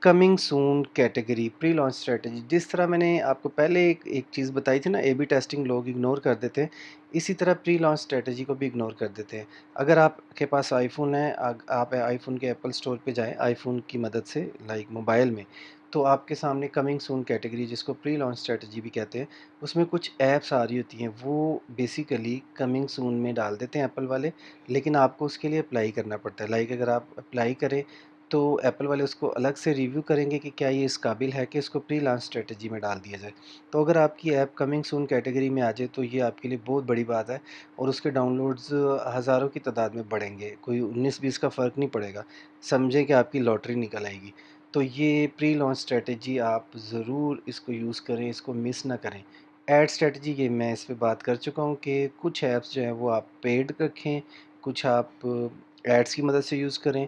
Coming soon category, pre launch strategy, जिस तरह मैंने आपको पहले एक चीज़ बताई थी ना, ए बी टेस्टिंग लोग इग्नोर कर देते हैं, इसी तरह प्री लॉन्च स्ट्रेटजी को भी इग्नोर कर देते हैं। अगर आपके पास आईफोन है, आप आईफोन के एप्पल स्टोर पे जाएं आईफोन की मदद से, लाइक मोबाइल में, तो आपके सामने कमिंग सून कैटेगरी, जिसको प्री लॉन्च स्ट्रेटजी भी कहते हैं, उसमें कुछ ऐप्स आ रही होती हैं, वो बेसिकली कमिंग सून में डाल देते हैं एप्पल वाले, लेकिन आपको उसके लिए अप्लाई करना पड़ता है। लाइक अगर आप अप्लाई करें, तो एप्पल वाले उसको अलग से रिव्यू करेंगे कि क्या ये इस काबिल है कि इसको प्री लॉन्च स्ट्रेटजी में डाल दिया जाए। तो अगर आपकी ऐप कमिंग सून कैटेगरी में आ जाए, तो ये आपके लिए बहुत बड़ी बात है, और उसके डाउनलोड्स हज़ारों की तादाद में बढ़ेंगे, कोई 19-20 का फ़र्क नहीं पड़ेगा। समझें कि आपकी लॉटरी निकल आएगी। तो ये प्री लॉन्च स्ट्रेटजी आप ज़रूर इसको यूज़ करें, इसको मिस ना करें। ऐड स्ट्रेटजी, ये मैं इस पे बात कर चुका हूँ कि कुछ ऐप्स जो हैं वो आप पेड रखें, कुछ आप एड्स की मदद से यूज़ करें।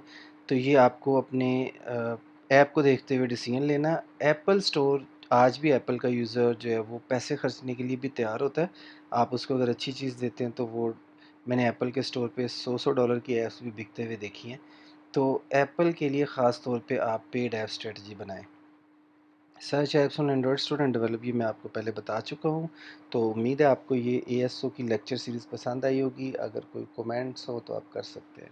तो ये आपको अपने ऐप को देखते हुए डिसीजन लेना। एप्पल स्टोर, आज भी एप्पल का यूज़र जो है वो पैसे खर्चने के लिए भी तैयार होता है। आप उसको अगर अच्छी चीज़ देते हैं, तो वो, मैंने एप्पल के स्टोर पे $100 की ऐप्स भी बिकते हुए देखी हैं। तो एप्पल के लिए ख़ास तौर पे आप पेड ऐप स्ट्रेटजी बनाएं। Search apps on Android student develop, ये मैं आपको पहले बता चुका हूँ। तो उम्मीद है आपको ये ASO की लेक्चर सीरीज़ पसंद आई होगी। अगर कोई कमेंट्स हो तो आप कर सकते हैं।